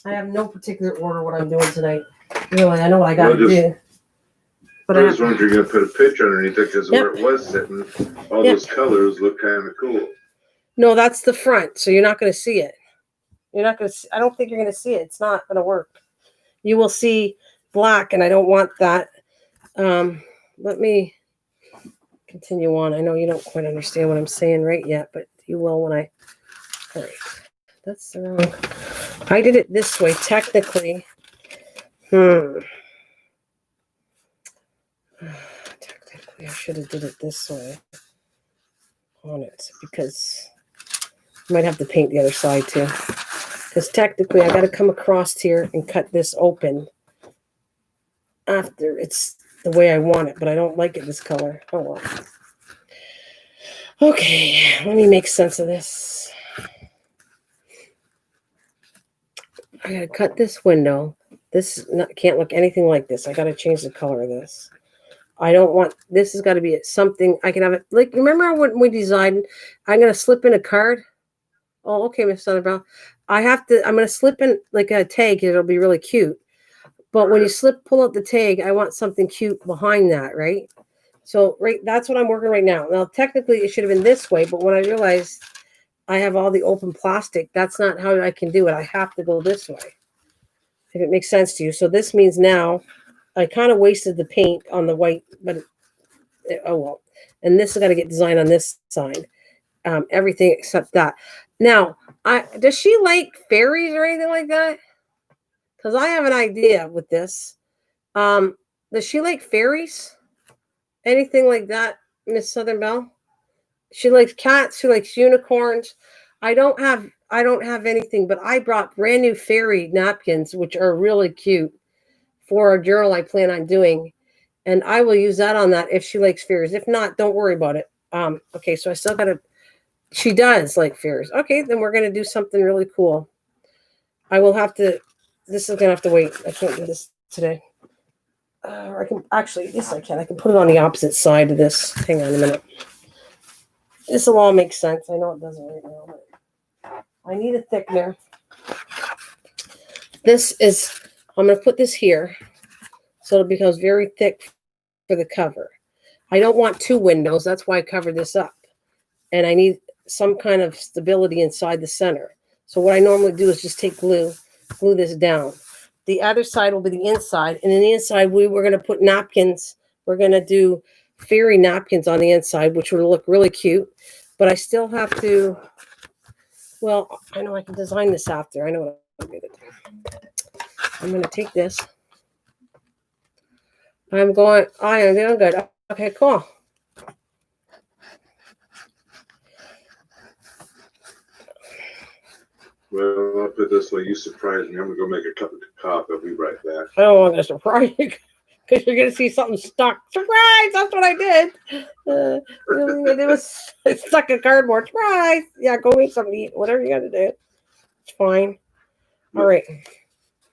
I have no particular order what I'm doing tonight. Really, I know what I got to do. But I was wondering if you're going to put a picture underneath it because where it was sitting, all those colors look kind of cool. No, that's the front, so you're not going to see it. You're not going to see, I don't think you're going to see it. It's not going to work. You will see black, and I don't want that. Let me continue on. I know you don't quite understand what I'm saying right yet, but you will when I... All right. That's the wrong... I did it this way, technically. Technically, I should have did it this way on it because I might have to paint the other side too. Because technically, I got to come across here and cut this open after it's the way I want it, but I don't like it this color. Oh well. Okay, let me make sense of this. I got to cut this window. This can't look anything like this. I got to change the color of this. I don't want, this has got to be something, I can have it, like, remember when we designed, I'm going to slip in a card? Oh, okay, Miss Sutherland. I'm going to slip in like a tag, it'll be really cute. But when you pull out the tag, I want something cute behind that, right? So, that's what I'm working right now. Now, technically, it should have been this way, but when I realized I have all the open plastic, that's not how I can do it. I have to go this way, if it makes sense to you. So this means now, I kind of wasted the paint on the white, but oh well. And this has got to get designed on this side. Everything except that. Now, does she like fairies or anything like that? Because I have an idea with this. Does she like fairies? Anything like that, Miss Southern Belle? She likes cats. She likes unicorns. I don't have anything, but I brought brand new fairy napkins, which are really cute, for a journal I plan on doing. And I will use that on that if she likes fairies. If not, don't worry about it. Okay, so I still got to... She does like fairies. Okay, then we're going to do something really cool. I will have to... This is going to have to wait. I can't do this today. I can... Actually, yes, I can. I can put it on the opposite side of this. Hang on a minute. This will all make sense. I know it doesn't right now, but I need a thickener. This is... I'm going to put this here so it becomes very thick for the cover. I don't want 2 windows. That's why I covered this up. And I need some kind of stability inside the center. So what I normally do is just take glue this down. The other side will be the inside. And in the inside, we're going to put napkins. We're going to do fairy napkins on the inside, which will look really cute. But I still have to... Well, I know I can design this after. I know what I'm going to do. I'm going to take this. I am doing good. Okay, cool. Well, I'll put it this way. You surprised me. I'm going to go make a cup of coffee. I'll be right back. I don't want to surprise you because you're going to see something stuck. Surprise! That's what I did. It was stuck in cardboard. Surprise! Yeah, go eat something to eat. Whatever you got to do. It's fine. All right.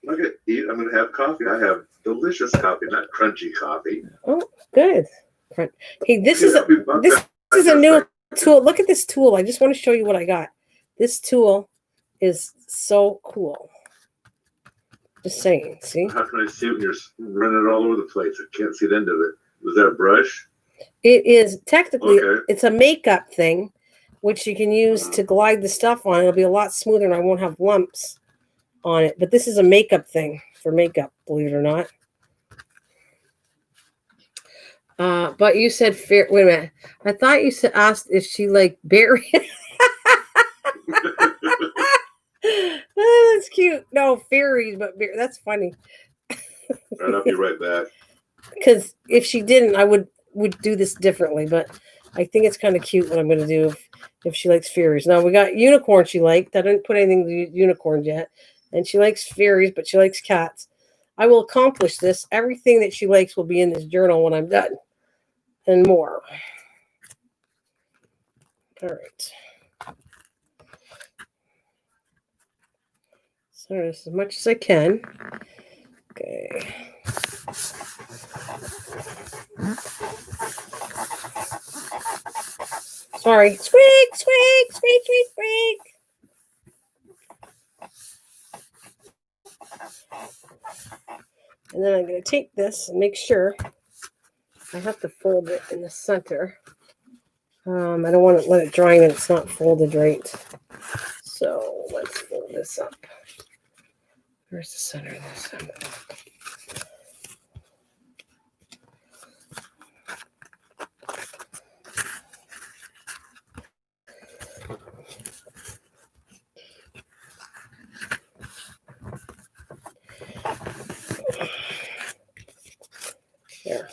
I'm going to eat. I'm going to have coffee. I have delicious coffee, not crunchy coffee. Oh, good. Hey, this is a new tool. Look at this tool. I just want to show you what I got. This tool is so cool. Just saying. See? How can I see it when you're running it all over the place? I can't see the end of it. Was that a brush? It is technically, It's a makeup thing, which you can use to glide the stuff on. It'll be a lot smoother and I won't have lumps on it. But this is a makeup thing for makeup, believe it or not. But you said wait a minute. I thought you asked if she liked berries. Oh, that's cute. No, fairies, but that's funny. I'll be right back. Because if she didn't, I would do this differently. But I think it's kind of cute what I'm going to do if she likes fairies. Now, we got unicorn she liked. I didn't put anything to unicorns yet. And she likes fairies, but she likes cats. I will accomplish this. Everything that she likes will be in this journal when I'm done. And more. All right. So as much as I can. Okay. Sorry. Squeak, squeak, squeak, squeak, squeak. And then I'm going to take this and make sure I have to fold it in the center. I don't want to let it dry and it's not folded right. So let's fold this up. Where's the center of this? There.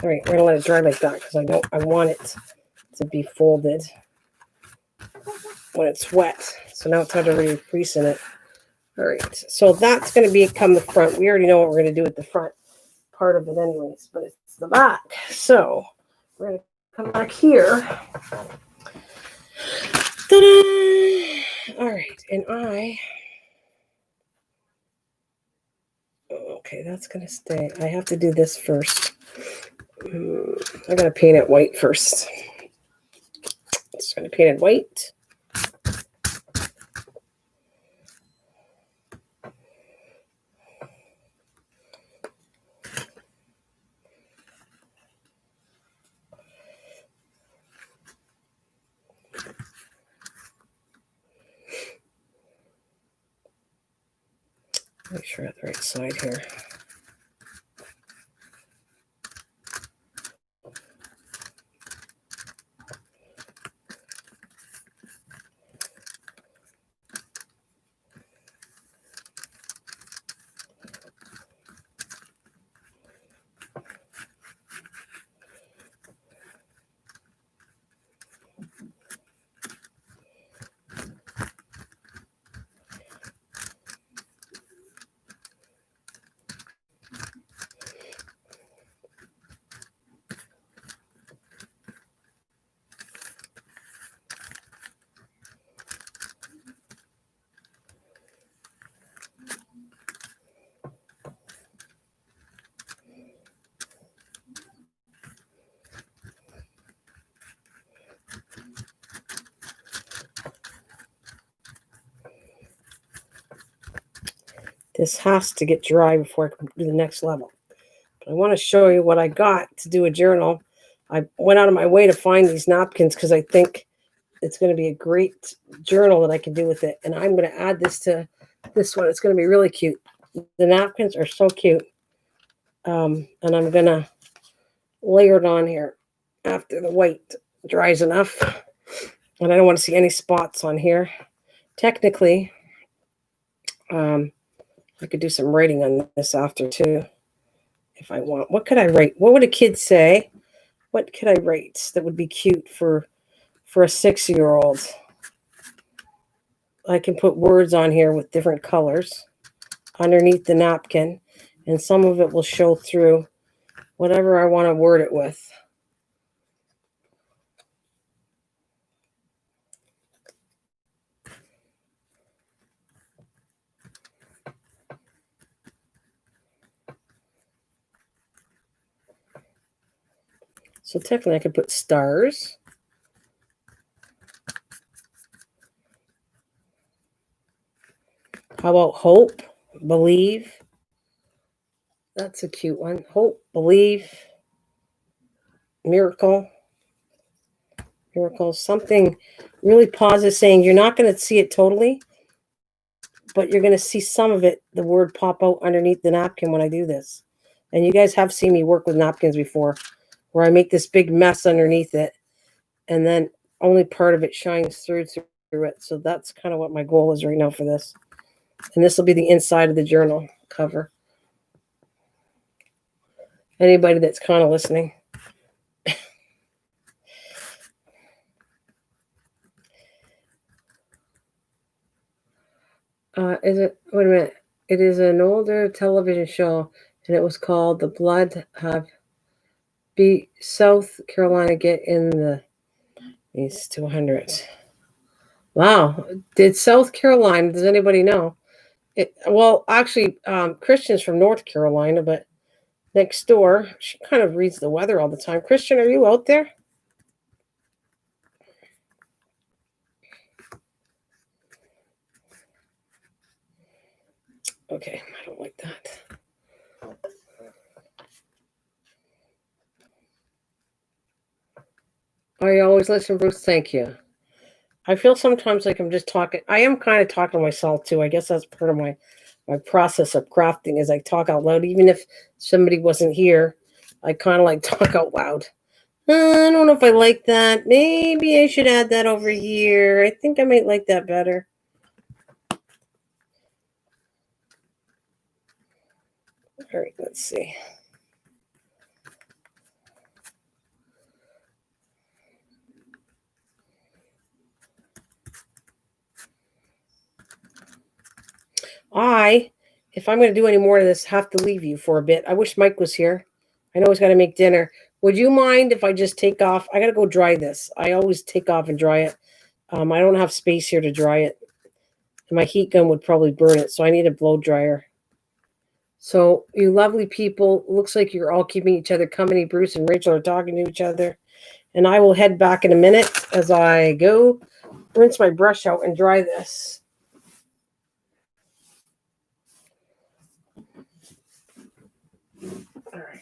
All right, we're gonna let it dry like that because I want it to be folded when it's wet. So now it's time to really crease in it. All right, so that's going to become the front. We already know what we're going to do with the front part of it anyways, but it's the back. So we're going to come back here. Ta-da! All right, and okay, that's going to stay. I have to do this first. I got to paint it white first. Just going to paint it white. Make sure I have the right side here. This has to get dry before I can do the next level. But I want to show you what I got to do a journal. I went out of my way to find these napkins because I think it's going to be a great journal that I can do with it. And I'm going to add this to this one. It's going to be really cute. The napkins are so cute. And I'm going to layer it on here after the white dries enough. And I don't want to see any spots on here. Technically, I could do some writing on this after too, if I want. What could I write? What would a kid say? What could I write that would be cute for a 6-year-old? I can put words on here with different colors underneath the napkin, and some of it will show through whatever I want to word it with. So technically I could put stars. How about hope, believe? That's a cute one. Hope, believe. miracle, something really positive, saying you're not going to see it totally, but you're going to see some of it, the word pop out underneath the napkin when I do this. And you guys have seen me work with napkins before, where I make this big mess underneath it, and then only part of it shines through it. So that's kind of what my goal is right now for this. And this will be the inside of the journal cover. Anybody that's kind of listening. Wait a minute. It is an older television show, and it was called The Blood Have Beat South Carolina Get in these 200s. Wow. Did South Carolina, does anybody know? Well, actually, Christian's from North Carolina, but next door, she kind of reads the weather all the time. Christian, are you out there? Okay, I don't like that. I always listen, Bruce. Thank you. I feel sometimes like I'm just talking. I am kind of talking to myself too. I guess that's part of my process of crafting is I talk out loud. Even if somebody wasn't here, I kind of like talk out loud. I don't know if I like that. Maybe I should add that over here. I think I might like that better. All right, let's see. If I'm going to do any more of this, have to leave you for a bit. I wish Mike was here. I know he's got to make dinner. Would you mind if I just take off? I got to go dry this. I always take off and dry it. I don't have space here to dry it. And my heat gun would probably burn it, so I need a blow dryer. So, you lovely people, looks like you're all keeping each other company. Bruce and Rachel are talking to each other. And I will head back in a minute as I go rinse my brush out and dry this. All right.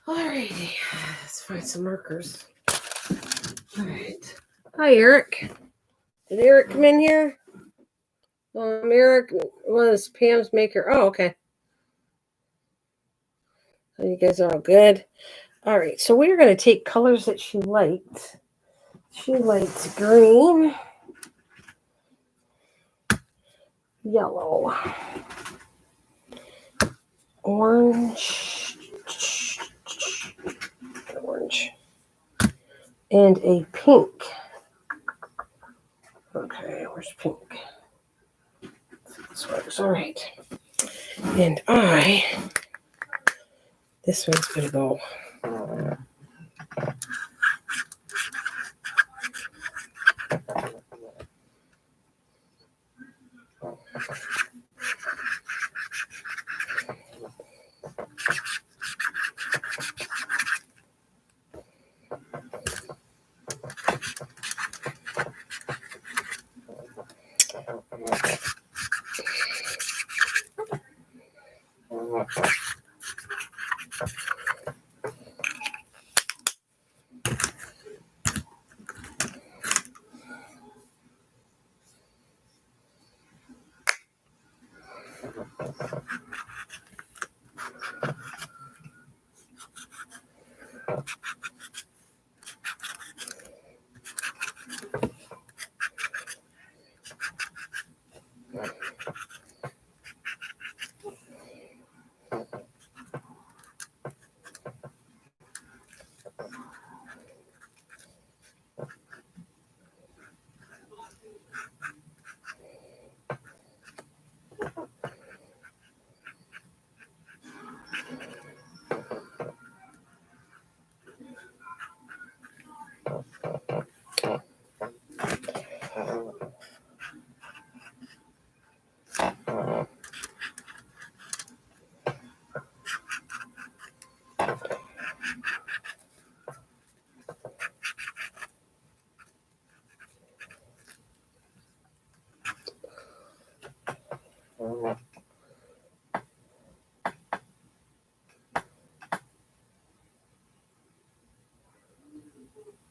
Alrighty, let's find some markers. All right. Hi, Eric. Did Eric come in here? Eric was Pam's maker. Oh, okay. So you guys are all good. All right, so we're going to take colors that she liked. She liked green, yellow, orange, and a pink. Okay, where's pink? This works. All right. And this one's going to go.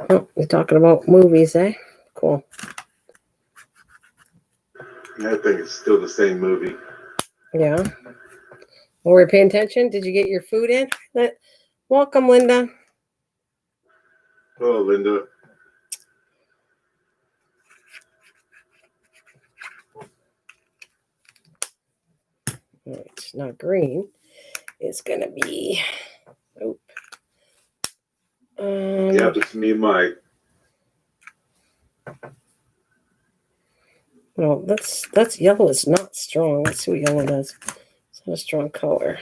Oh, you're talking about movies, eh? Cool. I think it's still the same movie. Yeah. Well, we're paying attention. Did you get your food in? Welcome, Linda. Hello, Linda. All right, it's not green. It's going to be... Oh. Yeah, it's me and Mike. Well, that's yellow. It's not strong. Let's see what yellow does. It's not a strong color.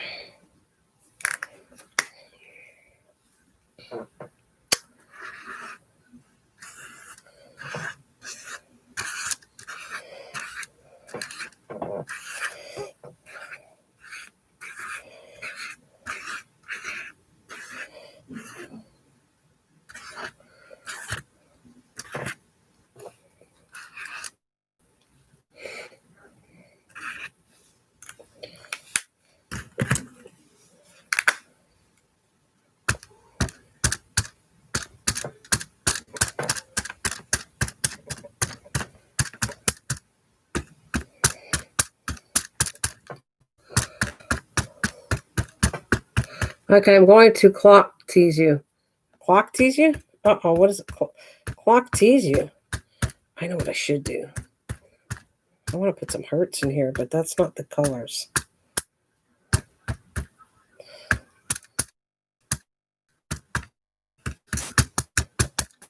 Okay, I'm going to clock tease you. Clock tease you? Uh-oh, what is it? Clock tease you. I know what I should do. I want to put some hearts in here, but that's not the colors.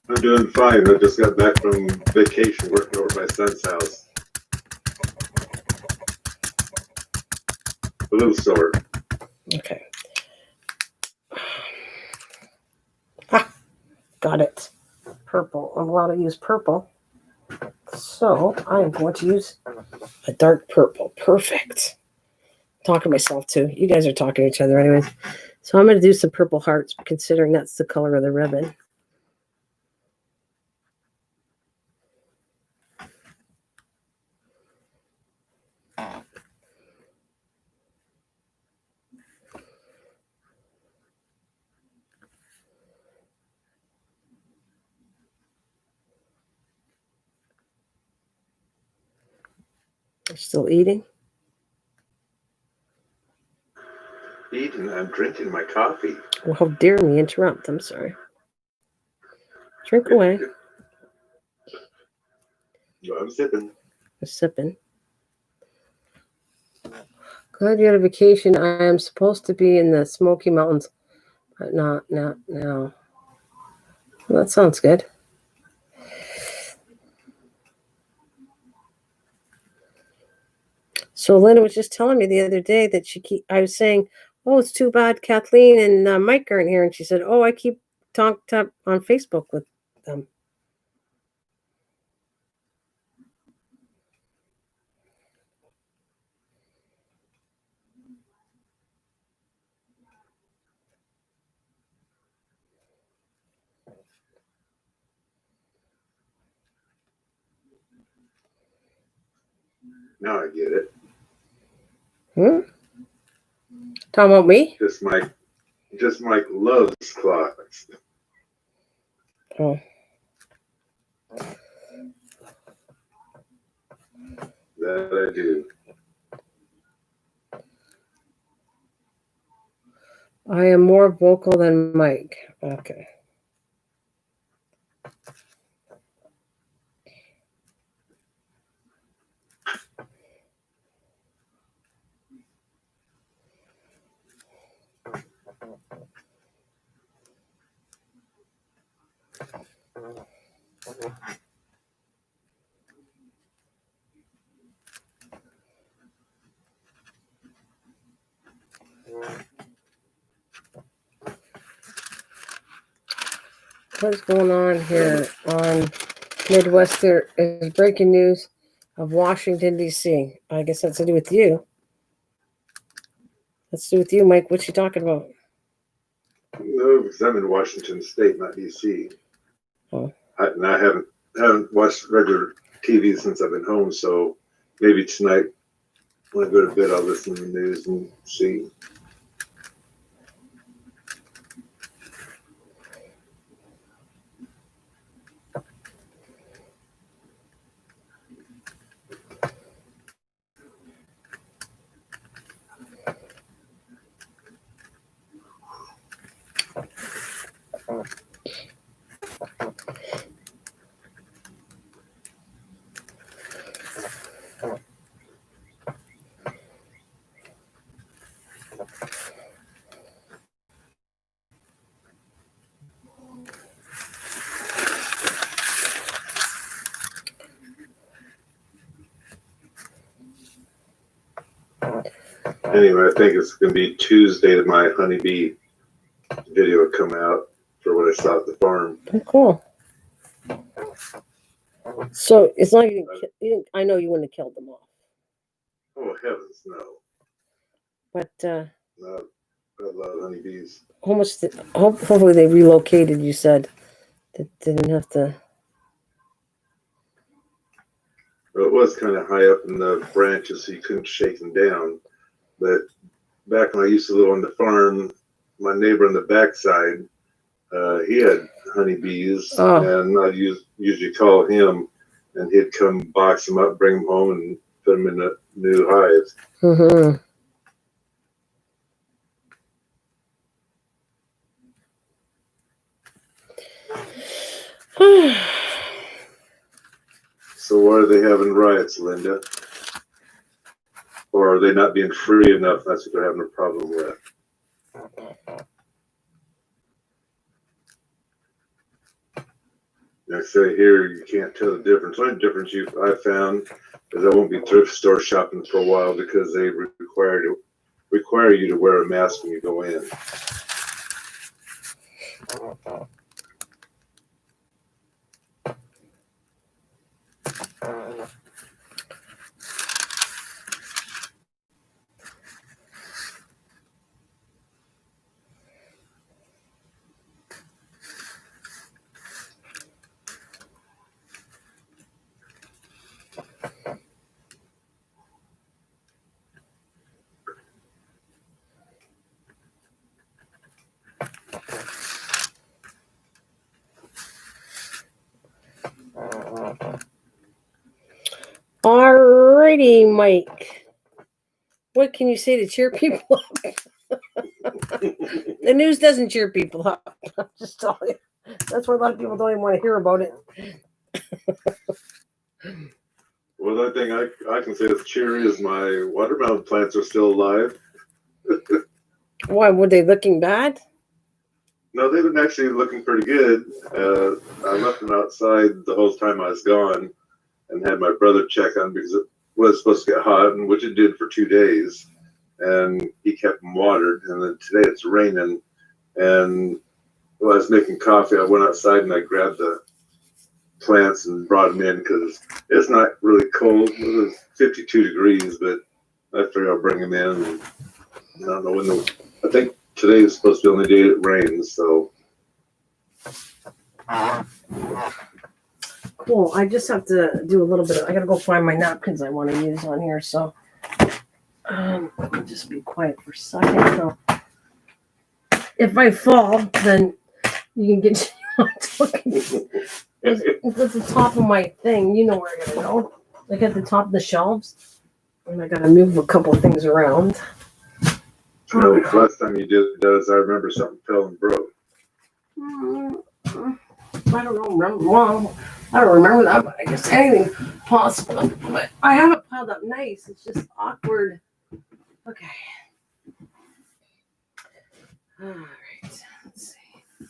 I'm doing fine. I just got back from vacation working over at my son's house. A little sore. Okay. Ah, got it. Purple. I'm allowed to use purple. So I'm going to use a dark purple. Perfect. Talking to myself too. You guys are talking to each other anyways. So I'm going to do some purple hearts, considering that's the color of the ribbon. You're still eating? Eating, I'm drinking my coffee. Well, how dare me interrupt? I'm sorry. Drink away. No, I'm sipping. You're sipping. Glad you had a vacation. I am supposed to be in the Smoky Mountains, but not now. Well, that sounds good. So Linda was just telling me the other day that I was saying, oh, it's too bad Kathleen and Mike aren't here. And she said, oh, I keep talking on Facebook with them. Now I get it. Talking about me? Just Mike loves clocks. Oh. That I do. I am more vocal than Mike. Okay. What's going on here on Midwest? There is breaking news of Washington, D.C. I guess that's to do with you. Let's do with you, Mike. What's she talking about? No, because I'm in Washington State, not D.C. Oh. And I haven't watched regular TV since I've been home. So maybe tonight when I go to bed, I'll listen to the news and see. Anyway, I think it's going to be Tuesday that my honeybee video will come out for what I saw at the farm. Oh, cool. So it's not I know you wouldn't have killed them all. Oh, heavens, no. But No, I love honeybees. Hopefully they relocated, you said. That didn't have to. Well, it was kind of high up in the branches, so you couldn't shake them down. But back when I used to live on the farm, my neighbor on the backside, he had honeybees, and I usually call him, and he'd come box them up, bring them home, and put them in a new hive. Mm-hmm. So why are they having riots, Linda? Or are they not being free enough? That's what they're having a problem with. I say here, you can't tell the difference. The only difference I found is I won't be thrift store shopping for a while because they require you to wear a mask when you go in. All righty, Mike. What can you say to cheer people up? The news doesn't cheer people up. I'm just telling you. That's why a lot of people don't even want to hear about it. Well, the thing I can say that's cheery is my watermelon plants are still alive. Why, were they looking bad? No, they've been actually looking pretty good. I left them outside the whole time I was gone and had my brother check on because it was supposed to get hot, and which it did for 2 days. And he kept them watered. And then today it's raining. And while I was making coffee, I went outside and I grabbed the plants and brought them in because it's not really cold. It was 52 degrees, but I figured I'll bring them in. And I don't know when I think today is supposed to be the only day it rains, so. Cool. I just have to do a little bit I gotta go find my napkins I want to use on here, so let me just be quiet for a second. So if I fall, then you can get talking. That's the top of my thing. You know where I gotta go. Like at the top of the shelves. And I gotta move a couple of things around. No, last time you did that, I remember something fell and broke. I don't remember. Well, I don't remember that, but I guess anything possible. But I have it piled up nice. It's just awkward. Okay. All right. Let's see.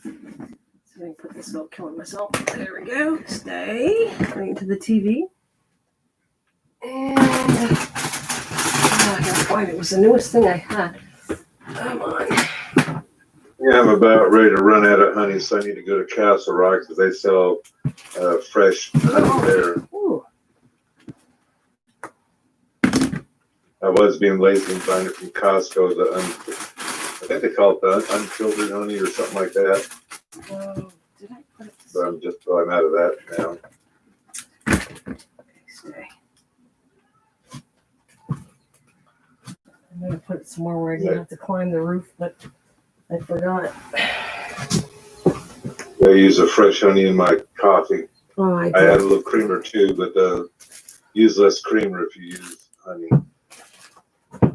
So I'm going to put this without killing myself. There we go. Stay. Going to the TV. And I gotta find it. It was the newest thing I had. Come on. Yeah, I'm about ready to run out of honey, so I need to go to Castle Rock because they sell fresh honey there. Ooh. I was being lazy and buying it from Costco. I think they call it the unfiltered honey or something like that. Did I put it? But I'm out of that now. Okay. I'm going to put it somewhere where I didn't have to climb the roof, but I forgot. I use a fresh honey in my coffee. Oh, I add a little creamer too, but use less creamer if you use honey. All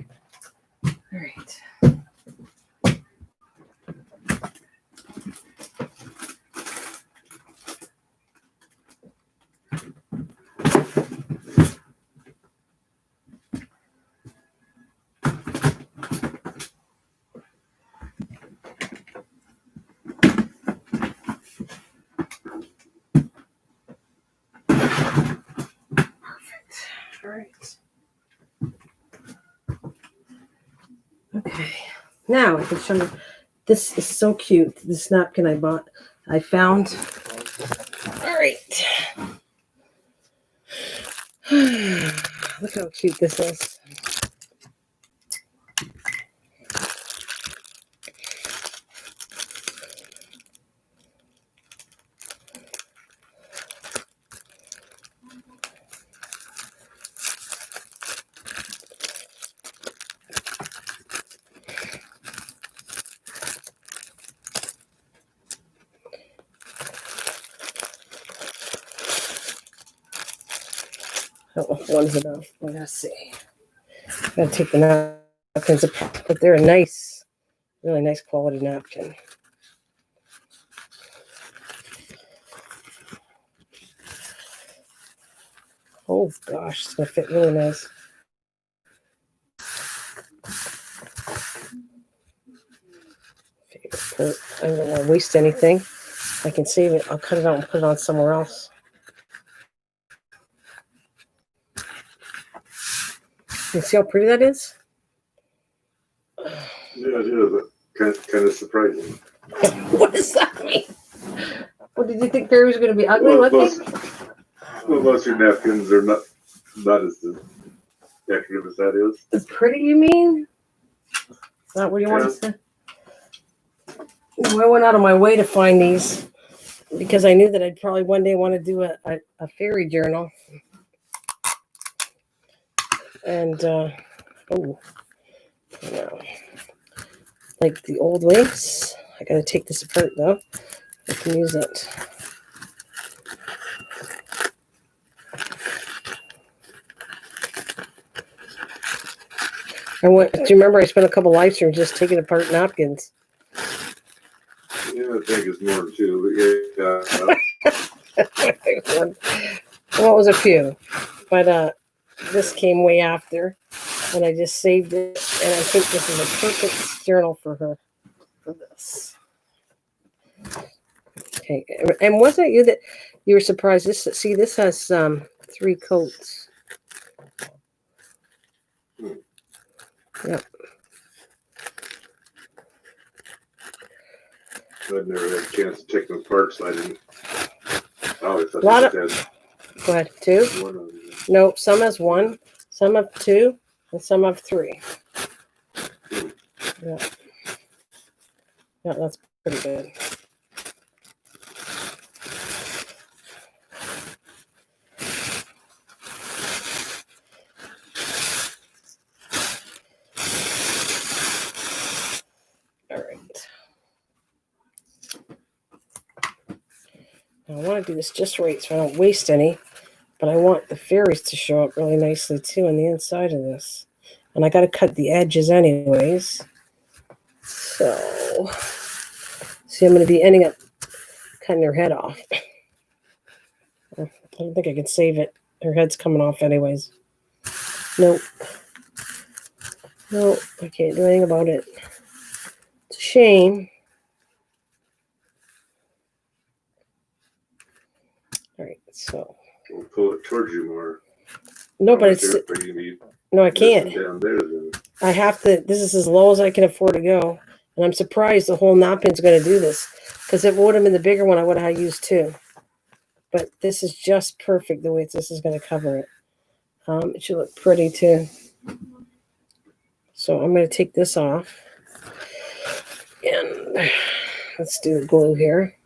right. All right. Okay. Now I can show you. This is so cute. This napkin I found. All right. Look how cute this is. I don't know if one's enough. We're gonna see. I'm gonna take the napkins apart, but they're a nice, really nice quality napkin. Oh gosh, it's gonna fit really nice. I don't want to waste anything. I can save it. I'll cut it out and put it on somewhere else. You see how pretty that is? Yeah, it is. Kind of surprising. What does that mean? What did you think they was going to be ugly looking? Most of your napkins are not as decorative as that is. It's pretty, you mean? Is that what you want to say? I went out of my way to find these because I knew that I'd probably one day want to do a fairy journal. And, like the old ways. I got to take this apart though. I can use it. Do you remember I spent a couple live streams just taking apart napkins? Yeah, I think it's more than two, but yeah. Well, it was a few, but this came way after, and I just saved it, and I think this is a perfect journal for her for this. Okay, and wasn't it you that you were surprised? This has 3 coats. Yep. I've never had a chance to take them apart, so I didn't. Oh, I thought Lot of, had go ahead, 2? one of them. No, some has 1, some have 2, and some have 3. Yeah. Yeah, that's pretty good. All right. Now I want to do this just right so I don't waste any, but I want the fairies to show up really nicely too on the inside of this. And I got to cut the edges anyways. So, see, I'm going to be ending up cutting her head off. I don't think I can save it. Her head's coming off anyways. Nope. Nope, I can't do anything about it. It's a shame. All right, so. We'll pull it towards you more. No, but it's. You need No, I can't. down there, then. I have to. This is as low as I can afford to go. And I'm surprised the whole napkin's going to do this. Because if it would have been the bigger one, I would have used 2. But this is just perfect the way this is going to cover it. It should look pretty too. So I'm going to take this off. And let's do the glue here.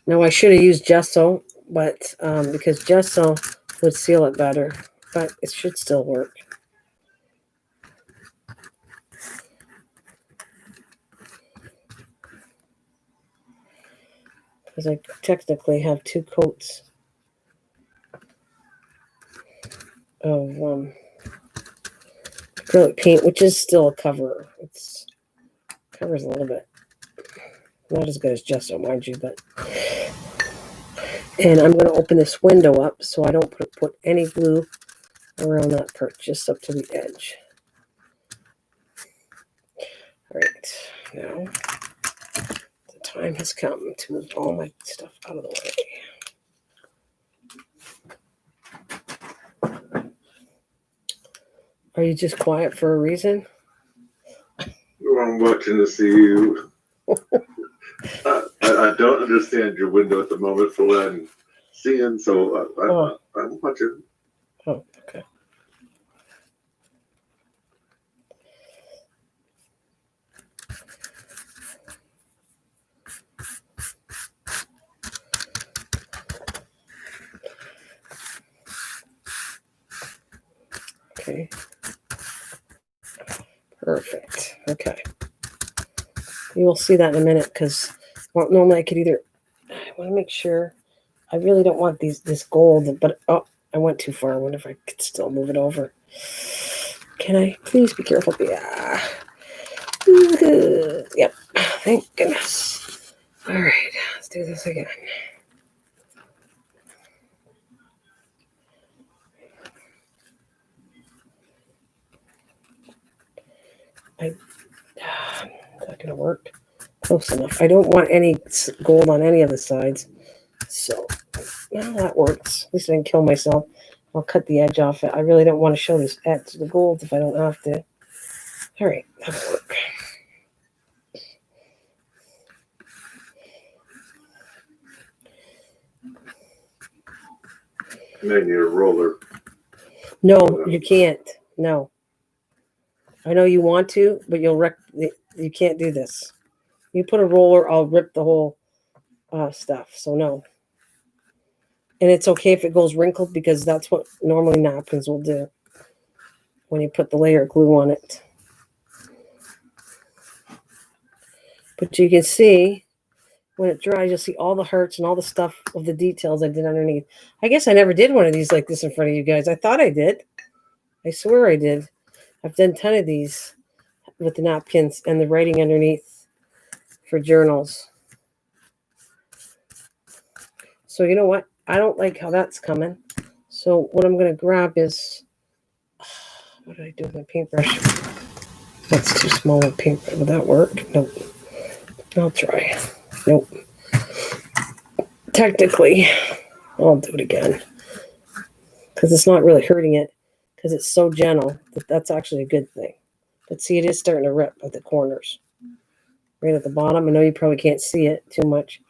Now I should have used gesso, but because gesso would seal it better. But it should still work. Because I technically have 2 coats of acrylic paint, which is still a cover. It covers a little bit. Not as good as gesso, mind you, but. And I'm going to open this window up so I don't put any glue around that part, just up to the edge. All right, now the time has come to move all my stuff out of the way. Are you just quiet for a reason? I'm watching to see you. I don't understand your window at the moment for what I'm seeing, so I'm watching. Oh, okay. Okay. Perfect. Okay. You will see that in a minute because normally I could either. I want to make sure. I really don't want this gold, but I went too far. I wonder if I could still move it over. Can I please be careful? Yeah. Yep. Thank goodness. All right. Let's do this again. Is that going to work? Close enough. I don't want any gold on any of the sides. So, well, that works. At least I didn't kill myself. I'll cut the edge off it. I really don't want to show this edge, the gold, if I don't have to. All right, that'll work. You need a roller. No, you can't. No. I know you want to, but you can't do this. You put a roller, I'll rip the whole stuff. So no. And it's okay if it goes wrinkled because that's what normally napkins will do when you put the layer of glue on it. But you can see when it dries, you'll see all the hearts and all the stuff of the details I did underneath. I guess I never did one of these like this in front of you guys. I thought I did. I swear I did. I've done a ton of these with the napkins and the writing underneath for journals. So you know what? I don't like how that's coming. So what I'm going to grab is, what did I do with my paintbrush? That's too small a paintbrush. Will that work? Nope. I'll try. Nope. Technically, I'll do it again. Because it's not really hurting it. Because it's so gentle that that's actually a good thing. But see, it is starting to rip at the corners. Right at the bottom. I know you probably can't see it too much.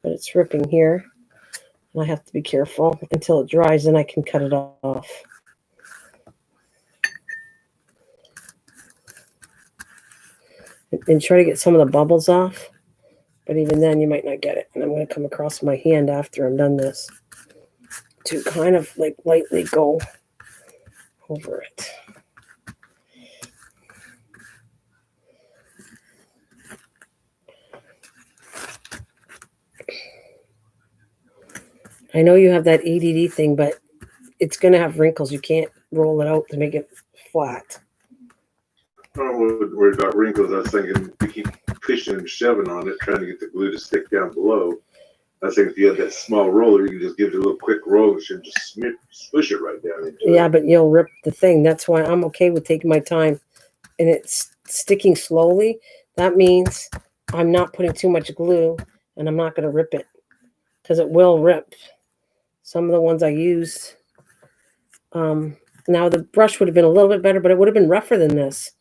But it's ripping here. And I have to be careful until it dries. Then I can cut it off. And try to get some of the bubbles off. But even then, you might not get it. And I'm going to come across my hand after I'm done this to kind of like lightly go over it. I know you have that ADD thing, but it's going to have wrinkles. You can't roll it out to make it flat. I wasn't worried about wrinkles. I was thinking we keep pushing and shoving on it, trying to get the glue to stick down below. I was thinking if you had that small roller, you can just give it a little quick roll. It should just smush it right down into it. Yeah, but you'll rip the thing. That's why I'm okay with taking my time. And it's sticking slowly. That means I'm not putting too much glue, and I'm not going to rip it because it will rip. Some of the ones I used. Now the brush would have been a little bit better, but it would have been rougher than this.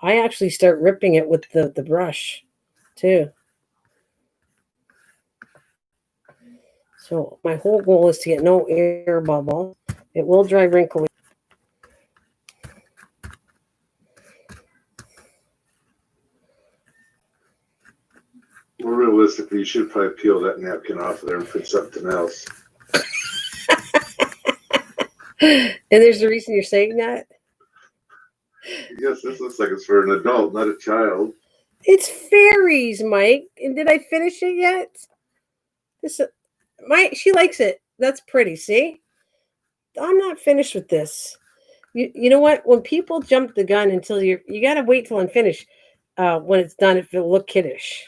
I actually start ripping it with the brush too. So my whole goal is to get no air bubble. It will dry wrinkly. Well, realistically, you should probably peel that napkin off of there and put something else. And there's a reason you're saying that? Yes, this looks like it's for an adult, not a child. It's fairies, Mike. And did I finish it yet? She likes it. That's pretty, see? I'm not finished with this. You know what? When people jump the gun until you got to wait till I'm finished. When it's done, it'll look kiddish.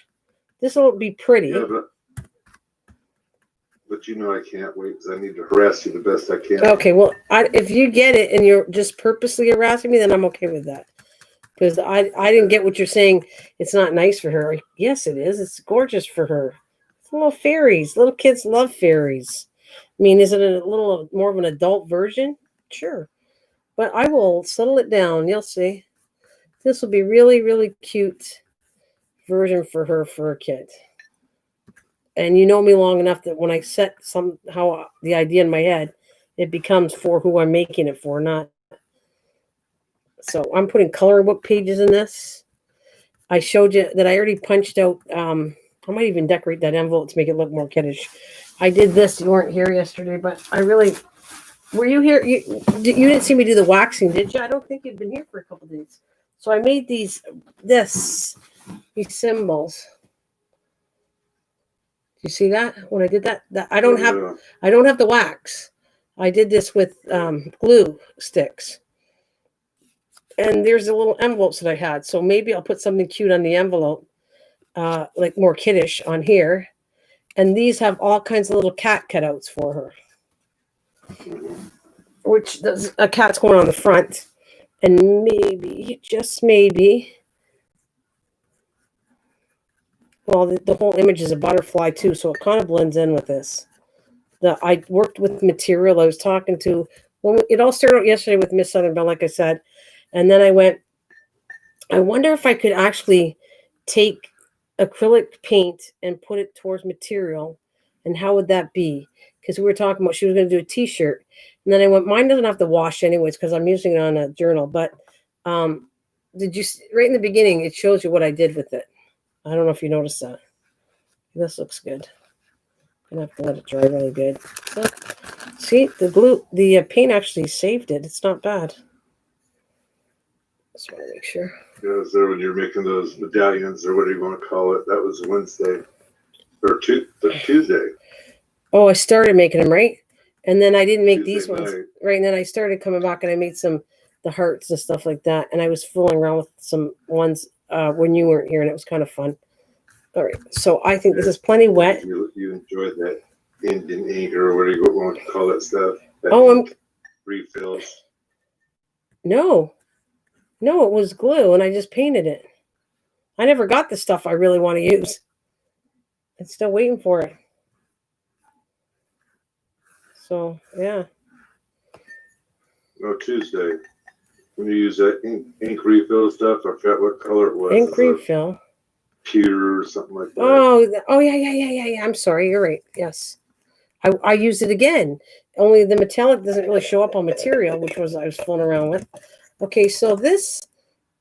This will be pretty. Yeah, but you know I can't wait because I need to harass you the best I can. Okay, well, if you get it and you're just purposely harassing me, then I'm okay with that. Because I didn't get what you're saying. It's not nice for her. Yes, it is. It's gorgeous for her. It's little fairies. Little kids love fairies. I mean, is it a little more of an adult version? Sure. But I will settle it down. You'll see. This will be really, really cute version for her for a kid. And you know me long enough that when I set somehow the idea in my head, it becomes for who I'm making it for, not. So I'm putting coloring book pages in this. I showed you that I already punched out. I might even decorate that envelope to make it look more kiddish. I did this. You weren't here yesterday, but I really. Were you here? You didn't see me do the waxing, did you? I don't think you'd been here for a couple of days. So I made these symbols. You see that when I did that? I don't have the wax. I did this with glue sticks. And there's the little envelopes that I had. So maybe I'll put something cute on the envelope, like more kiddish on here. And these have all kinds of little cat cutouts for her. Which there's a cat's going on the front. And maybe, just maybe, well, the whole image is a butterfly too, so it kind of blends in with this. I worked with material. I was talking to, it all started out yesterday with Miss Southern Belle, like I said. And then I wonder if I could actually take acrylic paint and put it towards material. And how would that be? Because we were talking about she was going to do a t-shirt. And then I went, mine doesn't have to wash anyways because I'm using it on a journal. But did you, right in the beginning, it shows you what I did with it. I don't know if you noticed that. This looks good. I'm going to have to let it dry really good. Look, see, the paint actually saved it. It's not bad. Just want to make sure. Yeah, it was there when you were making those medallions or whatever you want to call it. That was Wednesday. or Tuesday. Oh, I started making them, right? And then I didn't make Tuesday these ones, night. right? And then I started coming back and I made the hearts and stuff like that. And I was fooling around with some ones when you weren't here, and it was kind of fun. All right, so I think this is plenty wet. You enjoyed that Indian ink or whatever you want to call that stuff. That refills. No, it was glue, and I just painted it. I never got the stuff I really want to use. I'm still waiting for it. So, yeah. No, Tuesday. When you use that ink refill stuff, I forgot what color it was. Ink refill. Pewter or something like that. Oh, yeah. I'm sorry. You're right. Yes. I used it again. Only the metallic doesn't really show up on material, which was I was fooling around with. Okay, so this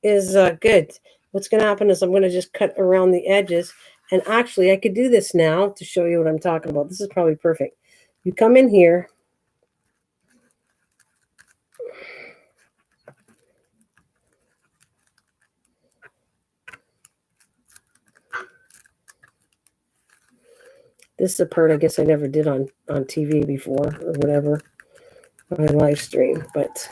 is good. What's going to happen is I'm going to just cut around the edges. And actually, I could do this now to show you what I'm talking about. This is probably perfect. You come in here. This is a part I guess I never did on TV before or whatever. On my live stream, but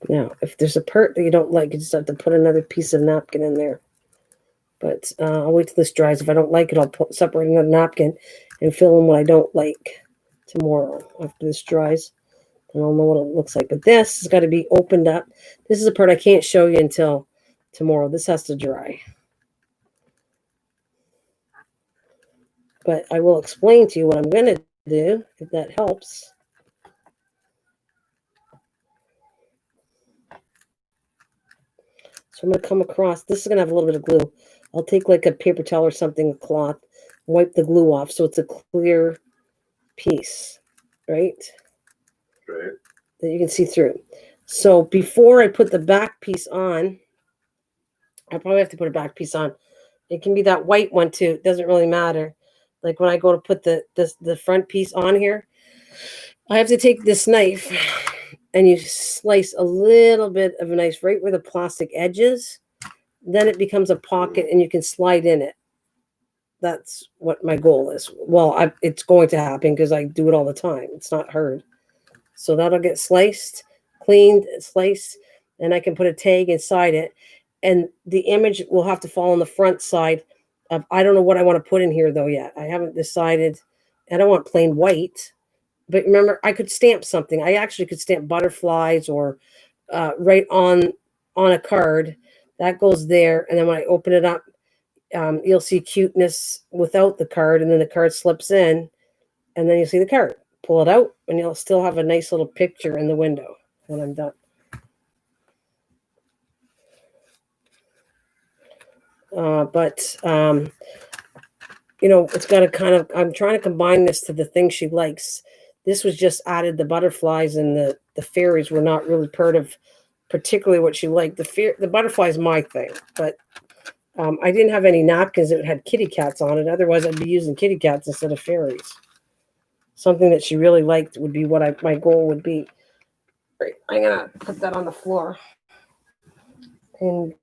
now, if there's a part that you don't like, you just have to put another piece of napkin in there. But I'll wait till this dries. If I don't like it, I'll separate another napkin and fill in what I don't like tomorrow after this dries. And I'll know what it looks like. But this has got to be opened up. This is a part I can't show you until tomorrow. This has to dry. But I will explain to you what I'm going to do, if that helps. So I'm going to come across. This is going to have a little bit of glue. I'll take like a paper towel or something, a cloth, wipe the glue off so it's a clear piece, right? Right. That you can see through. So before I put the back piece on, I probably have to put a back piece on. It can be that white one too. It doesn't really matter. Like when I go to put the front piece on here, I have to take this knife and you slice a little bit of a knife right where the plastic edge is. Then it becomes a pocket and you can slide in it. That's what my goal is. Well, it's going to happen because I do it all the time. It's not hard. So that'll get sliced, cleaned, sliced, and I can put a tag inside it. And the image will have to fall on the front side of, I don't know what I want to put in here though yet. I haven't decided. I don't want plain white. But remember, I could stamp something. I actually could stamp butterflies or right on a card. That goes there. And then when I open it up, you'll see cuteness without the card. And then the card slips in. And then you see the card. Pull it out, and you'll still have a nice little picture in the window when I'm done. It's got to kind of, I'm trying to combine this to the things she likes. This was just added. The butterflies and the fairies were not really part of particularly what she liked. The butterflies my thing, but I didn't have any napkins that had kitty cats on it. Otherwise, I'd be using kitty cats instead of fairies. Something that she really liked would be what my goal would be. Right, I'm gonna put that on the floor. And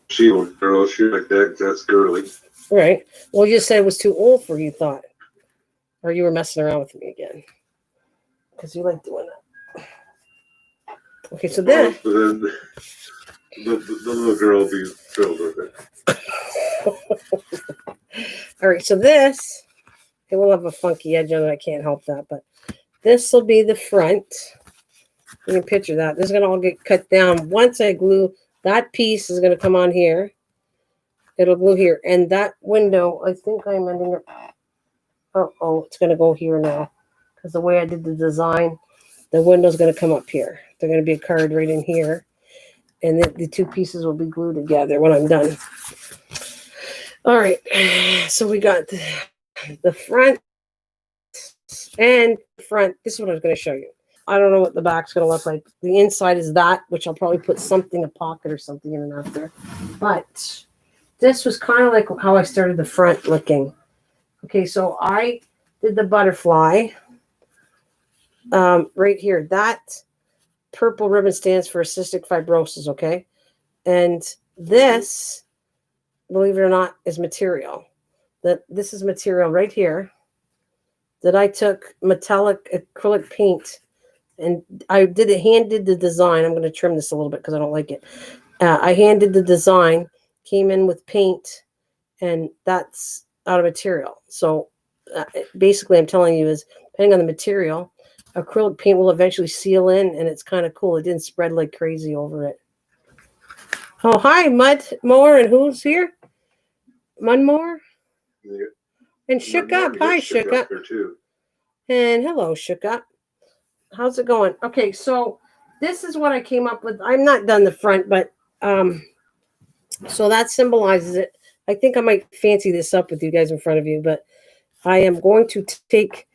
She like that. That's girly. Right. Well, you just said it was too old for you, thought, or you were messing around with me again, because you like doing that. Okay, so then the little girl will be thrilled with it. All right, so this, it will have a funky edge on it. I can't help that, but this will be the front. You can picture that. This is going to all get cut down. Once I glue, that piece is going to come on here. It'll glue here. And that window, I think I'm ending up, oh, it's going to go here now. Because the way I did the design, the window's going to come up here. They're going to be a card right in here. And then the two pieces will be glued together when I'm done. All right. So we got the front and front. This is what I was going to show you. I don't know what the back's going to look like. The inside is that, which I'll probably put something, a pocket or something in and out there. But this was kind of like how I started the front looking. Okay, so I did the butterfly right here. That purple ribbon stands for cystic fibrosis, okay? And this, believe it or not, is material. This is material right here that I took metallic acrylic paint. And I hand did the design. I'm going to trim this a little bit because I don't like it. I hand did the design, came in with paint, and that's out of material. So basically I'm telling you is, depending on the material, acrylic paint will eventually seal in, and it's kind of cool. It didn't spread like crazy over it. Oh, hi, Mud Mower, and who's here? Mud Mower? Yeah. And Shook Up. Hi, Shook Up. And hello, Shook Up. How's it going? Okay, so this is what I came up with. I'm not done the front, but so that symbolizes it. I think I might fancy this up with you guys in front of you, but I am going to take,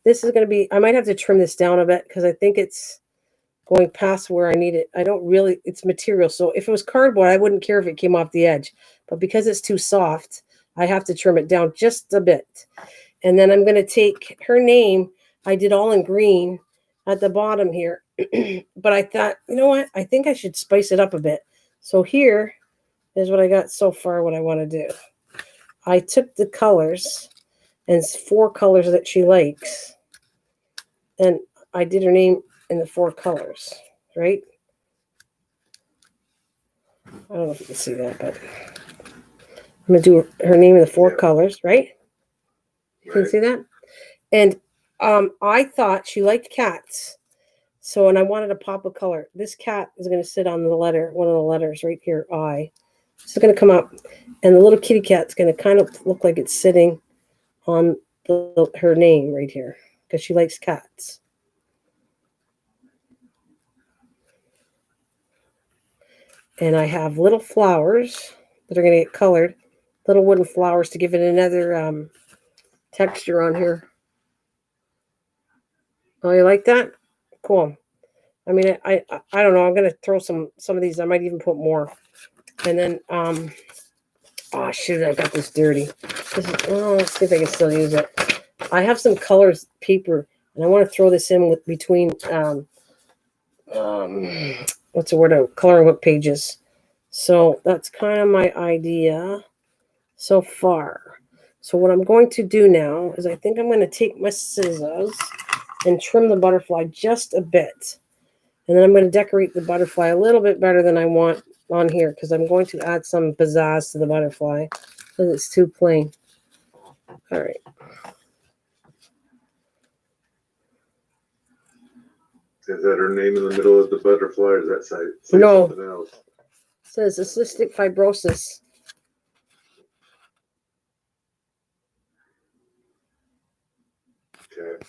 this is going to be, I might have to trim this down a bit because I think it's going past where I need it. I don't really, it's material. So if it was cardboard, I wouldn't care if it came off the edge, but because it's too soft, I have to trim it down just a bit. And then I'm going to take her name. I did all in green at the bottom here, but I thought, you know what? I think I should spice it up a bit. So here is what I got so far, what I want to do. I took the colors, and it's 4 colors that she likes, and I did her name in the 4 colors, right? I don't know if you can see that, but I'm going to do her name in the 4 colors, right? You can see that? And I thought she liked cats. So, and I wanted to pop a color. This cat is going to sit on the letter, one of the letters right here, I. It's going to come up, and the little kitty cat's going to kind of look like it's sitting on her name right here because she likes cats. And I have little flowers that are going to get colored, little wooden flowers to give it another texture on here. Oh, you like that? Cool. I mean, I don't know. I'm going to throw some of these. I might even put more. And then, oh, shoot, I got this dirty. Let's see if I can still use it. I have some colors paper, and I want to throw this in with between, what's the word, coloring book pages. So that's kind of my idea so far. So what I'm going to do now is I think I'm going to take my scissors and trim the butterfly just a bit. And then I'm going to decorate the butterfly a little bit better than I want on here because I'm going to add some pizzazz to the butterfly because it's too plain. All right. Is that her name in the middle of the butterfly, or does that say no. something else? It says cystic fibrosis. Okay.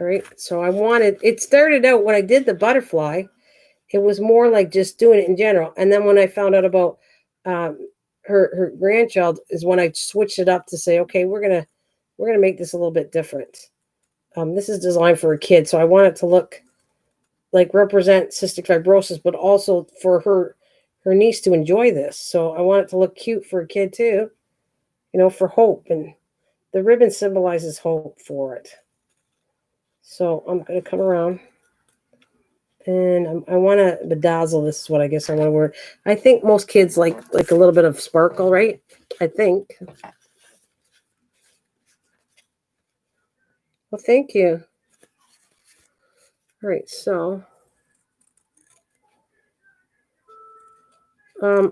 All right. So it started out when I did the butterfly, it was more like just doing it in general. And then when I found out about her grandchild is when I switched it up to say, okay, we're gonna make this a little bit different. This is designed for a kid, so I want it to look like represent cystic fibrosis, but also for her niece to enjoy this. So I want it to look cute for a kid too, for hope. And the ribbon symbolizes hope for it. So I'm going to come around and I want to bedazzle. This is what I guess I want to wear. I think most kids like a little bit of sparkle, right? I think. Well, thank you. All right, so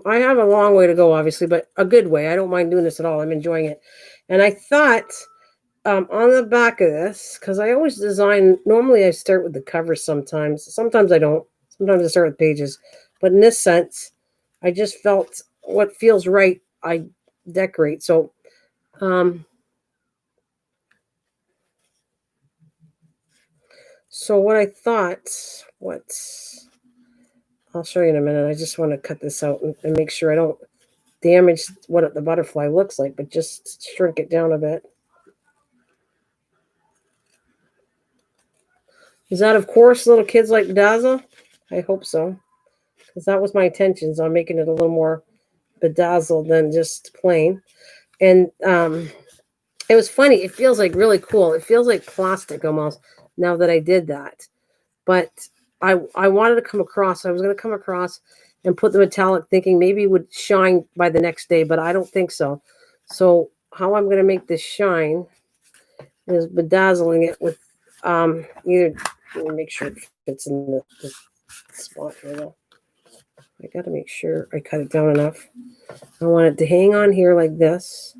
I have a long way to go, obviously, but a good way. I don't mind doing this at all. I'm enjoying it. And I thought on the back of this, because I always design, normally I start with the cover sometimes. Sometimes I don't. Sometimes I start with pages. But in this sense, I just felt what feels right, I decorate. So, what I thought, I'll show you in a minute. I just want to cut this out and make sure I don't damage what the butterfly looks like, but just shrink it down a bit. Is that, of course, little kids like bedazzle? I hope so, because that was my intentions on making it a little more bedazzled than just plain. And it was funny. It feels like really cool. It feels like plastic almost now that I did that. But I wanted to come across. I was going to come across and put the metallic, thinking maybe it would shine by the next day, but I don't think so. So how I'm going to make this shine is bedazzling it with either. Let me make sure it fits in the spot here, though. I got to make sure I cut it down enough. I want it to hang on here like this,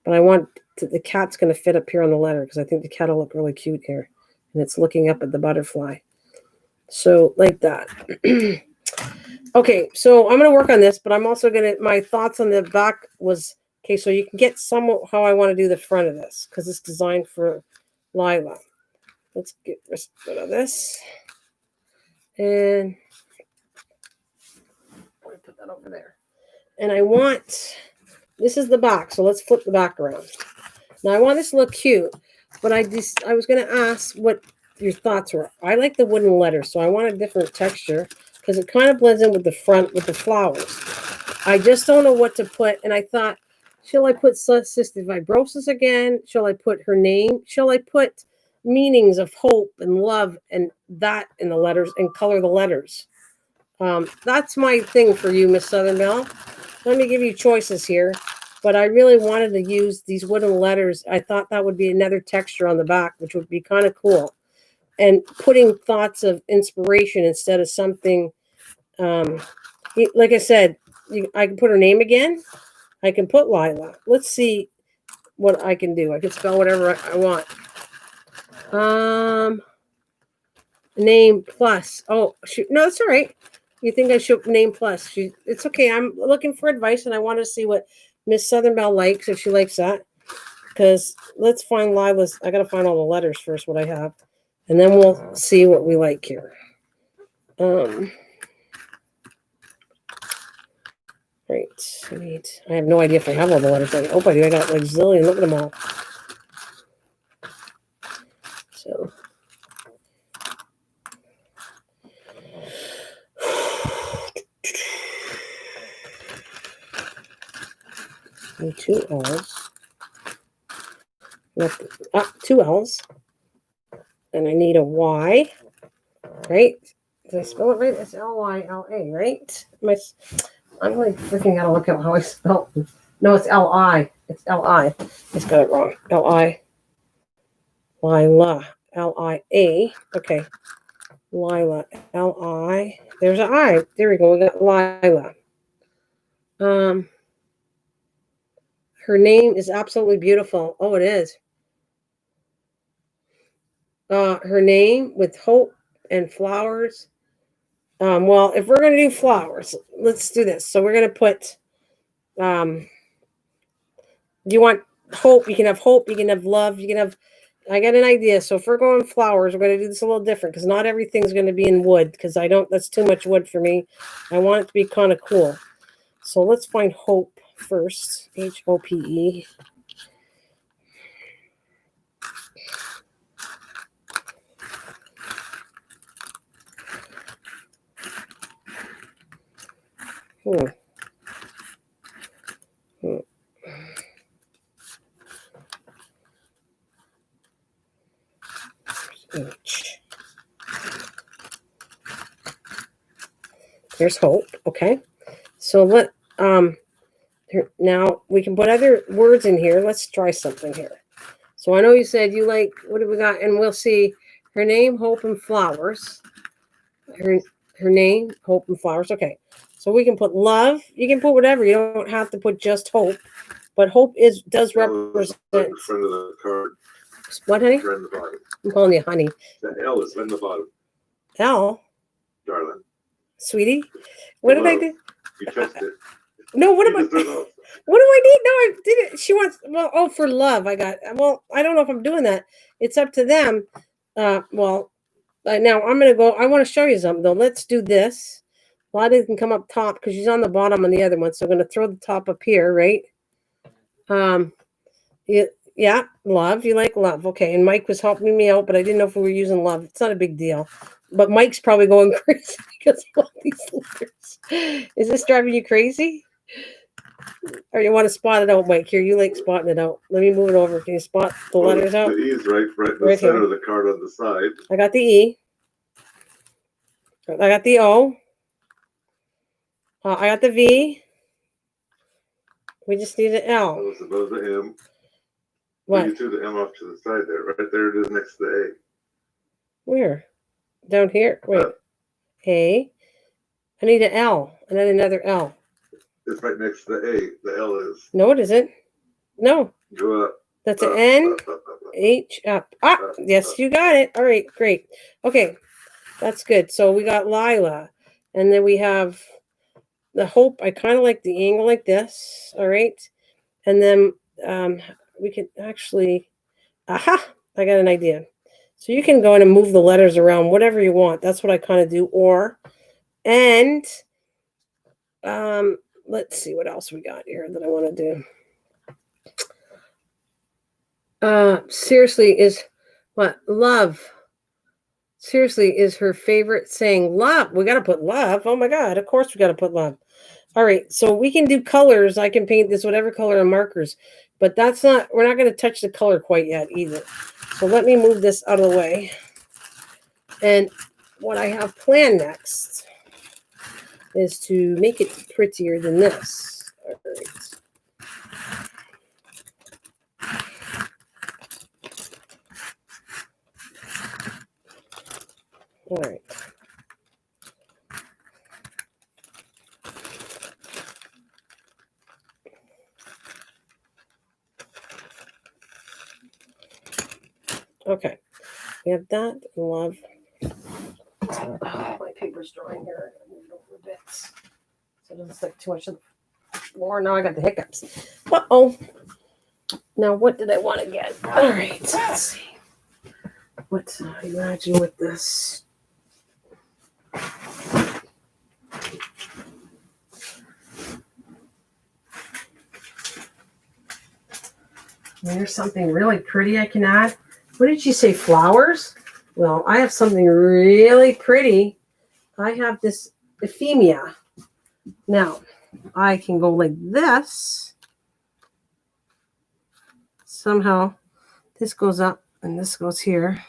but I want the cat's going to fit up here on the letter because I think the cat will look really cute here, and it's looking up at the butterfly. So like that. Okay, so I'm going to work on this, but I'm also going to, my thoughts on the back was, okay, so you can get somewhat how I want to do the front of this because it's designed for Lila. Let's get rid of this. And I'm going to put that over there. And I want, this is the back, so let's flip the back around. Now I want this to look cute, but I was going to ask what your thoughts were. I like the wooden letters, so I want a different texture because it kind of blends in with the front with the flowers. I just don't know what to put, and I thought, shall I put cystic fibrosis again? Shall I put her name? Shall I put meanings of hope and love and that in the letters and color the letters? That's my thing for you, Miss Southern Belle. Let me give you choices here. But I really wanted to use these wooden letters. I thought that would be another texture on the back, which would be kind of cool. And putting thoughts of inspiration instead of something, like I said, I can put her name again. I can put Lila. Let's see what I can do. I can spell whatever I want. Name plus. Oh, shoot. No, that's all right. You think I should name plus? It's okay. I'm looking for advice, and I want to see what Miss Southern Belle likes, if she likes that. Because let's find Lila's. I got to find all the letters first, what I have. And then we'll see what we like here. Right. I have no idea if I have all the letters. I hope I do. I got like zillion. Look at them all. So. And two L's. Two L's. And I need a Y. Right? Did I spell it right? It's Lyla, right? I'm like freaking out to look at how I spell it. No, it's Li. It's Li. I got it wrong. Li. Lila. Lia. Okay. Lila. Li. There's an I. There we go. We got Lila. Her name is absolutely beautiful. Oh, it is. Her name with hope and flowers. Well, if we're going to do flowers, let's do this. So we're going to put, do you want hope? You can have hope. You can have love. You can have, I got an idea. So if we're going flowers, we're going to do this a little different because not everything's going to be in wood because that's too much wood for me. I want it to be kind of cool. So let's find hope first. Hope. H. There's hope. Okay. So now we can put other words in here. Let's try something here. So I know you said you like, what do we got? And we'll see her name, hope, and flowers. Her name, hope, and flowers. Okay. So we can put love. You can put whatever. You don't have to put just hope. But hope does represent. The front of the card. What, honey? Right in the bottom. I'm calling you honey. The L is in the bottom. L? Darling. Sweetie? What did I do? You touched it. No, what am I? What do I need? No, I did it. She wants, for love. I don't know if I'm doing that. It's up to them. Now I'm going to go. I want to show you something, though. Let's do this. Lottie can come up top because she's on the bottom on the other one. So I'm going to throw the top up here, right? Yeah, love. You like love. Okay, and Mike was helping me out, but I didn't know if we were using love. It's not a big deal. But Mike's probably going crazy because of all these letters. Is this driving you crazy? Or you want to spot it out, Mike? Here, you like spotting it out. Let me move it over. Can you spot the letters out? The E's right in the center of the card on the side. I got the E. I got the O. I got the V. We just need an L. That was above the M. What? You threw the M off to the side there. Right there it is next to the A. Where? Down here? Wait. A. I need an L. And then another L. It's right next to the A. The L is. No, it isn't. No. Go up. That's an N. H. Up. Yes, you got it. All right, great. Okay. That's good. So we got Lila. And then we have the hope. I kind of like the angle like this. All right. And then we can actually, I got an idea. So you can go in and move the letters around, whatever you want. That's what I kind of do. Let's see what else we got here that I want to do. Seriously is what? Love. Seriously is her favorite saying. Love. We got to put love. Oh my God. Of course we got to put love. All right. So we can do colors. I can paint this whatever color on markers, but we're not going to touch the color quite yet either. So let me move this out of the way. And what I have planned next is to make it prettier than this. All right. All right. Okay. We have that. Love. My paper's drying here. I moved over bits so it doesn't stick too much to the floor. Now I got the hiccups. Uh-oh. Now what did I want to get? All right. Let's see. What I imagine with this. There's something really pretty I can add. What did you say? Flowers? Well, I have something really pretty. I have this ephemia. Now, I can go like this. Somehow, this goes up and this goes here.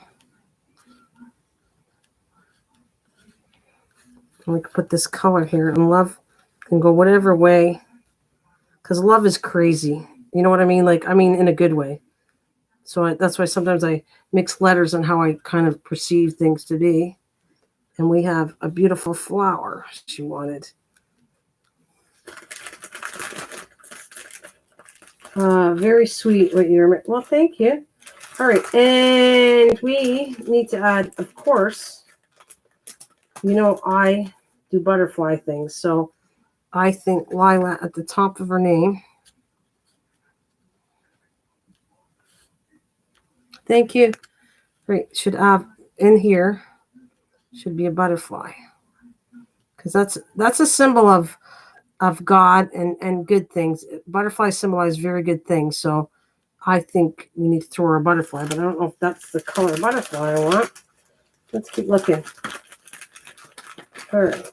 And we can put this color here, and love can go whatever way. Because love is crazy. You know what I mean? In a good way. So that's why sometimes I mix letters and how I kind of perceive things to be. And we have a beautiful flower she wanted. Very sweet what you're... Well, thank you. All right. And we need to add, of course, I do butterfly things. So I think Lila at the top of her name. Thank you. Right, should have in here should be a butterfly, because that's a symbol of God and good things. Butterflies symbolize very good things. So I think we need to throw her a butterfly, but I don't know if that's the color butterfly I want. Let's keep looking. All right.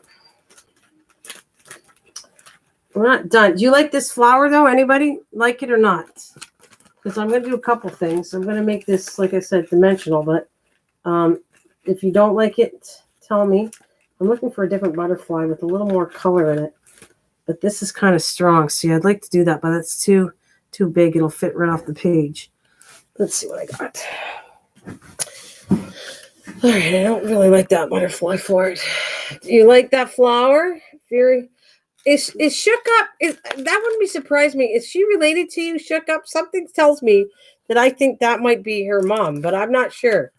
We're not done. Do you like this flower though? Anybody like it or not? Because I'm going to do a couple things. I'm going to make this, like I said, dimensional. But if you don't like it, tell me. I'm looking for a different butterfly with a little more color in it. But this is kind of strong. See, I'd like to do that, but that's too big. It'll fit right off the page. Let's see what I got. All right, I don't really like that butterfly for it. Do you like that flower? Is Shook Up? That wouldn't be surprise me. Is she related to you, Shook Up? Something tells me that I think that might be her mom, but I'm not sure.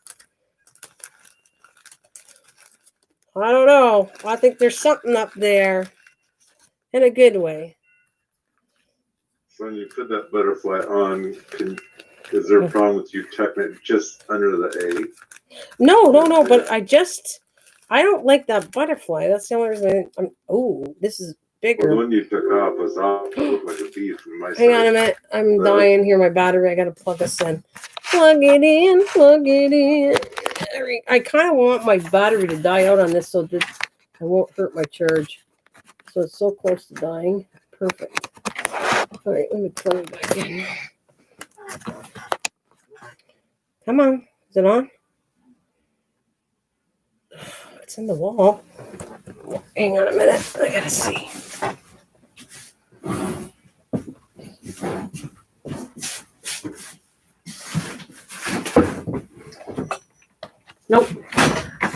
I don't know. I think there's something up there in a good way. So when you put that butterfly on, is there a problem with you tucking it just under the A? No. But I don't like that butterfly. That's the only reason. This is bigger. Well, the one you took off was off. It looked like a bee from my side. Hang on a minute. I'm dying here. My battery. I got to plug this in. Plug it in. Plug it in. I kind of want my battery to die out on this so that I won't hurt my charge. So it's so close to dying. Perfect. All right, let me plug it back in. Come on. Is it on? It's in the wall. Hang on a minute. I gotta see. Nope.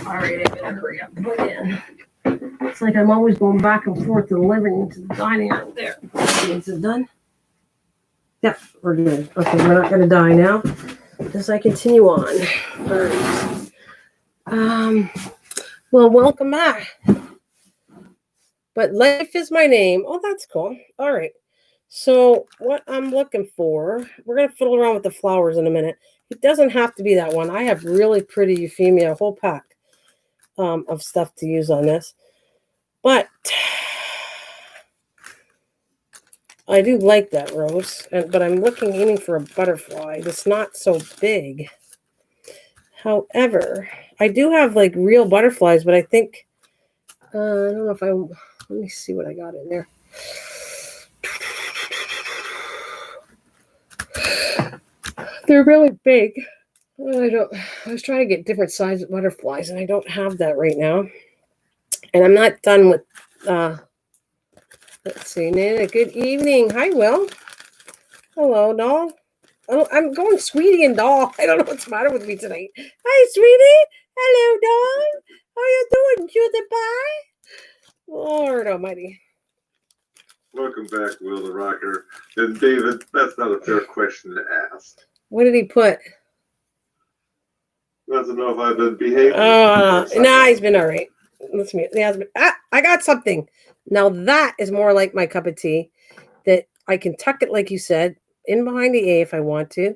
All right, I better hurry up and put it in. It's like I'm always going back and forth to the living room to the dining room. There. Is it done? Yep, we're good. Okay, we're not going to die now as I continue on. All right. Well, welcome back. But life is my name. Oh, that's cool. All right. So what I'm looking for, we're going to fiddle around with the flowers in a minute. It doesn't have to be that one. I have really pretty euphemia, a whole pack of stuff to use on this. But I do like that rose. But I'm aiming for a butterfly that's not so big. However, I do have like real butterflies, but I think, I don't know if let me see what I got in there. They're really big. I was trying to get different size butterflies, and I don't have that right now. And I'm not done with, let's see, Nana, good evening. Hi, Will. Hello, doll. Oh, I'm going sweetie and doll. I don't know what's the matter with me tonight. Hi, sweetie. Hello, doll. How you doing, cutie pie? Lord almighty. Welcome back, Will the Rocker. And David, that's not a fair question to ask. What did he put? Doesn't know if I've been behaving. Nah, he's been all right. Let's see. I got something. Now that is more like my cup of tea. That I can tuck it, like you said, in behind the A if I want to.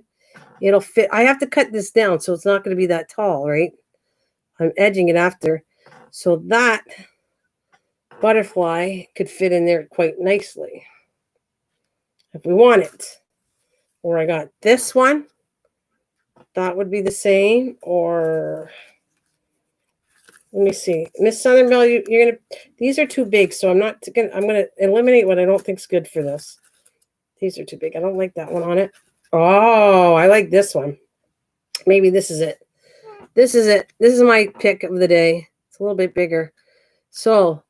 It'll fit. I have to cut this down, so it's not going to be that tall, right? I'm edging it after. So that butterfly could fit in there quite nicely. If we want it. Or I got this one. That would be the same. Or let me see. Miss Southern Belle, you're gonna, these are too big, so I'm gonna eliminate what I don't think is good for this. These are too big. I don't like that one on it. Oh, I like this one. Maybe this is it. This is it. This is my pick of the day. It's a little bit bigger. So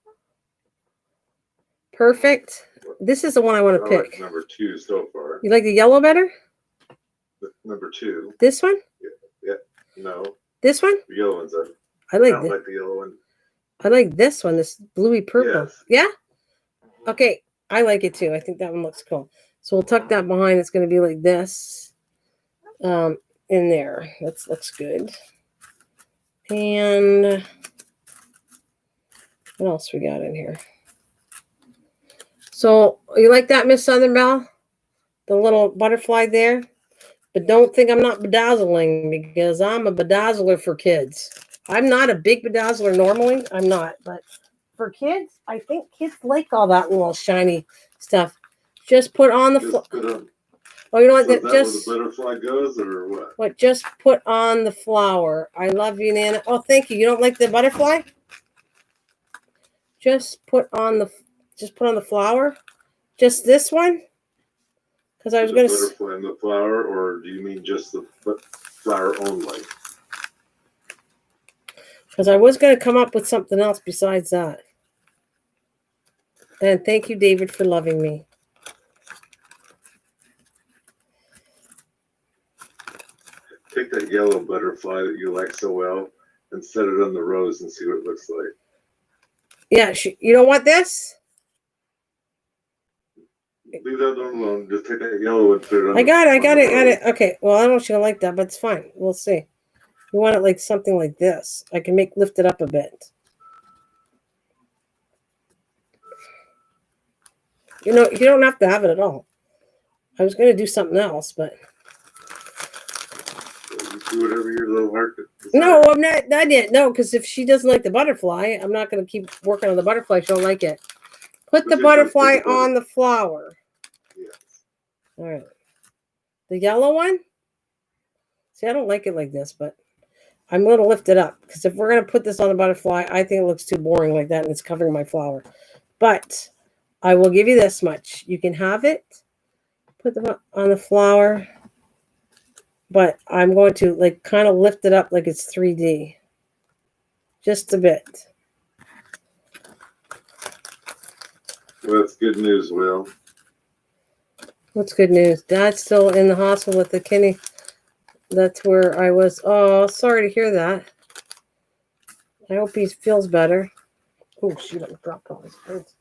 perfect. This is the one I want to pick. Like number 2 so far. You like the yellow better? Number 2. This one? Yeah. No. This one? The yellow one's up. I like the yellow one. I like this one, this bluey purple. Yes. Yeah? Okay. I like it too. I think that one looks cool. So we'll tuck that behind. It's going to be like this in there. That looks good. And what else we got in here? So you like that, Miss Southern Belle? The little butterfly there? But don't think I'm not bedazzling, because I'm a bedazzler for kids. I'm not a big bedazzler normally. I'm not. But for kids, I think kids like all that little shiny stuff. Just put on the oh, you know what? So just where the butterfly goes, or what? What? Just put on the flower. I love you, Nana. Oh, thank you. You don't like the butterfly? Just put on the flower. Just this one. Because I was going to. Butterfly and the flower, or do you mean just the flower only? Because I was going to come up with something else besides that. And thank you, David, for loving me. Take that yellow butterfly that you like so well and set it on the rose and see what it looks like. Yeah, you don't want this? leave that one alone. Just take that yellow and put it on. I got it. Okay. Well, I don't know if she'll like that, but it's fine. We'll see. You want it like something like this. I can lift it up a bit. You don't have to have it at all. I was going to do something else, but You do whatever your little heart decides. no, I'm not yet. No, because if she doesn't like the butterfly, I'm not going to keep working on the butterfly. She'll like it. Put the butterfly on the flower. Yes. All right. The yellow one? See, I don't like it like this, but I'm going to lift it up because if we're going to put this on the butterfly, I think it looks too boring like that and it's covering my flower. But I will give you this much. You can have it. Put them on the flower. But I'm going to kind of lift it up like it's 3D. Just a bit. Well, that's good news, Will. What's good news? Dad's still in the hospital with the kidney. That's where I was. Oh, sorry to hear that. I hope he feels better. Oh, shoot, I dropped all his birds.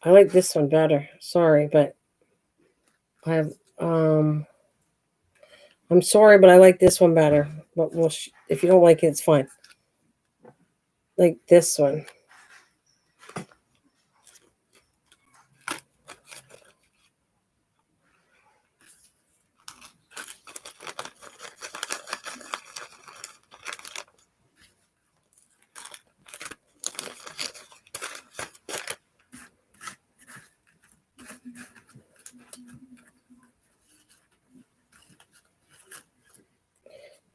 I like this one better. Sorry, but I have I'm sorry, but I like this one better. But if you don't like it, it's fine. Like this one.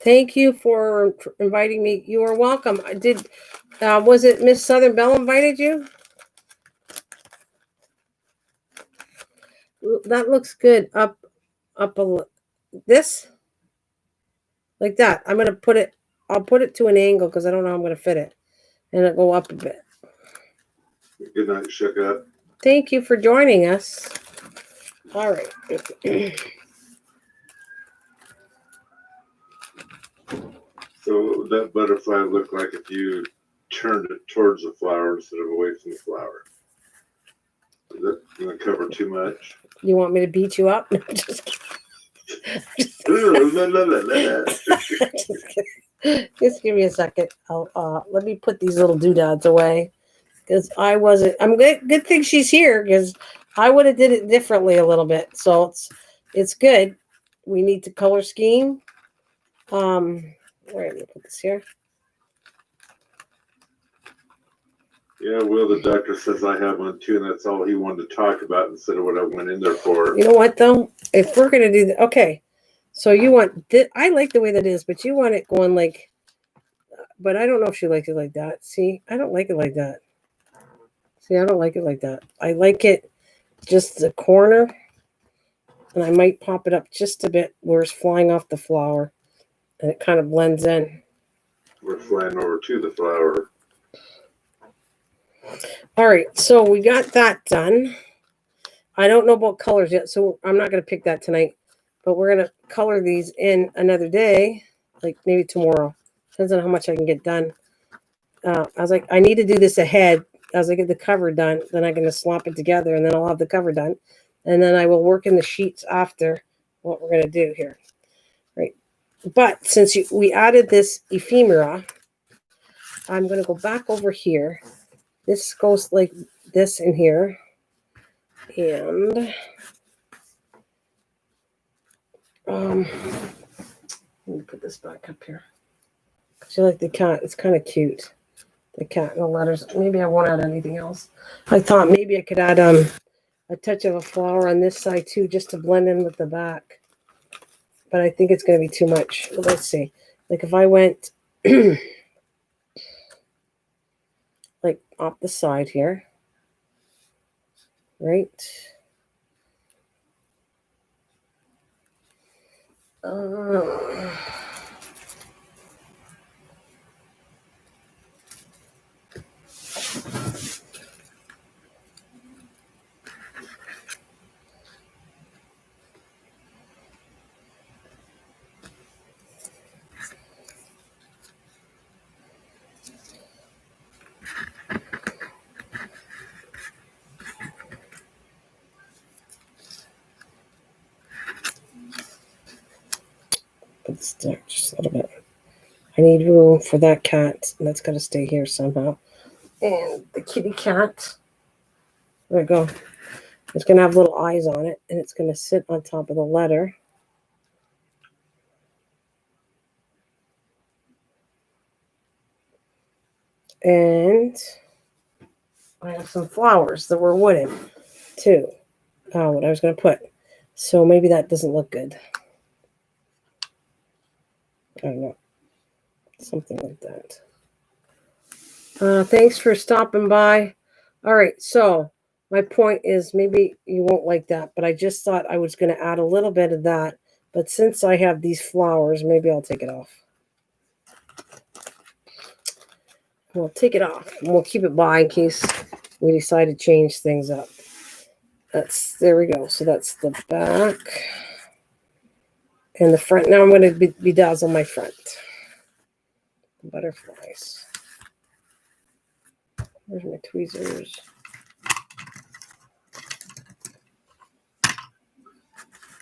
Thank you for inviting me. You are welcome. I did. Was it Miss Southern Belle invited you? That looks good. Up this like that. I'm gonna put it. I'll put it to an angle because I don't know how I'm gonna fit it, and it'll go up a bit. Good night, shook up. Thank you for joining us. All right. So what would that butterfly look like if you turned it towards the flower instead of away from the flower? Is that going to cover too much? You want me to beat you up? No, just kidding. Just give me a second. I'll let me put these little doodads away because I wasn't. I'm good thing she's here because I would have did it differently a little bit. So it's good. We need to color scheme. Where am I gonna put this here? Yeah, well, the doctor says I have one too, and that's all he wanted to talk about instead of what I went in there for. You know what though? If we're gonna do that, okay. So you want this? I like the way that is, but you want it going like. But I don't know if she likes it like that. See, I don't like it like that. See, I don't like it like that. I like it just the corner, and I might pop it up just a bit where it's flying off the flower, and it kind of blends in. We're flying over to the flower. All right, so we got that done. I don't know about colors yet, so I'm not going to pick that tonight. But we're going to color these in another day, like maybe tomorrow. Depends on how much I can get done. I was like, I need to do this ahead. As I get the cover done, then I'm going to slop it together, and then I'll have the cover done. And then I will work in the sheets after what we're going to do here. Right. But since we added this ephemera, I'm going to go back over here. This goes like this in here. And let me put this back up here. Because you like the cat. It's kind of cute. The cat and the letters. Maybe I won't add anything else. I thought maybe I could add a touch of a flower on this side too, just to blend in with the back. But I think it's going to be too much. Let's see. Like if I went like off the side here. Right. It's there just a little bit. I need room for that cat, and that's got to stay here somehow. And the kitty cat, there we go. It's going to have little eyes on it, and it's going to sit on top of the letter. And I have some flowers that were wooden, too. What I was going to put. So maybe that doesn't look good. I don't know. Something like that. Thanks for stopping by. All right, so my point is maybe you won't like that, but I just thought I was going to add a little bit of that. But since I have these flowers, maybe I'll take it off. We'll take it off, and we'll keep it by in case we decide to change things up. There we go. So that's the back and the front. Now I'm going to bedazzle my front. Butterflies. Where's my tweezers?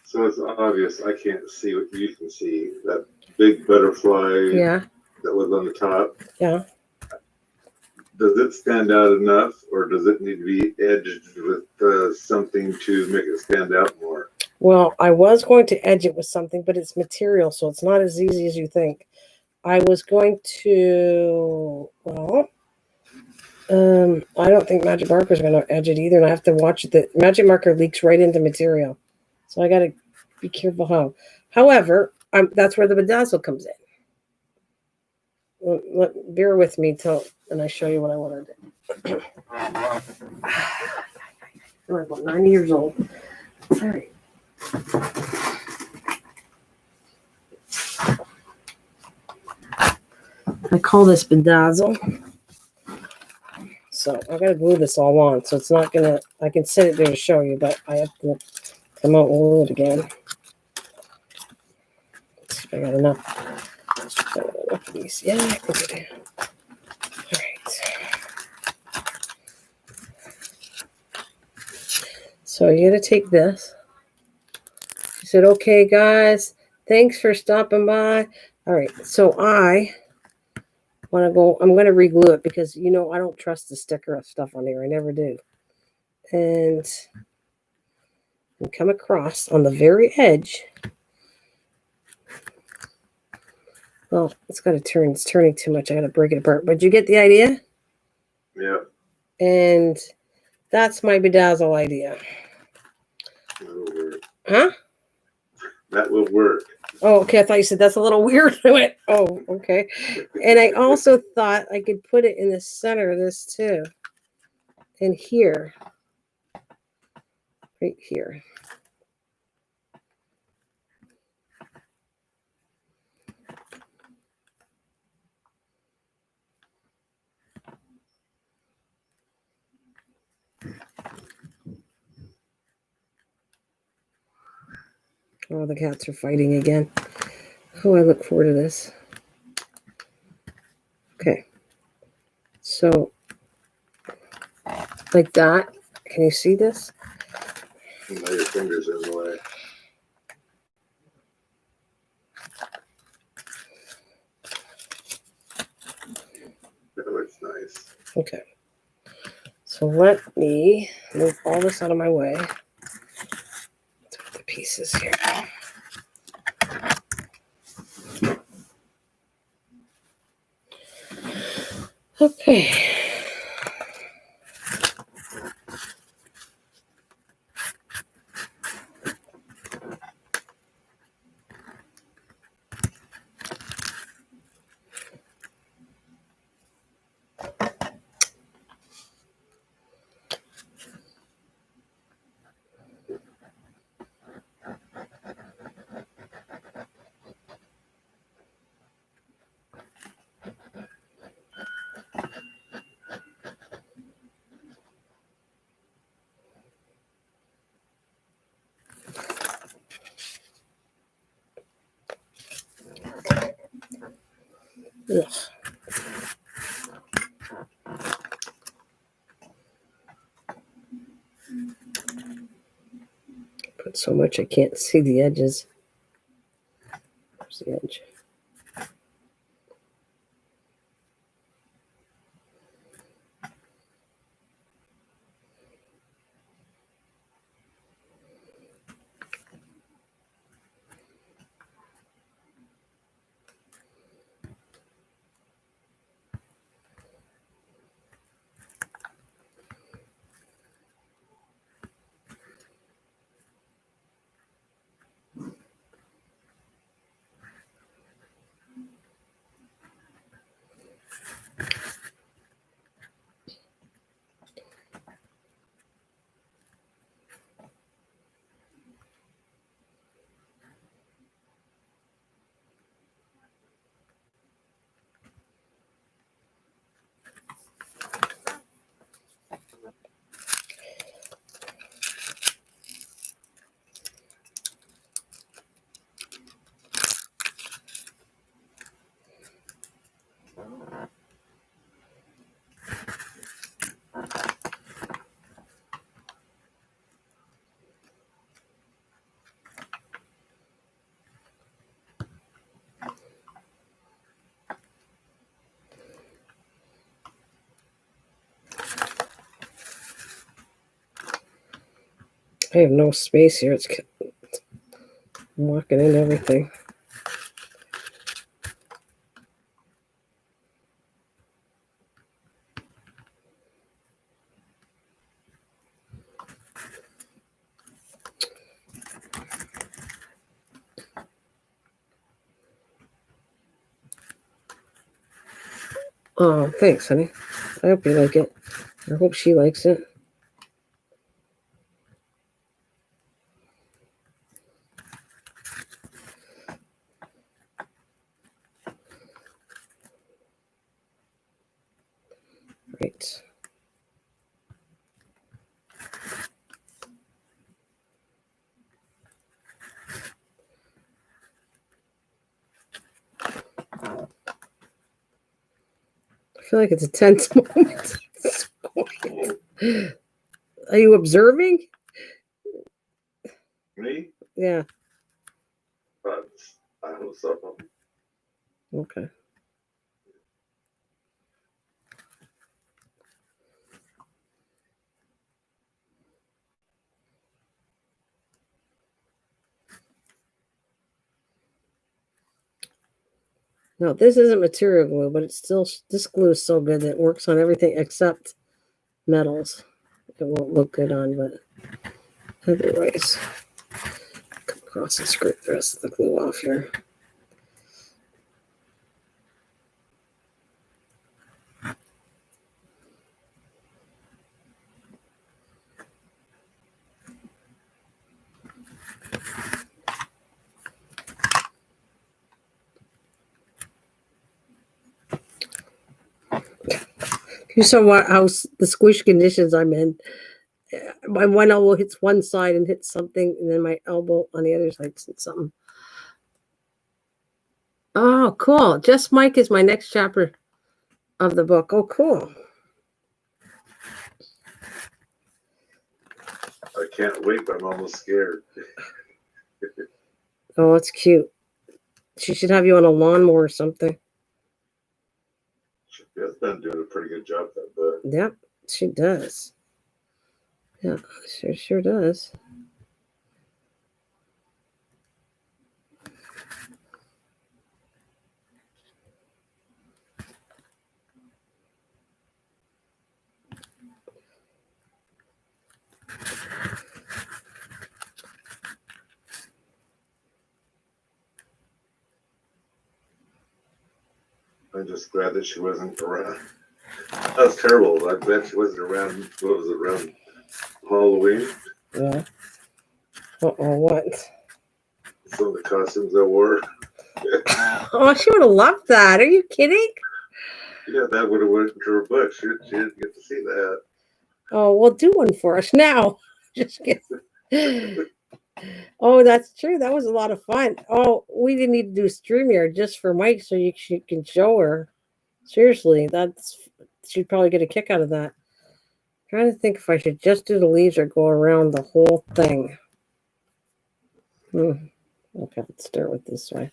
So it's obvious I can't see what you can see. That big butterfly that was on the top. Yeah. Does it stand out enough, or does it need to be edged with something to make it stand out more? Well, I was going to edge it with something, but it's material, so it's not as easy as you think. I was going to, well, I don't think Magic Marker is going to edge it either, and I have to watch it. The Magic Marker leaks right into material, so I got to be careful how. However, that's where the bedazzle comes in. Bear with me and I show you what I want to do. I'm about 90 years old. All right. I call this bedazzle. So I got to glue this all on. So it's not going to, I can set it there to show you, but I have to come out and glue it again. I got enough. Of these. Yeah, I think I do. All right. So you got to take this. She said, okay, guys, thanks for stopping by. All right. So I want to go, I'm going to reglue it because, I don't trust the sticker stuff on here. I never do. And come across on the very edge. Well, it's got to turn. It's turning too much. I got to break it apart. But you get the idea? Yeah. And that's my bedazzle idea. That'll work. Huh? That will work. Oh, okay. I thought you said that's a little weird. I went, oh, okay. And I also thought I could put it in the center of this too. And here. Right here. Oh, the cats are fighting again. Oh, I look forward to this. Okay. So, like that. Can you see this? Now your fingers are in the way. That looks nice. Okay. So let me move all this out of my way. Let's put the pieces here. Okay. Ugh. Put so much I can't see the edges. There's the edge. I have no space here. I'm walking into everything. Oh, thanks, honey. I hope you like it. I hope she likes it. Right. I feel like it's a tense moment. Are you observing? Me? Yeah. But I don't suffer. Okay. No, this isn't material glue, but it's still, this glue is so good that it works on everything except metals. It won't look good on, but otherwise, come across and scrape the rest of the glue off here. You saw how the squish conditions I'm in. My one elbow hits one side and hits something, and then my elbow on the other side hits something. Oh, cool. Just Mike is my next chapter of the book. Oh, cool. I can't wait, but I'm almost scared. Oh, it's cute. She should have you on a lawnmower or something. She's been doing a pretty good job that book. Yep, she does. Yeah, sure does. I'm just glad that she wasn't around. That was terrible. I bet she wasn't around. What was it, around Halloween? Yeah. Uh-oh, what? Some of the costumes I wore. Oh, she would have loved that. Are you kidding? Yeah, that would have went to her book. She didn't get to see that. Oh, well, do one for us now. Just kidding. Oh, that's true. That was a lot of fun. Oh, we didn't need to do StreamYard just for Mike so she can show her. Seriously, she'd probably get a kick out of that. Trying to think if I should just do the leaves or go around the whole thing. Okay, let's start with this way.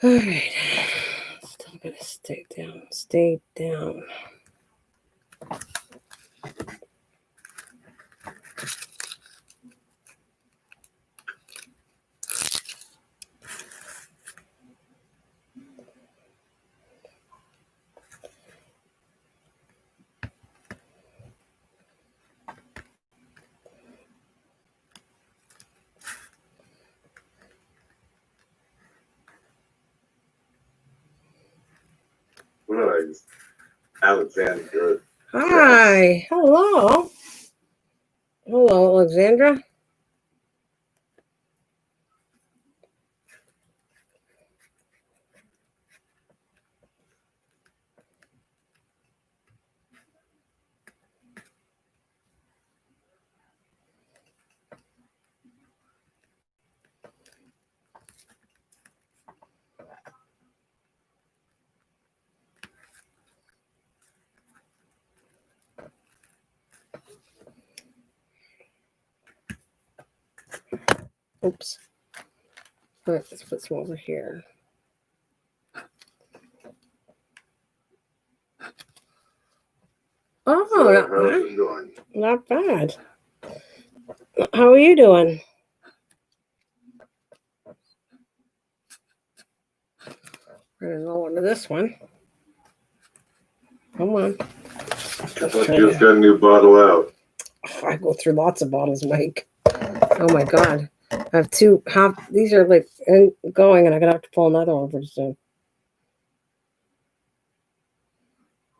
All right. Still gonna stay down. Stay down. What is Alexandra? Hi. Hello. Hello, Alexandra. Oops. All right, let's put some over here. Oh, So how's it going? Not bad. How are you doing? We're gonna go into this one. Come on. I thought you just got a new bottle out. Oh, I go through lots of bottles, Mike. Oh my God. I have two half. These are like going, and I'm gonna have to pull another one pretty soon.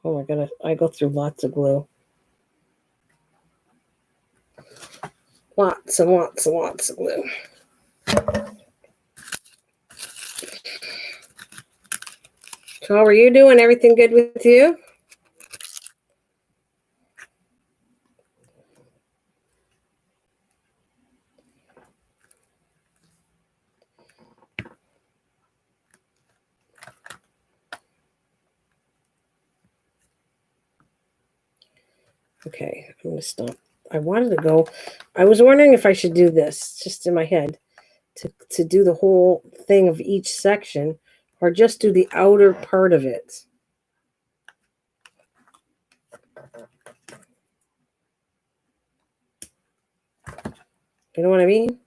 Oh my goodness. I go through lots of glue. Lots and lots and lots of glue. So how are you doing? Everything good with you? Okay, I'm going to stop. I wanted to go. I was wondering if I should do this, just in my head, to do the whole thing of each section, or just do the outer part of it. You know what I mean?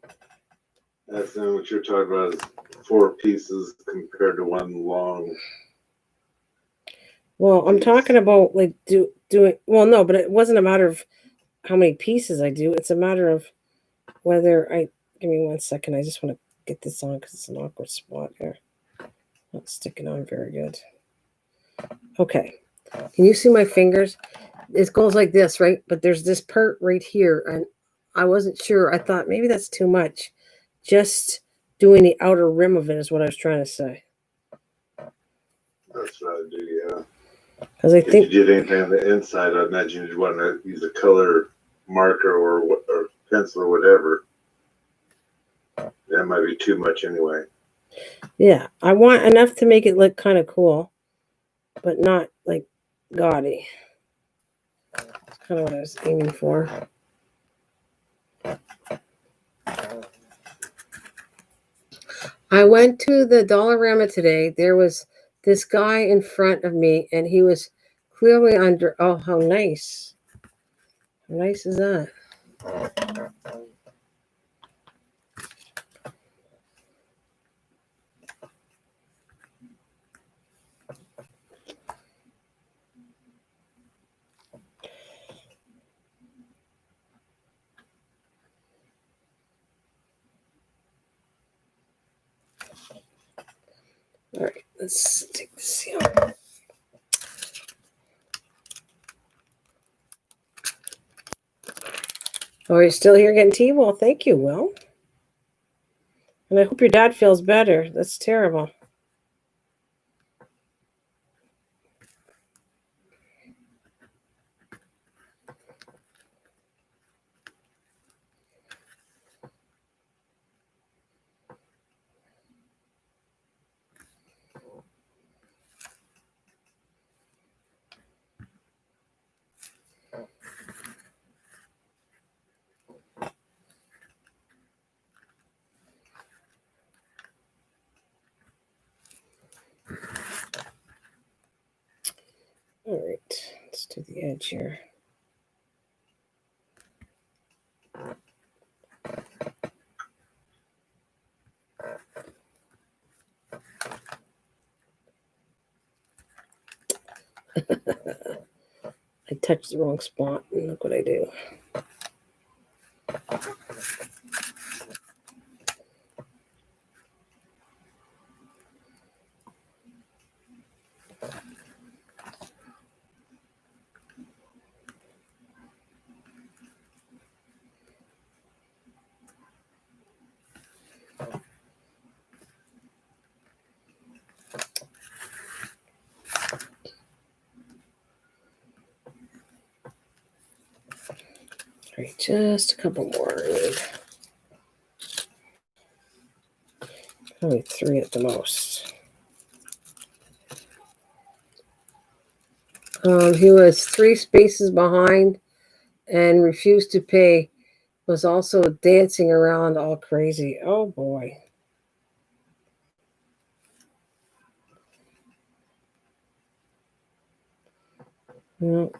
That's what you're talking about is 4 pieces compared to one long. Well, I'm talking about like doing. Well, no, but it wasn't a matter of how many pieces I do. It's a matter of whether I. Give me 1 second. I just want to get this on because it's an awkward spot here. Not sticking on very good. Okay. Can you see my fingers? It goes like this, right? But there's this part right here, and I wasn't sure. I thought maybe that's too much. Just doing the outer rim of it is what I was trying to say. That's what I do, yeah. Because I think if you did anything on the inside, I imagine you'd want to use a color marker or pencil or whatever. That might be too much anyway. yeah, I want enough to make it look kind of cool, but not like gaudy. That's kind of what I was aiming for. I went to the Dollarama today. There was this guy in front of me, and he was clearly under. Oh, how nice! How nice is that? All right, let's take the seal. Oh, are you still here getting tea? Well, thank you, Will. And I hope your dad feels better. That's terrible. to the edge here. I touched the wrong spot, and look what I do. All right, just a couple more. Probably 3 at the most. He was 3 spaces behind and refused to pay. Was also dancing around all crazy. Oh boy. No.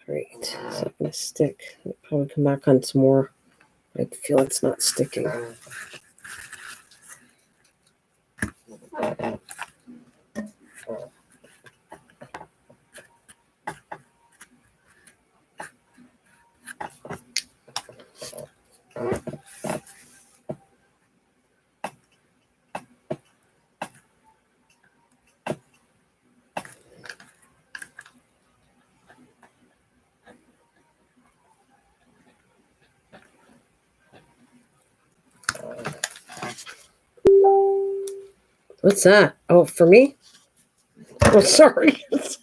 Great. It's not going to stick. I'll probably come back on some more. I feel it's not sticking. What's that? Oh, for me? Oh, sorry. I'm sorry.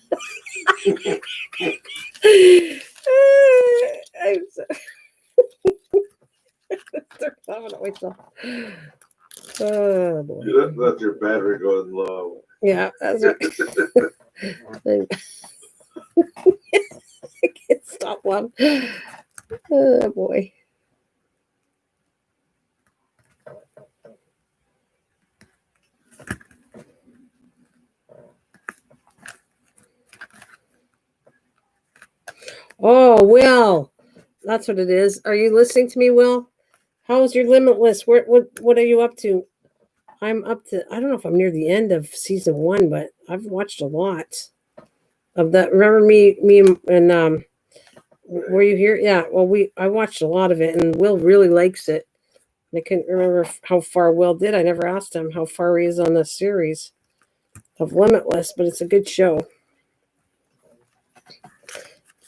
They're laughing at myself. Oh, boy. You let your battery go low. Yeah, that's right. I can't stop one. Oh, boy. Oh, Will. That's what it is. Are you listening to me, Will? How's your Limitless? What are you up to? I'm up to, I don't know if I'm near the end of season 1, but I've watched a lot of that. Remember me and were you here? Yeah. Well, I watched a lot of it, and Will really likes it. I couldn't remember how far Will did. I never asked him how far he is on the series of Limitless, but it's a good show.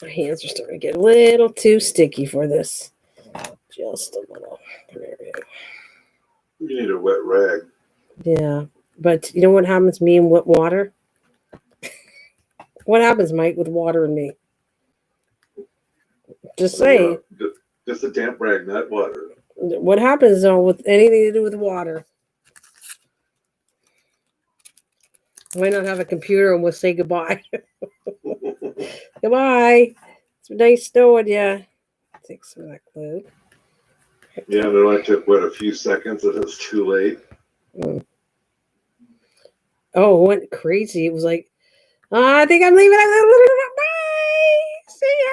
My hands are starting to get a little too sticky for this. Just a little. There we go. You need a wet rag. Yeah. But you know what happens to me and wet water? What happens, Mike, with water and me? Just saying. Just a damp rag, not water. What happens, though, with anything to do with water? Why not have a computer and we'll say goodbye? Goodbye. It's nice knowing you. Take some of that glue. Yeah, it only took, a few seconds, and it was too late. Oh, it went crazy. It was like, I think I'm leaving. Bye. See ya.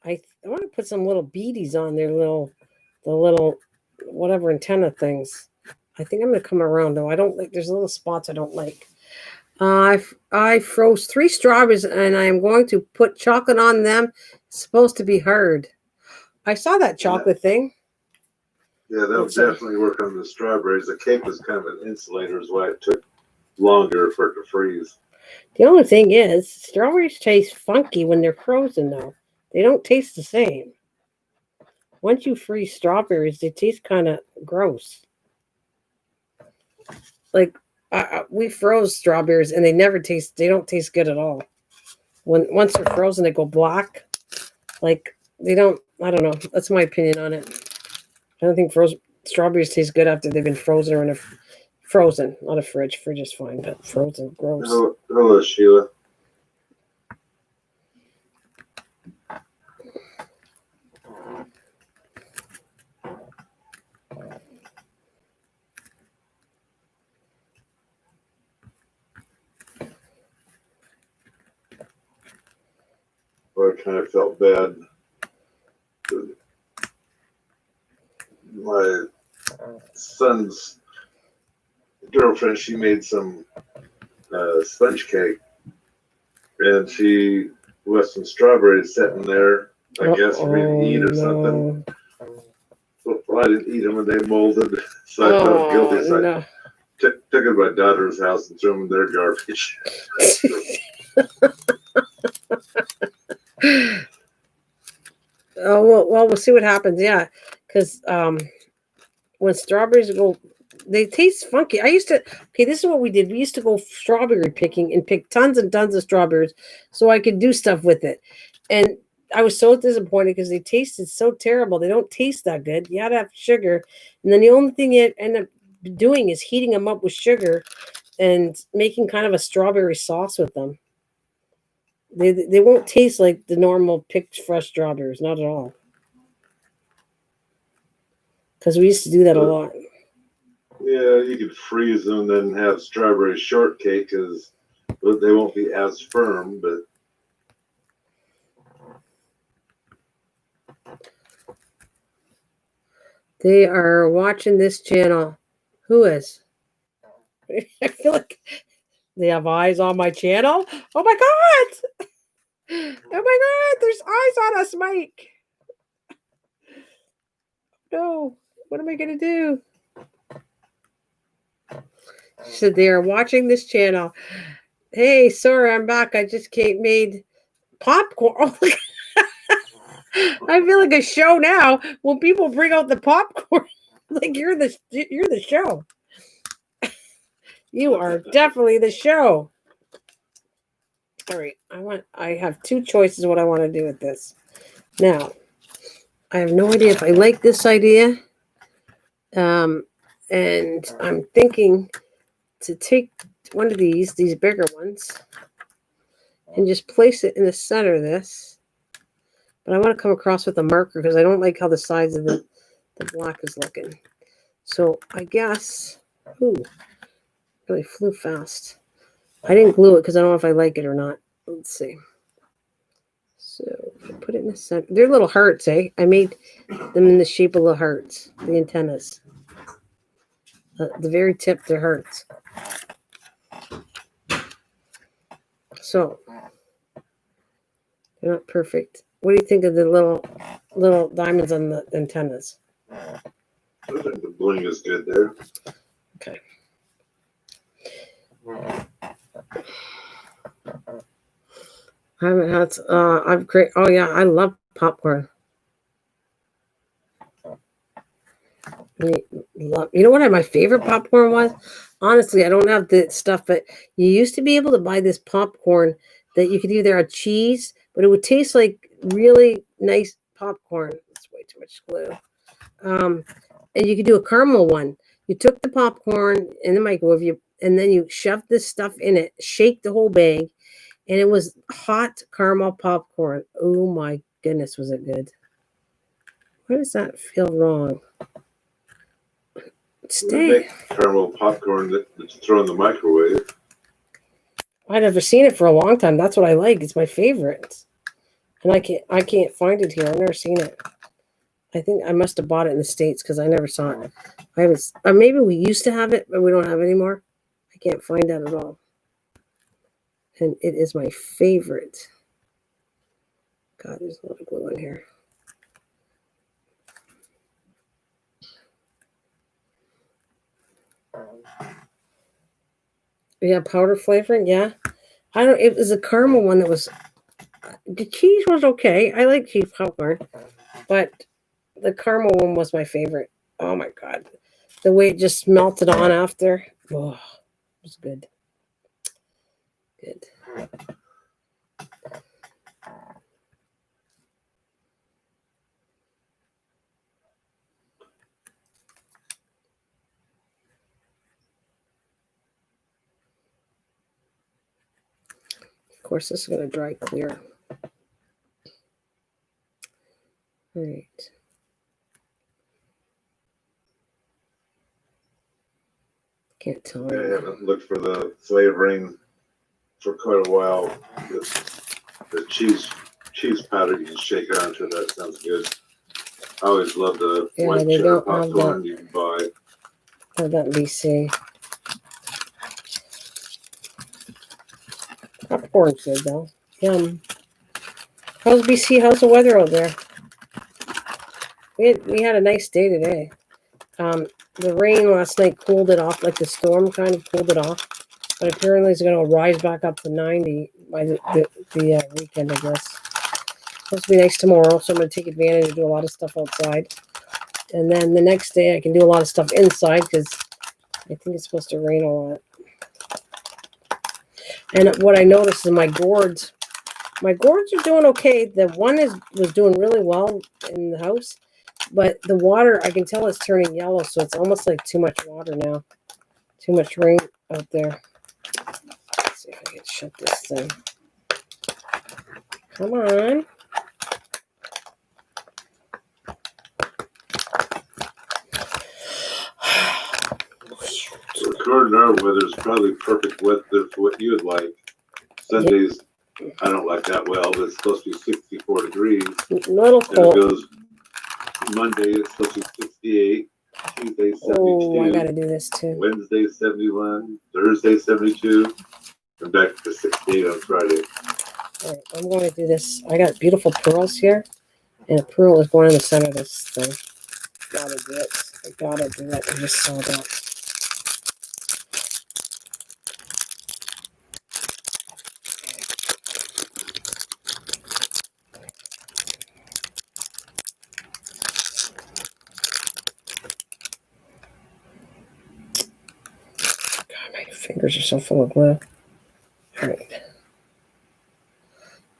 I want to put some little beadies on there, the little whatever antenna things. I think I'm going to come around though. I don't like. There's little spots I don't like. I froze 3 strawberries and I am going to put chocolate on them. It's supposed to be hard. I saw that chocolate thing. Yeah, that'll definitely work on the strawberries. The cake was kind of an insulator, is why it took longer for it to freeze. The only thing is, strawberries taste funky when they're frozen, though. They don't taste the same. Once you freeze strawberries, they taste kind of gross. Like we froze strawberries, and they don't taste good at all. Once they're frozen, they go black. Like they don't. I don't know. That's my opinion on it. I don't think frozen strawberries taste good after they've been frozen or in a frozen, not a fridge. Fridge is fine, but frozen, gross. Hello, Sheila. I kind of felt bad. My son's girlfriend, she made some sponge cake, and she left some strawberries sitting there, I guess, for me to eat or something. Well, I didn't eat them, and they molded, so I felt guilty. So I took it to my daughter's house and threw them in their garbage. Oh well, we'll see what happens. Yeah, because when strawberries go, they taste funky. This is what we did. We used to go strawberry picking and pick tons and tons of strawberries so I could do stuff with it. And I was so disappointed because they tasted so terrible. They don't taste that good. You had to have sugar, and then the only thing you end up doing is heating them up with sugar and making kind of a strawberry sauce with them. They won't taste like the normal picked fresh strawberries, not at all. Because we used to do that a lot. Yeah, you could freeze them and then have strawberry shortcake because they won't be as firm, but. They are watching this channel. Who is? I feel like they have eyes on my channel. Oh my God! Oh my God! There's eyes on us, Mike. No, what am I gonna do? She said they are watching this channel. Hey, sorry, I'm back. I just made popcorn. Oh, I feel like a show now when people bring out the popcorn. Like you're the show. You are definitely the show. All right, I have two choices what I want to do with this. Now, I have no idea if I like this idea. And I'm thinking to take one of these bigger ones, and just place it in the center of this. But I want to come across with a marker because I don't like how the sides of the black is looking. So I guess, really flew fast. I didn't glue it because I don't know if I like it or not. Let's see. So if I put it in the center, they're little hearts, eh? I made them in the shape of little hearts, the antennas. The very tip, they're hearts. So they're not perfect. What do you think of the little diamonds on the antennas? I think the bling is good there. Okay. I haven't had. I've great. Oh yeah, I love popcorn. You know what my favorite popcorn was? Honestly, I don't have the stuff, but you used to be able to buy this popcorn that you could either have cheese, but it would taste like really nice popcorn. That's way too much glue. And you could do a caramel one. You took the popcorn in the microwave, and then you shoved this stuff in it, shake the whole bag, and it was hot caramel popcorn. Oh my goodness, was it good? Why does that feel wrong? Make caramel popcorn that you throw in the microwave. I've never seen it for a long time. That's what I like. It's my favorite. And I can't find it here. I've never seen it. I think I must have bought it in the States because I never saw it. I haven't. Maybe we used to have it, but we don't have it anymore. I can't find that at all. And it is my favorite. God, there's a lot of glue in here. Yeah, powder flavoring. Yeah, it was a caramel one that was the cheese was okay. I like cheese popcorn, but the caramel one was my favorite. Oh my god, the way it just melted on after. Oh, it was good. Good. Of course, this is going to dry clear. All right. Can't tell. I haven't looked for the flavoring for quite a while. The cheese powder you can shake onto it. That sounds good. I always love the white cheddar popcorn you can buy. Have that in BC. Popcorn's good though. Yum. How's BC? How's the weather out there? We had a nice day today. The rain last night cooled it off, like the storm kind of cooled it off. But apparently it's going to rise back up to 90 by the weekend, I guess. It's supposed to be nice tomorrow, so I'm going to take advantage and do a lot of stuff outside. And then the next day I can do a lot of stuff inside because I think it's supposed to rain a lot. And what I noticed is my gourds are doing okay. The one was doing really well in the house, but the water, I can tell it's turning yellow, so it's almost like too much water now. Too much rain out there. Let's see if I can shut this thing. Come on. Recording our weather is probably perfect weather for what you would like. Sundays, I don't like that well, but it's supposed to be 64 degrees. Little cold. It goes Monday, it's supposed to be 68. Tuesday, 72. Oh, I gotta do this too. Wednesday, 71. Thursday, 72. And back to 68 on Friday. All right, I'm going to do this. I got beautiful pearls here, and a pearl is going in the center of this thing. Gotta do it. I gotta do it. I just saw that. God, my fingers are so full of glue. All right.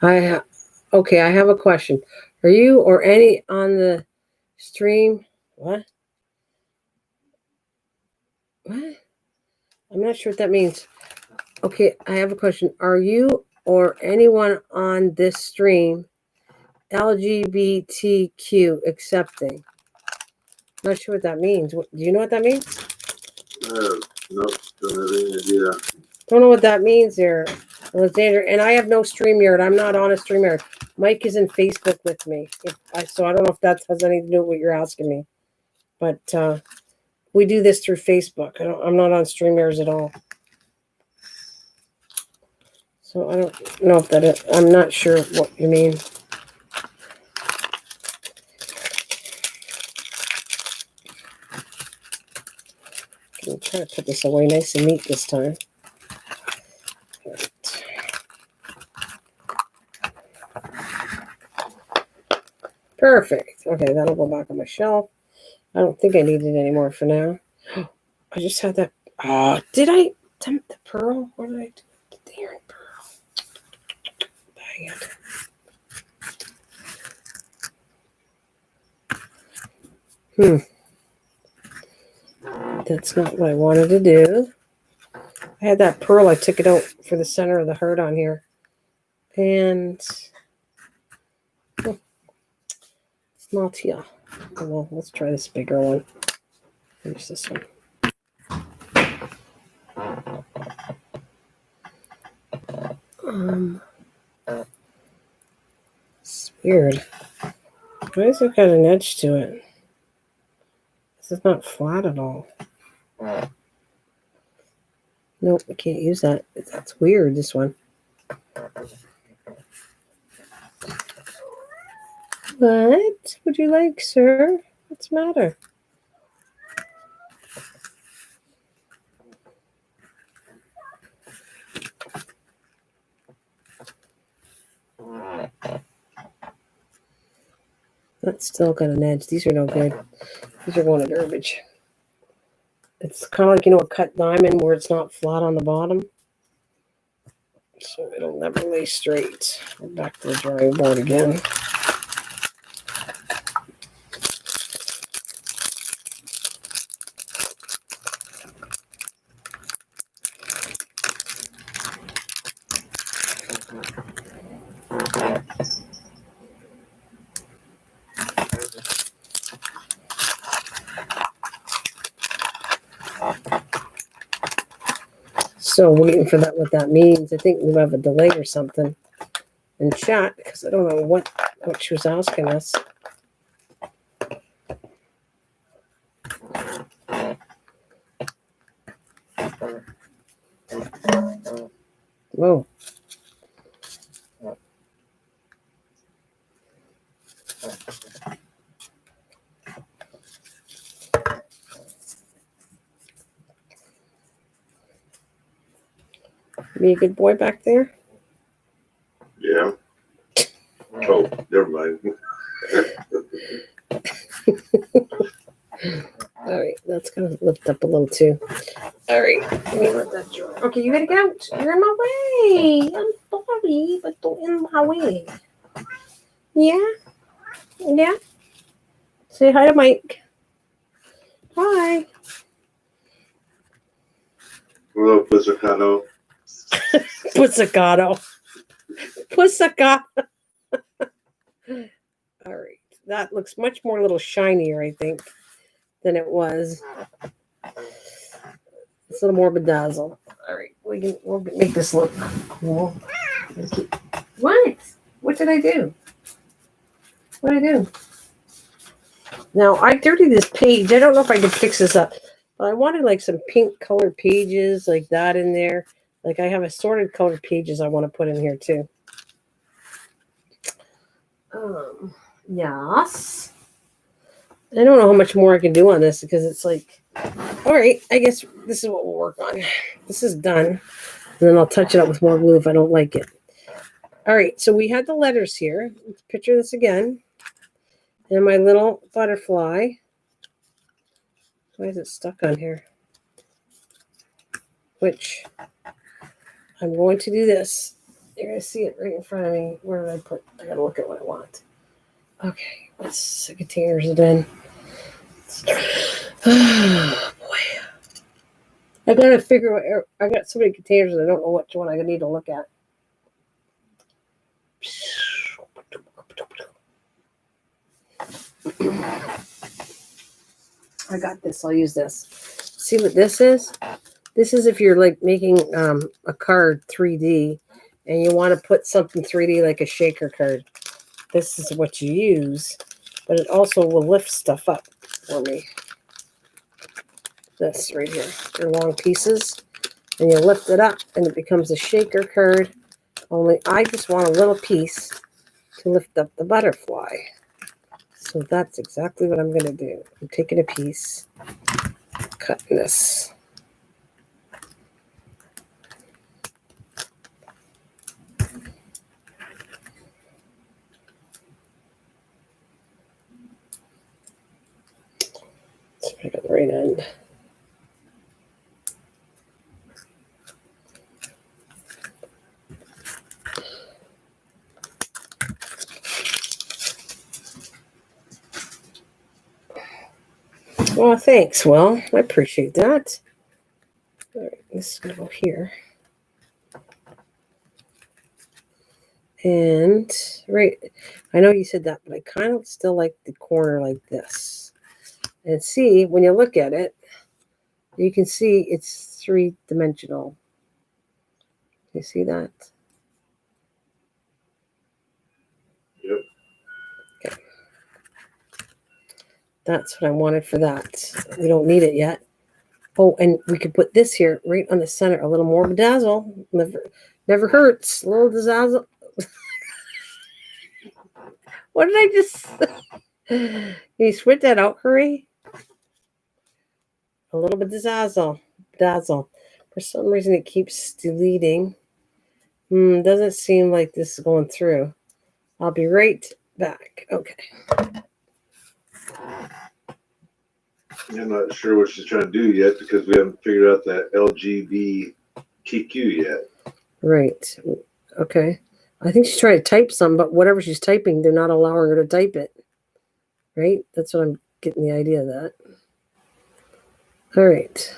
I have a question. Are you or any on the stream? What? I'm not sure what that means. Okay, I have a question. Are you or anyone on this stream LGBTQ accepting? Not sure what that means. Do you know what that means? Nope, don't have any idea. Don't know what that means there, Alexander. And I have no StreamYard. I'm not on a StreamYard. Mike is in Facebook with me. So I don't know if that has anything to do with what you're asking me. But we do this through Facebook. I'm not on StreamYards at all. So I don't know if that is. I'm not sure what you mean. I'm trying to put this away nice and neat this time. Right. Perfect. Okay, that'll go back on my shelf. I don't think I need it anymore for now. I just had that. Did I tempt the pearl? What did I do? The darn pearl. Dang it. That's not what I wanted to do. I had that pearl. I took it out for the center of the heart on here. And it's not here. Oh, well, let's try this bigger one. Here's this one. It's weird. Why has it got an edge to it? This is not flat at all. Nope, I can't use that. That's weird, this one. What would you like, sir? What's the matter? That's still got an edge. These are no good. These are going to garbage. It's kind of like, a cut diamond where it's not flat on the bottom. So it'll never lay straight. We're back to the drawing board again. So waiting for that, what that means. I think we have a delay or something in chat because I don't know what she was asking us. Whoa. Be a good boy back there? Yeah. Oh, never mind. All right, that's going to lift up a little too. All right, let me let that dry. Okay, you got to get out. You're in my way. I'm sorry, but don't in my way. Yeah? Yeah? Say hi to Mike. Hi. Hello, Pizzicato. Pizzicato. Pizzicato. All right, that looks much more a little shinier, I think, than it was. It's a little more bedazzle. All right, we'll make this look cool. What? What did I do? What did I do? Now, I dirtied this page. I don't know if I can fix this up, but I wanted like some pink colored pages like that in there. Like I have assorted colored pages I want to put in here too. Yes. I don't know how much more I can do on this because it's like, all right, I guess this is what we'll work on. This is done. And then I'll touch it up with more glue if I don't like it. All right, so we had the letters here. Let's picture this again. And my little butterfly. Why is it stuck on here? Which I'm going to do this. You're going to see it right in front of me. Where did I put? I got to look at what I want. Okay, let's the containers it in. Oh, boy. I got to figure out. I got so many containers I don't know which one I need to look at. I got this. I'll use this. See what this is? This is if you're like making a card 3D and you want to put something 3D like a shaker card. This is what you use, but it also will lift stuff up for me. This right here. They're long pieces and you lift it up and it becomes a shaker card. Only I just want a little piece to lift up the butterfly. So that's exactly what I'm going to do. I'm taking a piece, cutting this. Let's make it the right end. Oh, thanks. Well, I appreciate that. All right, this is going to go here. And, right, I know you said that, but I kind of still like the corner like this. And see, when you look at it, you can see it's three-dimensional. You see that? Yep. Okay. That's what I wanted for that. We don't need it yet. Oh, and we could put this here right on the center, a little more bedazzle. Never hurts. A little bedazzle. What did I just say? Can you spit that out, hurry? A little bit bedazzle. For some reason, it keeps deleting. Doesn't seem like this is going through. I'll be right back. Okay. I'm not sure what she's trying to do yet because we haven't figured out that LGBTQ yet. Right. Okay. I think she's trying to type some, but whatever she's typing, they're not allowing her to type it. Right? That's what I'm getting the idea of that. All right.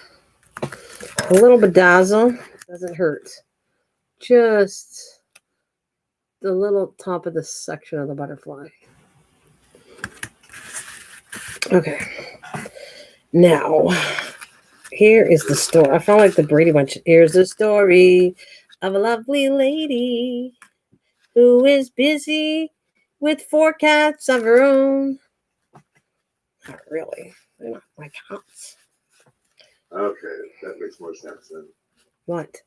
A little bedazzle doesn't hurt. Just the little top of the section of the butterfly. Okay. Now, here is the story. I felt like the Brady Bunch. Here's the story of a lovely lady who is busy with 4 cats of her own. Not really. They're not my cats. Okay, that makes more sense then. What?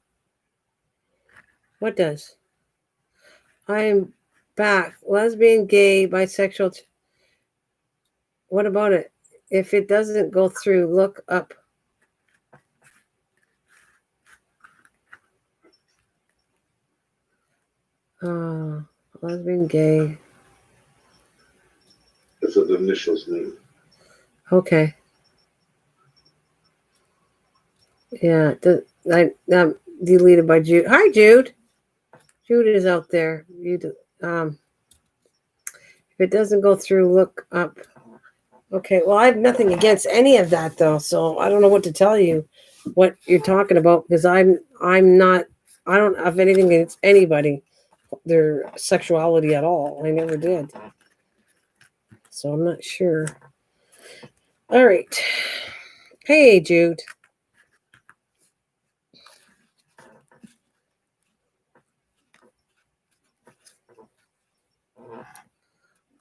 What does? I am back. Lesbian, gay, bisexual. What about it? If it doesn't go through, look up. Lesbian, gay. That's what the initials mean. Okay. Yeah. Deleted by Jude. Hi, Jude. Jude is out there. If it doesn't go through, look up. Okay. Well, I have nothing against any of that though, so I don't know what to tell you, what you're talking about, because I'm not. I don't have anything against anybody, their sexuality at all. I never did. So I'm not sure. All right. Hey, Jude.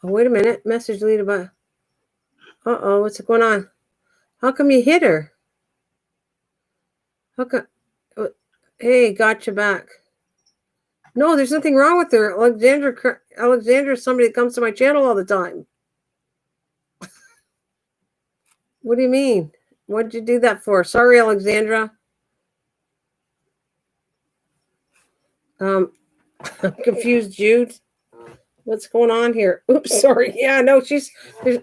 Oh, wait a minute. Message deleted by. Uh-oh, what's going on? How come you hit her? How come? Hey, got you back. No, there's nothing wrong with her. Alexandra is somebody that comes to my channel all the time. What do you mean? What did you do that for? Sorry, Alexandra. I'm confused, Jude. What's going on here? Oops, sorry. Yeah, no,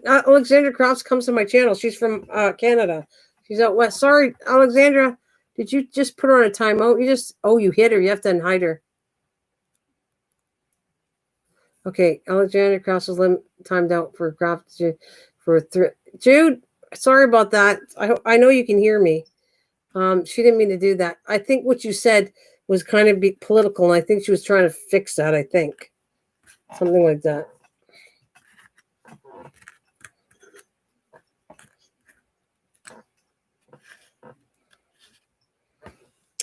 Alexandra Crofts comes to my channel. She's from Canada. She's out west. Sorry, Alexandra. Did you just put her on a timeout? You hit her. You have to unhide her. Okay, Alexandra Crofts was timed out for Crofts Jude, sorry about that. I know you can hear me. She didn't mean to do that. I think what you said was kind of political, and I think she was trying to fix that, I think. Something like that.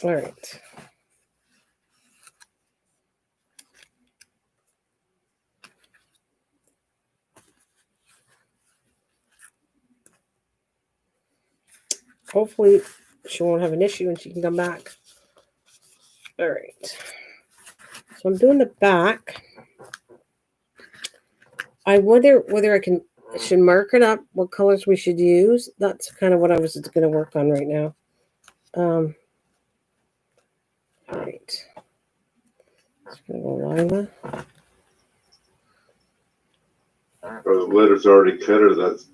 All right. Hopefully she won't have an issue and she can come back. All right. So I'm doing the back. I wonder whether I should mark it up, what colors we should use. That's kind of what I was going to work on right now. All right. Just going to go Lila. Are the letters already cut or that's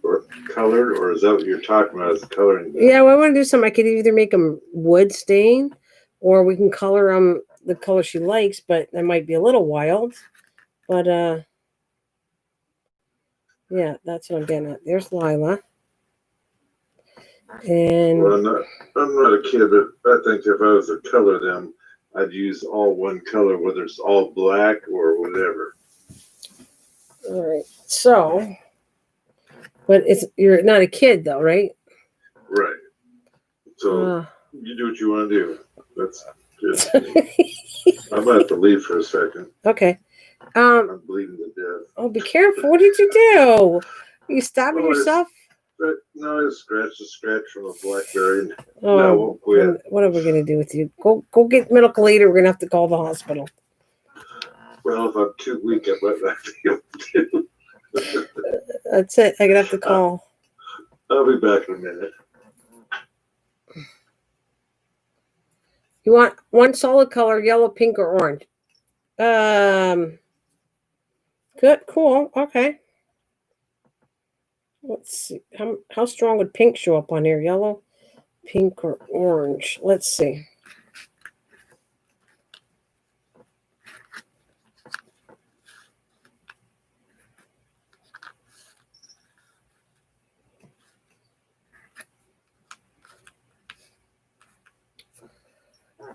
colored, or is that what you're talking about as coloring? Yeah, well, I want to do something. I could either make them wood stain, or we can color them the color she likes, but that might be a little wild. But yeah, that's what I'm getting at. There's Lila. And well, I'm not a kid, but I think if I was to color them, I'd use all one color, whether it's all black or whatever. All right. So, but you're not a kid though, right? Right. So you do what you want to do. That's good. I'm about to leave for a second. Okay. I'm bleeding to death. Oh, be careful. What did you do? You stabbing yourself? No, I scratched a scratch from a blackberry. Oh, no, I won't quit. What are we going to do with you? Go get medical aid, or we're going to have to call the hospital. Well, if I'm too weak, I might not be able to. That's it. I'm going to have to call. I'll be back in a minute. You want one solid color, yellow, pink, or orange? Good, cool, okay. Let's see. How strong would pink show up on here? Yellow, pink, or orange? Let's see.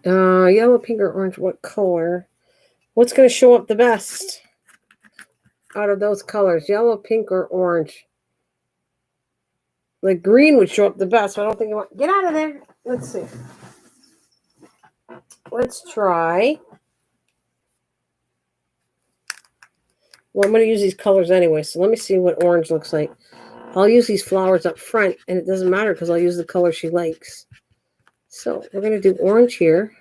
Yellow, pink, or orange? What color? What's going to show up the best out of those colors? Yellow, pink, or orange? Like green would show up the best. So I don't think you want. Get out of there. Let's see. Let's try. Well, I'm going to use these colors anyway. So let me see what orange looks like. I'll use these flowers up front, and it doesn't matter because I'll use the color she likes. So we're going to do orange here.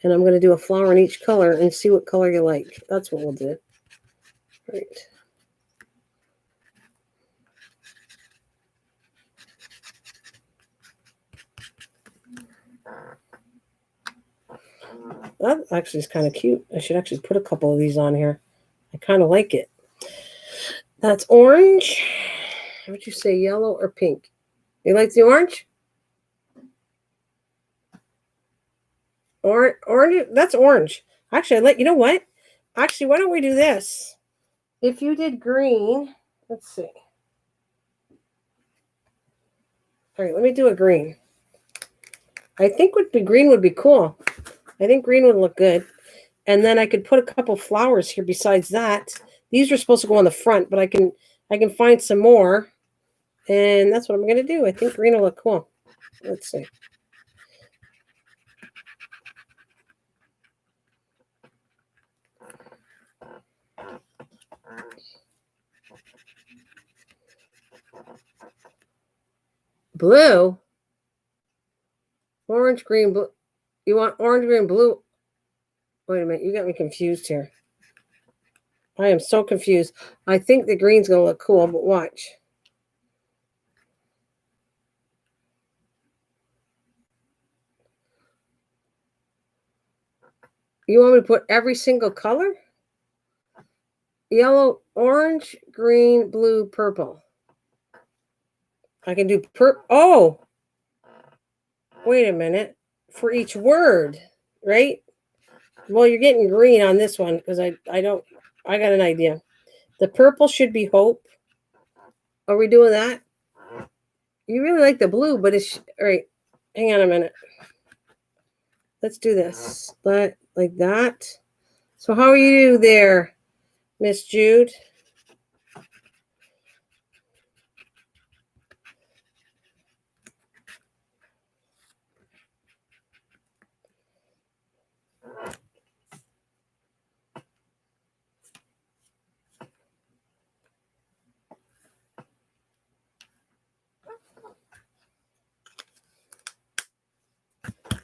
And I'm going to do a flower in each color and see what color you like. That's what we'll do. Right. That actually is kind of cute. I should actually put a couple of these on here. I kind of like it. That's orange. How would you say, yellow or pink? You like the orange? Orange. That's orange. Actually, you know what? Actually, why don't we do this? If you did green, let's see. All right, let me do a green. I think green would be cool. I think green would look good. And then I could put a couple flowers here besides that. These are supposed to go on the front, but I can find some more. And that's what I'm going to do. I think green will look cool. Let's see. Blue? Orange, green, blue. You want orange, green, blue? Wait a minute. You got me confused here. I am so confused. I think the green's going to look cool, but watch. You want me to put every single color? Yellow, orange, green, blue, purple. I can do oh, wait a minute. For each word, right? Well, you're getting green on this one because I got an idea. The purple should be hope. Are we doing that? You really like the blue, but it's all right. Hang on a minute. Let's do this. Like that. So how are you there, Miss Jude?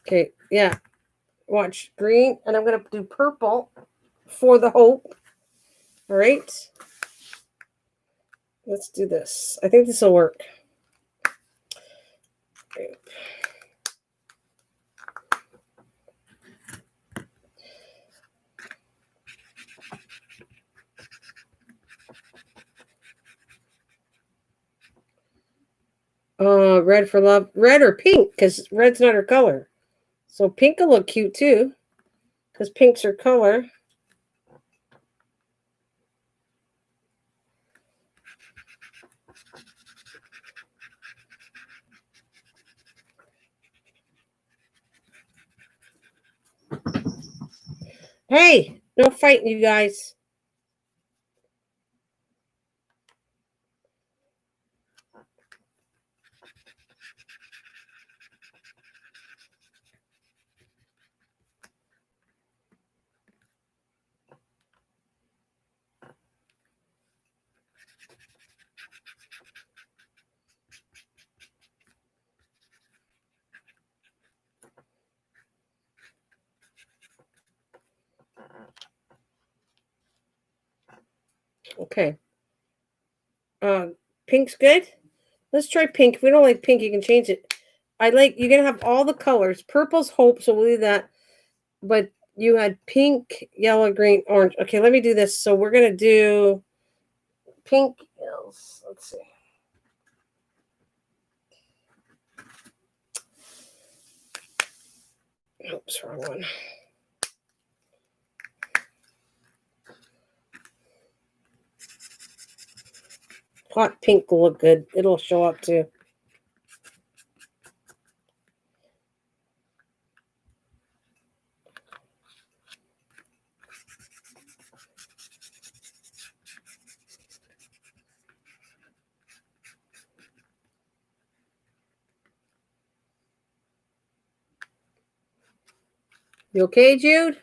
Okay, yeah. Watch green, and I'm going to do purple for the hope. All right. Let's do this. I think this will work. Red for love. Red or pink, because red's not her color. So pink will look cute too, because pink's her color. Hey, no fighting, you guys. Okay. Pink's good. Let's try pink. If we don't like pink, you can change it. You're gonna have all the colors. Purple's hope, so we'll leave that. But you had pink, yellow, green, orange. Okay, let me do this. So we're gonna do pink is, let's see. Oops, wrong one. Hot pink will look good. It'll show up too. You okay, Jude?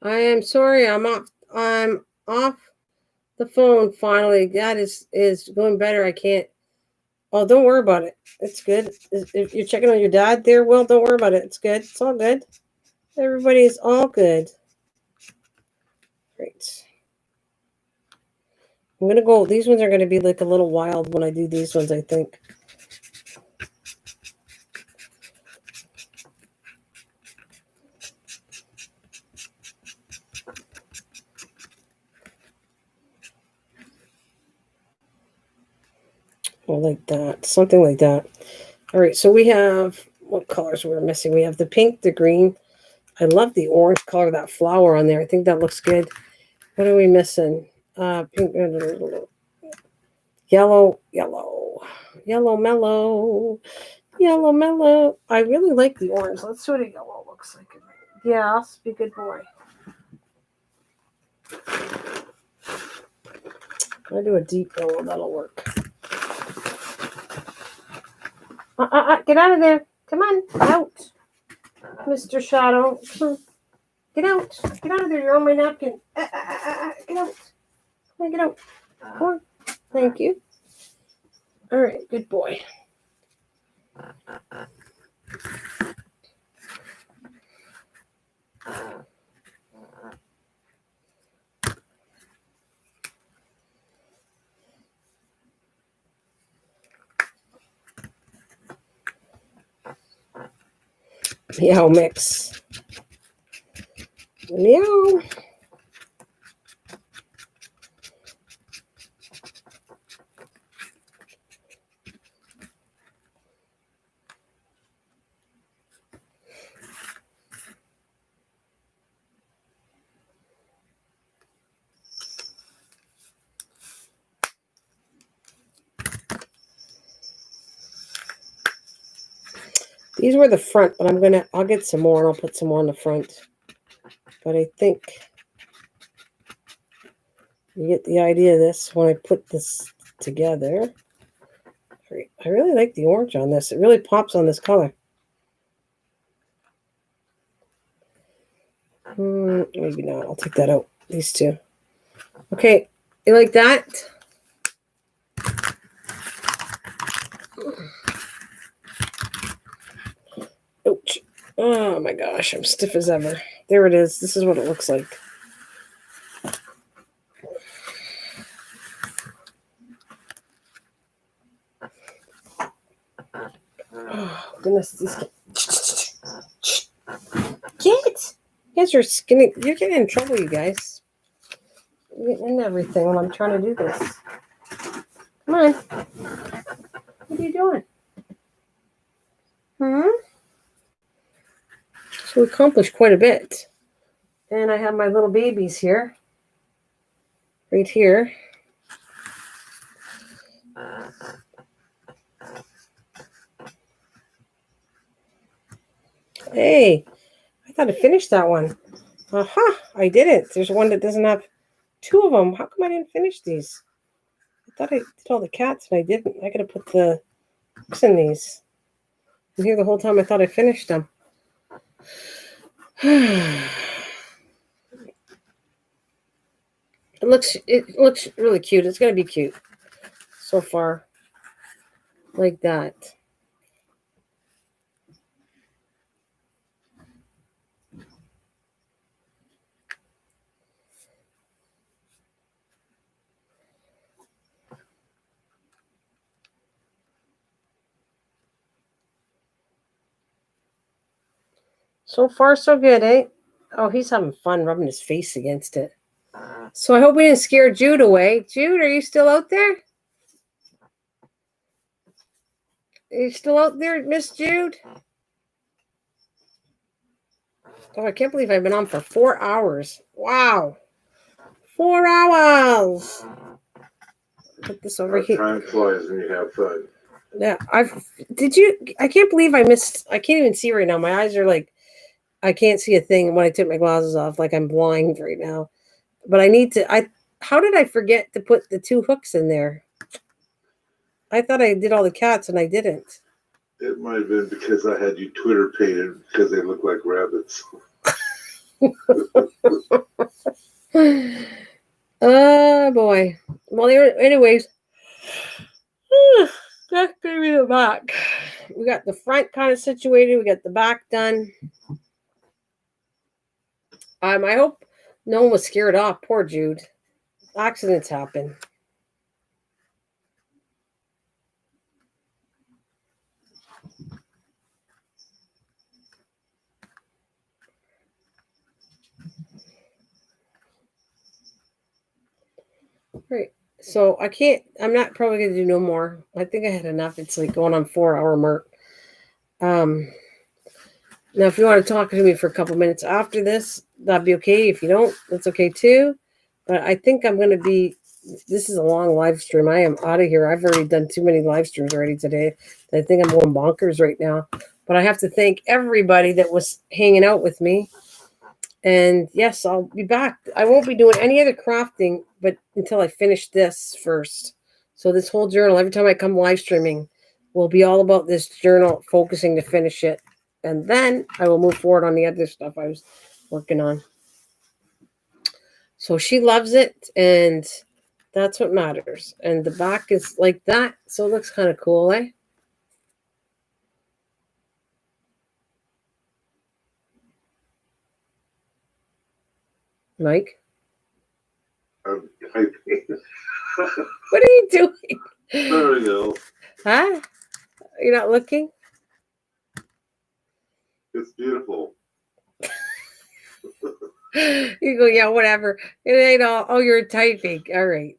I am sorry. I'm off the phone finally. That is going better. I can't. Oh, don't worry about it. It's good. If you're checking on your dad there, Will, don't worry about it. It's good. It's all good. Everybody's all good. Great. I'm going to go. These ones are going to be like a little wild when I do these ones, I think. Or like that. Something like that. All right. So we have, what colors we're missing? We have the pink, the green. I love the orange color, that flower on there. I think that looks good. What are we missing? Pink, yellow, mellow. Yellow mellow. I really like the orange. Let's see what a yellow looks like. Yes, be a good boy. I'll do a deep yellow. That'll work. Get out of there. Come on. Out. Mr. Shadow. Come on. Get out. Get out of there. You're on my napkin. Get out. Come on, get out. Come on. Thank you. All right. Good boy. Meow mix. Meow. These were the front, but I'll get some more and I'll put some more on the front. But I think you get the idea of this when I put this together. I really like the orange on this. It really pops on this color. Maybe not. I'll take that out. These two. Okay. You like that? Ouch. Oh my gosh. I'm stiff as ever. There it is. This is what it looks like. Oh, goodness. These Get! You guys are skinny. You're getting in trouble, you guys. You're getting in everything when I'm trying to do this. Come on. What are you doing? So we accomplished quite a bit. And I have my little babies here. Right here. Hey, I thought I finished that one. Aha, I didn't. There's one that doesn't have two of them. How come I didn't finish these? I thought I did all the cats, and I didn't. I got to put the hooks in these. And here the whole time I thought I finished them. It looks really cute. It's going to be cute so far. Like that. So far, so good, eh? Oh, he's having fun rubbing his face against it. So I hope we didn't scare Jude away. Jude, are you still out there? Are you still out there, Miss Jude? Oh, I can't believe I've been on for 4 hours. Wow. 4 hours. Put this over here. Time flies when you have fun. Yeah, I can't believe I can't even see right now. My eyes are like, I can't see a thing when I took my glasses off, like I'm blind right now. But how did I forget to put the 2 hooks in there? I thought I did all the cats and I didn't. It might have been because I had you Twitter painted because they look like rabbits. Oh boy. Well, anyways, that's gonna be the back. We got the front kind of situated. We got the back done. I hope no one was scared off. Poor Jude. Accidents happen. Right. So I'm not probably going to do no more. I think I had enough. It's like going on 4-hour mark. Now, if you want to talk to me for a couple minutes after this, that'd be okay. If you don't, that's okay too. But I think I'm going to this is a long live stream. I am out of here. I've already done too many live streams already today. I think I'm going bonkers right now. But I have to thank everybody that was hanging out with me. And yes, I'll be back. I won't be doing any other crafting, but until I finish this first. So this whole journal, every time I come live streaming, will be all about this journal, focusing to finish it. And then I will move forward on the other stuff I was working on. So she loves it, and that's what matters. And the back is like that, so it looks kind of cool, eh? Mike? I'm typing. What are you doing? There we go. Huh? You're not looking? It's beautiful. You go, yeah, whatever. It ain't all. Oh, you're typing. All right.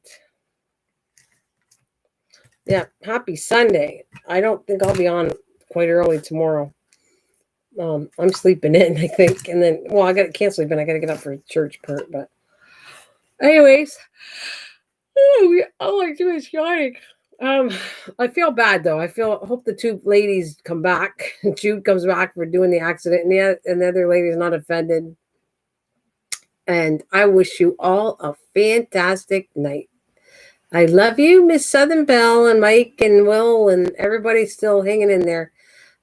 Yeah, happy Sunday. I don't think I'll be on quite early tomorrow. I'm sleeping in, I think. And then, well, can't sleep in. I got to get up for church part. But anyways, all I do is yawning. I feel bad though. I hope the 2 ladies come back. Jude comes back for doing the accident, and the other lady's not offended. And I wish you all a fantastic night. I love you, Miss Southern Belle and Mike and Will and everybody still hanging in there.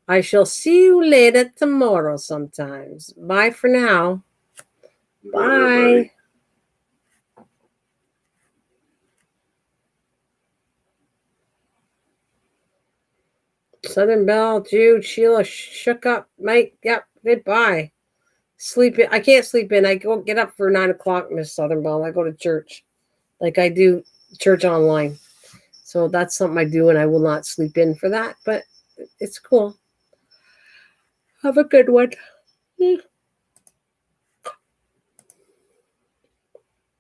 I shall see you later tomorrow sometimes. Bye for now. Bye. Southern Belle, Jude, Sheila, shook up. Mike, yep, goodbye. Sleep in. I can't sleep in. I go get up for 9 o'clock, Miss Southern Belle. I go to church. Like I do church online. So that's something I do, and I will not sleep in for that. But it's cool. Have a good one.